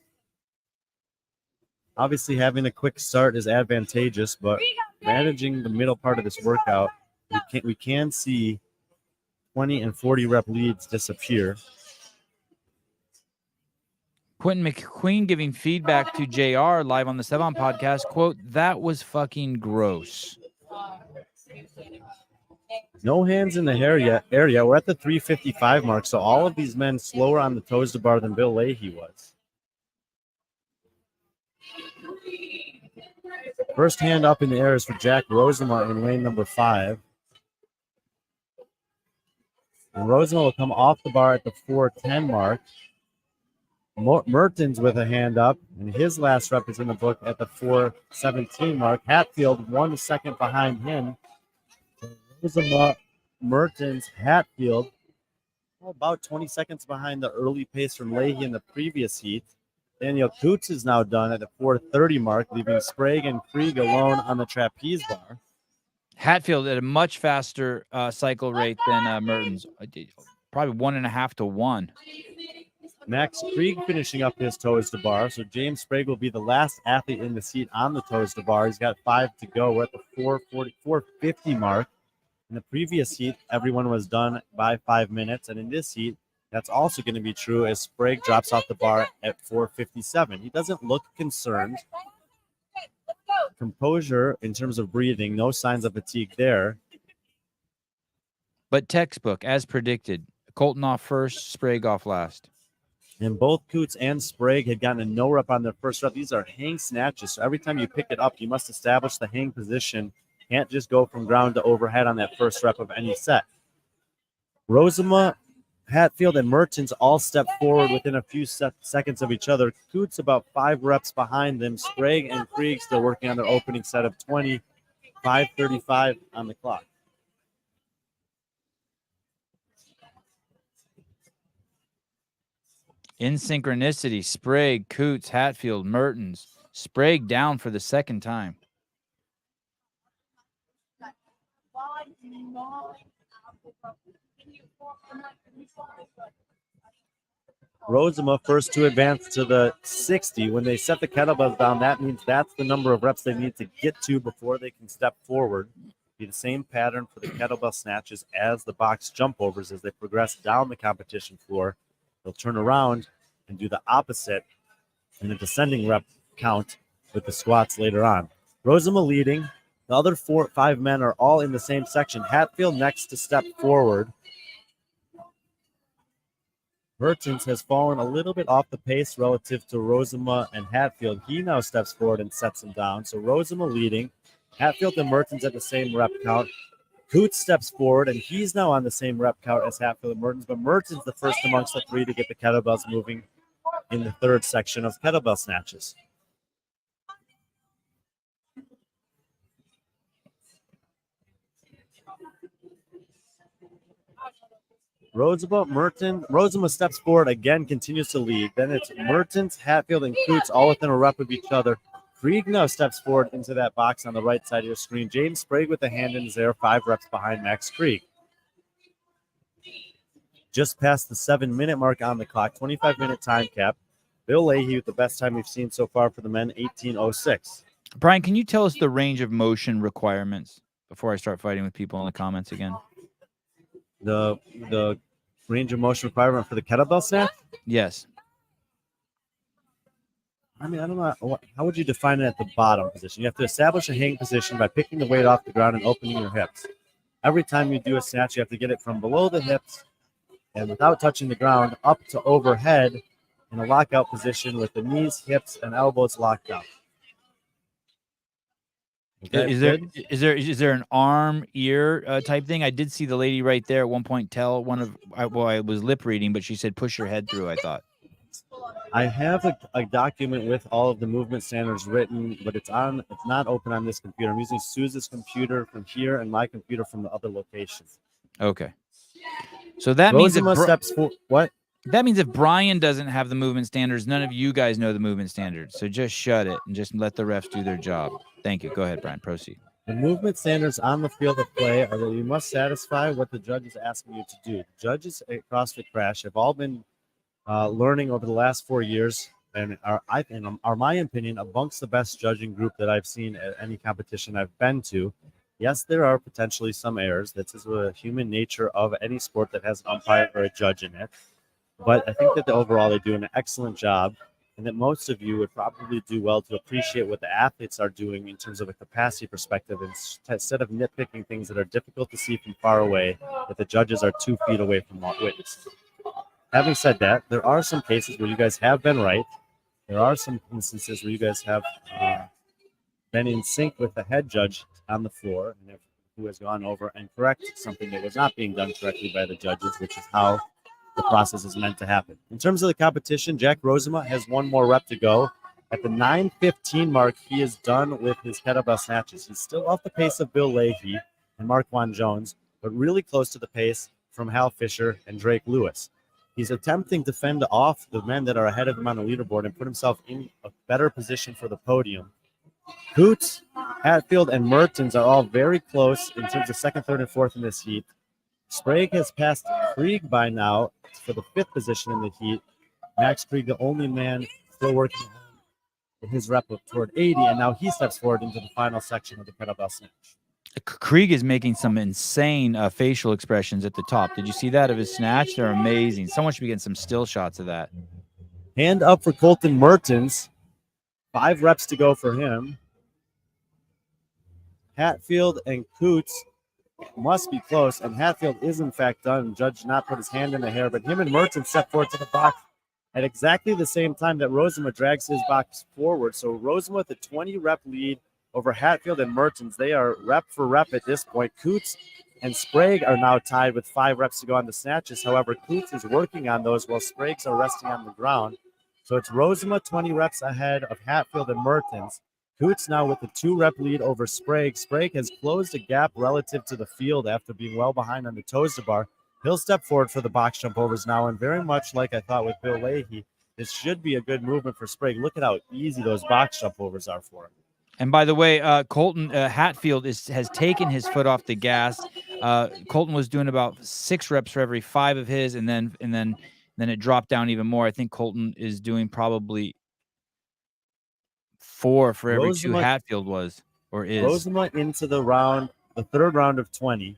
Obviously, having a quick start is advantageous, but managing the middle part of this workout, we can see 20 and 40 rep leads disappear. Quentin McQueen giving feedback to JR live on the Sevan Podcast. Quote, that was fucking gross. No hands in the area. We're at the 3:55 mark, so all of these men slower on the toes to bar than Bill Leahy was. First hand up in the air is for Jack Rosema in lane number 5. And Rosema will come off the bar at the 4:10 mark. Mertens with a hand up, and his last rep is in the book at the 4:17 mark. Hatfield 1 second behind him. Rosema, Mertens, Hatfield, about 20 seconds behind the early pace from Leahy in the previous heat. Daniel Coots is now done at the 4:30 mark, leaving Sprague and Krieg alone on the trapeze bar. Hatfield at a much faster cycle rate than Mertens. Probably 1.5 to 1. Max Krieg finishing up his toes to bar. So James Sprague will be the last athlete in the seat on the toes to bar. He's got 5 to go. We're at the 4:50 mark. In the previous heat, everyone was done by 5 minutes. And in this heat, that's also going to be true as Sprague drops off the bar at 4:57. He doesn't look concerned. Composure in terms of breathing, no signs of fatigue there. But textbook, as predicted. Colton off first, Sprague off last. And both Coots and Sprague had gotten a no rep on their first rep. These are hang snatches. So every time you pick it up, you must establish the hang position. Can't just go from ground to overhead on that first rep of any set. Rosema, Hatfield, and Mertens all step forward within a few seconds of each other. Coots about 5 reps behind them. Sprague and Krieg still working on their opening set of 20. 5:35 on the clock. In synchronicity, Sprague, Coots, Hatfield, Mertens. Sprague down for the second time. Rosema first to advance to the 60. When they set the kettlebells down, that means that's the number of reps they need to get to before they can step forward. Be the same pattern for the kettlebell snatches as the box jump overs as they progress down the competition floor. They'll turn around and do the opposite in a descending rep count with the squats later on. Rosema leading. The other 5 men are all in the same section. Hatfield next to step forward. Mertens has fallen a little bit off the pace relative to Rosema and Hatfield. He now steps forward and sets him down. So Rosema leading. Hatfield and Mertens at the same rep count. Coots steps forward, and he's now on the same rep count as Hatfield and Mertens. But Mertens the first amongst the 3 to get the kettlebells moving in the 3rd section of kettlebell snatches. Rosema steps forward again, continues to lead. Then it's Mertens, Hatfield, and Coots all within a rep of each other. Krieg now steps forward into that box on the right side of your screen. James Sprague with a hand in his air, 5 reps behind Max Krieg. Just past the 7-minute mark on the clock, 25-minute time cap. Bill Leahy with the best time we've seen so far for the men, 18:06. Brian, can you tell us the range of motion requirements before I start fighting with people in the comments again? The range of motion requirement for the kettlebell snatch? Yes. I mean, I don't know. How would you define it at the bottom position? You have to establish a hang position by picking the weight off the ground and opening your hips. Every time you do a snatch, you have to get it from below the hips and without touching the ground up to overhead in a lockout position with the knees, hips, and elbows locked out. Okay, is there an arm ear type thing? I did see the lady right there at one point tell I was lip reading, but she said push your head through. I thought. I have a document with all of the movement standards written, but it's not open on this computer. I'm using Suze's computer from here and my computer from the other location. Okay. So that means what? That means if Brian doesn't have the movement standards, none of you guys know the movement standards. So just shut it and just let the refs do their job. Thank you. Go ahead, Brian. Proceed. The movement standards on the field of play are that you must satisfy what the judge is asking you to do. The judges at CrossFit Crash have all been learning over the last 4 years and are my opinion, amongst the best judging group that I've seen at any competition I've been to. Yes, there are potentially some errors. This is the human nature of any sport that has an umpire or a judge in it. But I think that overall they do an excellent job, and that most of you would probably do well to appreciate what the athletes are doing in terms of a capacity perspective, instead of nitpicking things that are difficult to see from far away, that the judges are 2 feet away from witnesses. Having said that, there are some cases where you guys have been right. There are some instances where you guys have been in sync with the head judge on the floor, and who has gone over and corrected something that was not being done correctly by the judges, which is how the process is meant to happen. In terms of the competition, Jack Rosema has one more rep to go. At the 9:15 mark, he is done with his kettlebell snatches. He's still off the pace of Bill Leahy and Marquand Jones, but really close to the pace from Hal Fisher and Drake Lewis. He's attempting to fend off the men that are ahead of him on the leaderboard and put himself in a better position for the podium. Coots, Hatfield, and Mertens are all very close in terms of second, third, and fourth in this heat. Sprague has passed Krieg by now for the 5th position in the heat. Max Krieg, the only man still working on his rep up toward 80, and now he steps forward into the final section of the kettlebell snatch. Krieg is making some insane facial expressions at the top. Did you see that of his snatch? They're amazing. Someone should be getting some still shots of that. Hand up for Colton Mertens. 5 reps to go for him. Hatfield and Coots must be close, and Hatfield is in fact done. Judge did not put his hand in the hair, but him and Mertens step forward to the box at exactly the same time that Rosema drags his box forward. So Rosema with a 20-rep lead over Hatfield and Mertens. They are rep for rep at this point. Coots and Sprague are now tied with 5 reps to go on the snatches. However, Coots is working on those while Sprague's are resting on the ground. So it's Rosema 20 reps ahead of Hatfield and Mertens. Coots now with a 2-rep lead over Sprague. Sprague has closed a gap relative to the field after being well behind on the toes to bar. He'll step forward for the box jump overs now, and very much like I thought with Bill Leahy, this should be a good movement for Sprague. Look at how easy those box jump overs are for him. And by the way, Colton Hatfield has taken his foot off the gas. Colton was doing about 6 reps for every 5 of his, and then it dropped down even more. I think Colton is doing probably 4 for every 2 Hatfield was or is. Rosema into the 3rd round of 20.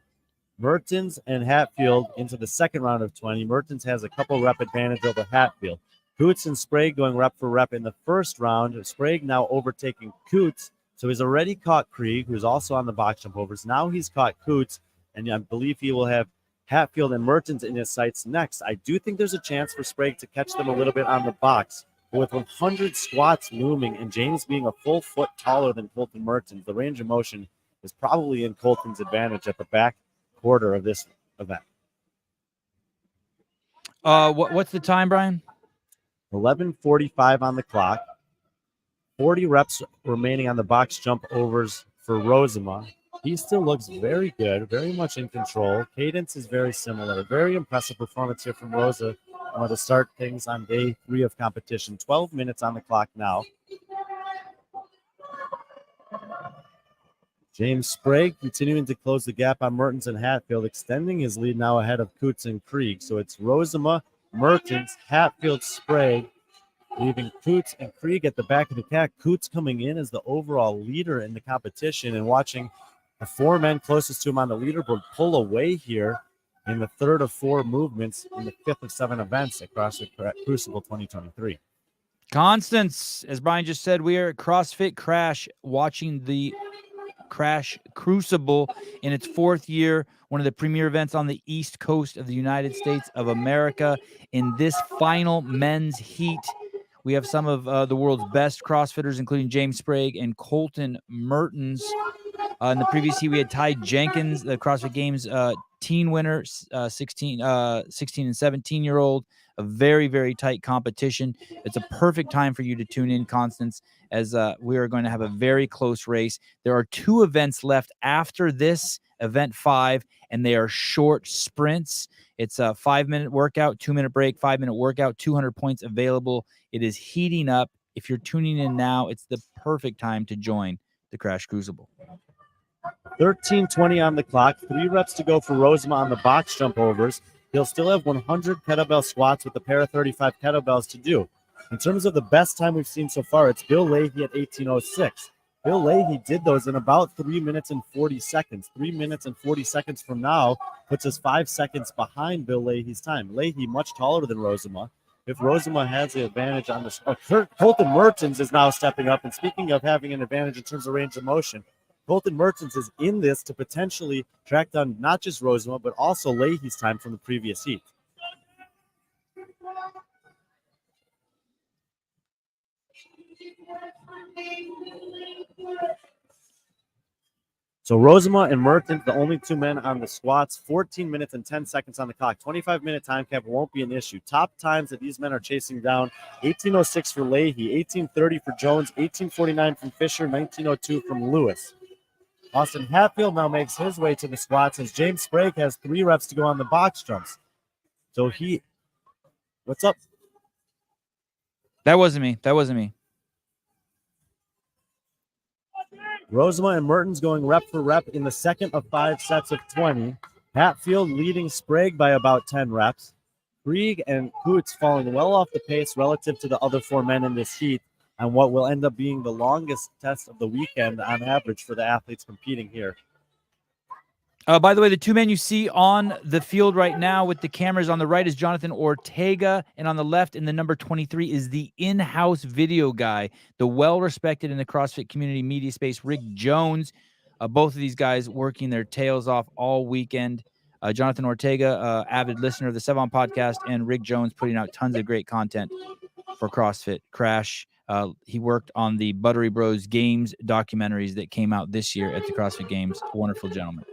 Mertens and Hatfield into the 2nd round of 20. Mertens has a couple rep advantage over Hatfield. Coots and Sprague going rep for rep in the 1st round. Sprague now overtaking Coots. So he's already caught Krieg, who's also on the box jump overs. Now he's caught Coots, and I believe he will have Hatfield and Mertens in his sights next. I do think there's a chance for Sprague to catch them a little bit on the box. But with 100 squats looming and James being a full foot taller than Colton Mertens, the range of motion is probably in Colton's advantage at the back quarter of this event. What's the time, Brian? 11:45 on the clock. 40 reps remaining on the box jump overs for Rosema. He still looks very good, very much in control. Cadence is very similar. Very impressive performance here from Rosa. I want to start things on day 3 of competition. 12 minutes on the clock now. James Sprague continuing to close the gap on Mertens and Hatfield, extending his lead now ahead of Coots and Krieg. So it's Rosema, Mertens, Hatfield, Sprague, leaving Coots and Krieg at the back of the pack. Coots coming in as the overall leader in the competition and watching the 4 men closest to him on the leaderboard pull away here in the 3rd of 4 movements in the 5th of 7 events at CrossFit Crucible 2023. Constance, as Brian just said, we are at CrossFit Crash watching the Crash Crucible in its 4th year, one of the premier events on the East Coast of the United States of America. In this final men's heat, we have some of the world's best CrossFitters, including James Sprague and Colton Mertens. In the previous heat, we had Ty Jenkins, the CrossFit Games teen winner, 16 and 17-year-old. A very, very tight competition. It's a perfect time for you to tune in, Constance, as we are going to have a very close race. There are 2 events left after this, event 5, and they are short sprints. It's a 5-minute workout, 2-minute break, 5-minute workout, 200 points available. It is heating up. If you're tuning in now, it's the perfect time to join the Crash Crucible. 13:20 on the clock. 3 reps to go for Rosema on the box jump overs. He'll still have 100 kettlebell squats with a pair of 35 kettlebells to do. In terms of the best time we've seen so far, it's Bill Leahy at 18:06. Bill Leahy did those in about 3 minutes and 40 seconds. 3 minutes and 40 seconds from now puts us 5 seconds behind Bill Leahy's time. Leahy much taller than Rosema. If Rosema has the advantage on this, Colton Mertens is now stepping up. And speaking of having an advantage in terms of range of motion, Colton Mertens is in this to potentially track down not just Rosema, but also Leahy's time from the previous heat. So Rosema and Mertens, the only two men on the squats, 14 minutes and 10 seconds on the clock. 25-minute time cap won't be an issue. Top times that these men are chasing down, 18:06 for Leahy, 18:30 for Jones, 18:49 from Fisher, 19:02 from Lewis. Austin Hatfield now makes his way to the squats as James Sprague has 3 reps to go on the box jumps. So what's up? That wasn't me. Rosema and Mertens going rep for rep in the second of 5 sets of 20. Hatfield leading Sprague by about 10 reps. Krieg and Coots falling well off the pace relative to the other 4 men in this heat on what will end up being the longest test of the weekend on average for the athletes competing here. By the way, the 2 men you see on the field right now with the cameras on the right is Jonathan Ortega, and on the left in the number 23 is the in-house video guy, the well-respected in the CrossFit community media space, Rick Jones. Both of these guys working their tails off all weekend. Jonathan Ortega, avid listener of the Sevan Podcast, and Rick Jones putting out tons of great content for CrossFit Crash. He worked on the Buttery Bros Games documentaries that came out this year at the CrossFit Games. Wonderful gentleman.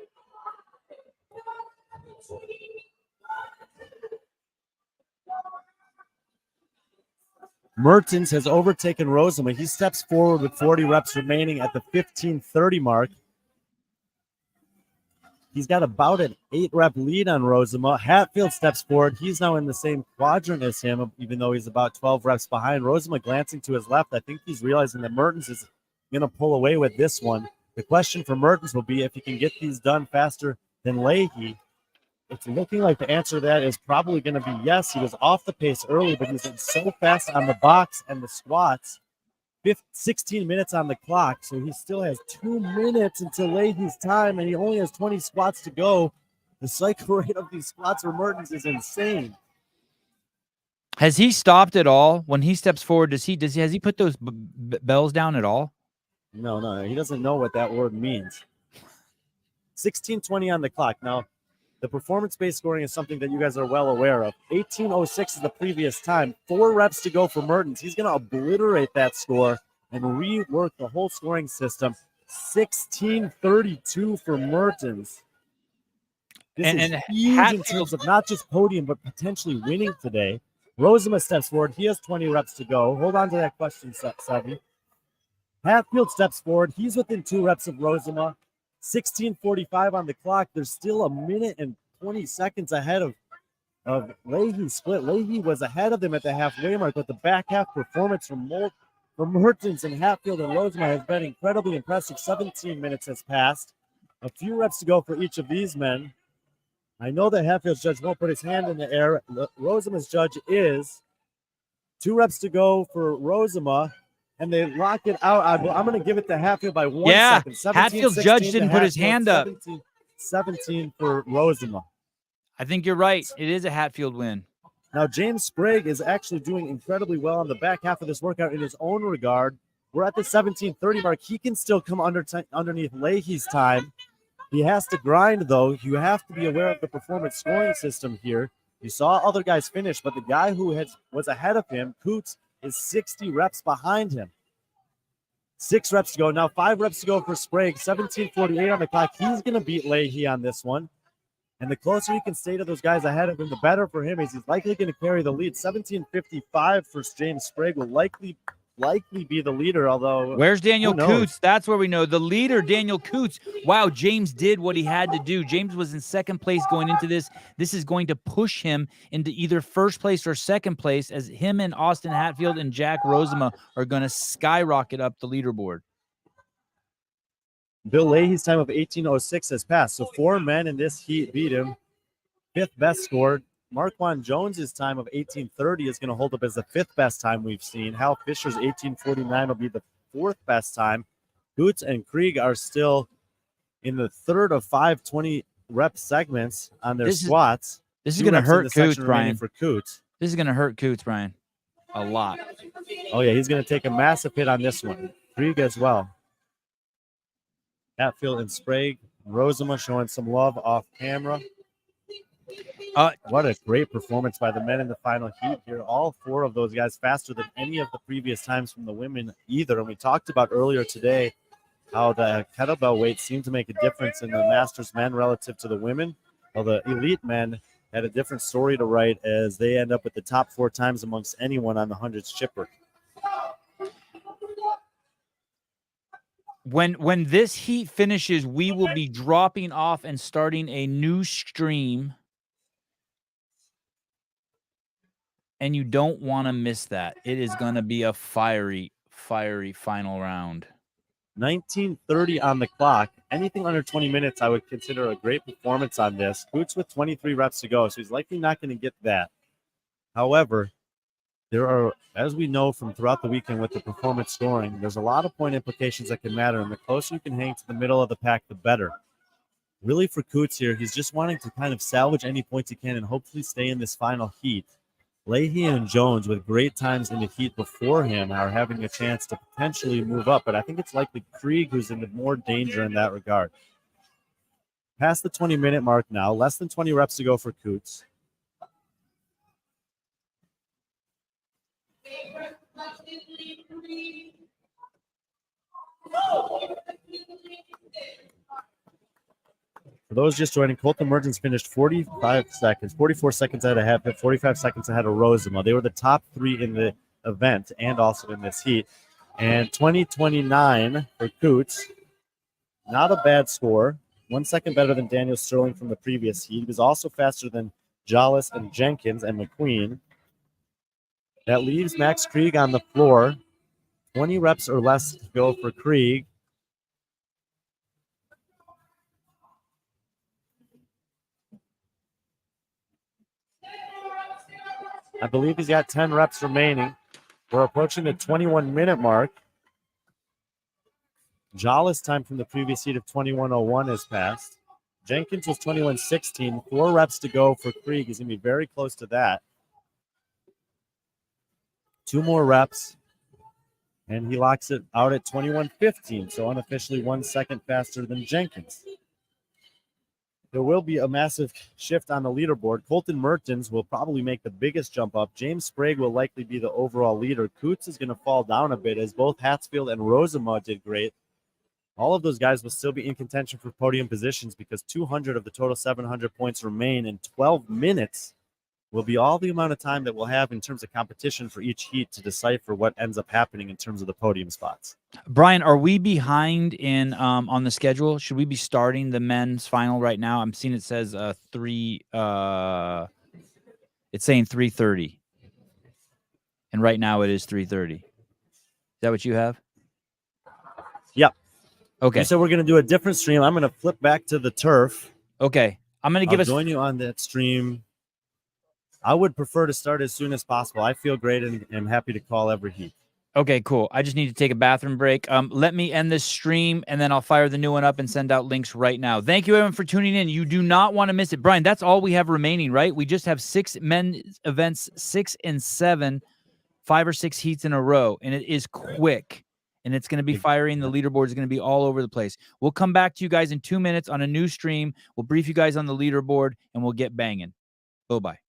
Mertens has overtaken Rosema. He steps forward with 40 reps remaining at the 15:30 mark. He's got about an 8-rep lead on Rosema. Hatfield steps forward. He's now in the same quadrant as him, even though he's about 12 reps behind. Rosema glancing to his left. I think he's realizing that Mertens is going to pull away with this one. The question for Mertens will be if he can get these done faster than Leahy. It's looking like the answer to that is probably going to be yes. He was off the pace early, but he's been so fast on the box and the squats. 16 minutes on the clock, so he still has 2 minutes until Leahy's time, and he only has 20 squats to go. The cycle rate of these squats for Mertens is insane. Has he stopped at all when he steps forward? Has he put those bells down at all? No, he doesn't know what that word means. 16:20 on the clock. Now, the performance-based scoring is something that you guys are well aware of. 18:06 is the previous time. 4 reps to go for Mertens. He's going to obliterate that score and rework the whole scoring system. 16:32 for Mertens. This is huge in terms of not just podium, but potentially winning today. Rosema steps forward. He has 20 reps to go. Hold on to that question, Sevy. Hatfield steps forward. He's within 2 reps of Rosema. 16:45 on the clock. There's still 1 minute and 20 seconds ahead of Leahy's split. Leahy was ahead of them at the halfway mark, but the back half performance from Mertens and Hatfield and Rosema has been incredibly impressive. 17 minutes has passed. A few reps to go for each of these men. I know that Hatfield's judge won't put his hand in the air. Rosema's judge is. 2 reps to go for Rosema. And they lock it out. I'm going to give it to Hatfield by 1 second. Hatfield's judge didn't put his hand up. 17 for Rosema. I think you're right. It is a Hatfield win. Now, James Sprague is actually doing incredibly well on the back half of this workout in his own regard. We're at the 17:30 mark. He can still come underneath Leahy's time. He has to grind, though. You have to be aware of the performance scoring system here. You saw other guys finish, but the guy who was ahead of him, Coots, is 60 reps behind him. 6 reps to go. Now 5 reps to go for Sprague. 17:48 on the clock. He's going to beat Leahy on this one. And the closer he can stay to those guys ahead of him, the better for him. He's likely going to carry the lead. 17:55 for James Sprague will likely be the leader, although... Where's Daniel Coots? That's where we know. The leader, Daniel Coots. Wow, James did what he had to do. James was in second place going into this. This is going to push him into either first place or second place as him and Austin Hatfield and Jack Rosema are going to skyrocket up the leaderboard. Bill Leahy's time of 18:06 has passed, so 4 men in this heat beat him. 5th best scored. Marquand Jones's time of 18:30 is going to hold up as the 5th best time we've seen. Hal Fisher's 18:49 will be the 4th best time. Boots and Krieg are still in the third of 5 20-rep segments on their squats. This is 2 going to reps in hurt the section Coots, remaining Brian. for Coots. This is going to hurt Coots, Brian, a lot. Oh, yeah, he's going to take a massive hit on this one. Krieg as well. Hatfield and Sprague. Rosema showing some love off camera. What a great performance by the men in the final heat here. All 4 of those guys faster than any of the previous times from the women either. And we talked about earlier today how the kettlebell weights seem to make a difference in the Masters men relative to the women. While the elite men had a different story to write as they end up at the top 4 times amongst anyone on the 100s chipper. When this heat finishes, we will be dropping off and starting a new stream. And you don't want to miss that. It is going to be a fiery final round. 19:30 on the clock. Anything under 20 minutes, I would consider a great performance on this. Boots with 23 reps to go, so he's likely not going to get that. However, there are, as we know from throughout the weekend with the performance scoring, there's a lot of point implications that can matter, and the closer you can hang to the middle of the pack, the better. Really for Coots here, he's just wanting to kind of salvage any points he can and hopefully stay in this final heat. Leahy and Jones, with great times in the heat before him, are having a chance to potentially move up, but I think it's likely Krieg who's in more danger in that regard. Past the 20-minute mark now, less than 20 reps to go for Coots. For those just joining, Colton Mertens finished 44 seconds ahead of Hatfield, 45 seconds ahead of Rosema. They were the top 3 in the event and also in this heat. And 20:29 for Coots. Not a bad score. 1 second better than Daniel Sterling from the previous heat. He was also faster than Jollis and Jenkins and McQueen. That leaves Max Krieg on the floor. 20 reps or less to go for Krieg. I believe he's got 10 reps remaining. We're approaching the 21-minute mark. Jollis' time from the previous heat of 21:01 has passed. Jenkins was 21:16. 4 reps to go for Krieg. He's going to be very close to that. 2 more reps, and he locks it out at 21:15, so unofficially 1 second faster than Jenkins. There will be a massive shift on the leaderboard. Colton Mertens will probably make the biggest jump up. James Sprague will likely be the overall leader. Coots is going to fall down a bit as both Hatfield and Rosema did great. All of those guys will still be in contention for podium positions because 200 of the total 700 points remain, and 12 minutes will be all the amount of time that we'll have in terms of competition for each heat to decipher what ends up happening in terms of the podium spots. Brian, are we behind in on the schedule? Should we be starting the men's final right now? I'm seeing it says it's saying 3:30. And right now it is 3:30. Is that what you have? Yep. Okay. So we're going to do a different stream. I'm going to flip back to the turf. Okay. I'm going to give us join you on that stream. I would prefer to start as soon as possible. I feel great and am happy to call every heat. Okay, cool. I just need to take a bathroom break. Let me end this stream, and then I'll fire the new one up and send out links right now. Thank you, everyone, for tuning in. You do not want to miss it. Brian, that's all we have remaining, right? We just have 6 men's events, 6 and 7, 5 or 6 heats in a row, and it is quick, and it's going to be firing. The leaderboard is going to be all over the place. We'll come back to you guys in 2 minutes on a new stream. We'll brief you guys on the leaderboard, and we'll get banging. Bye-bye.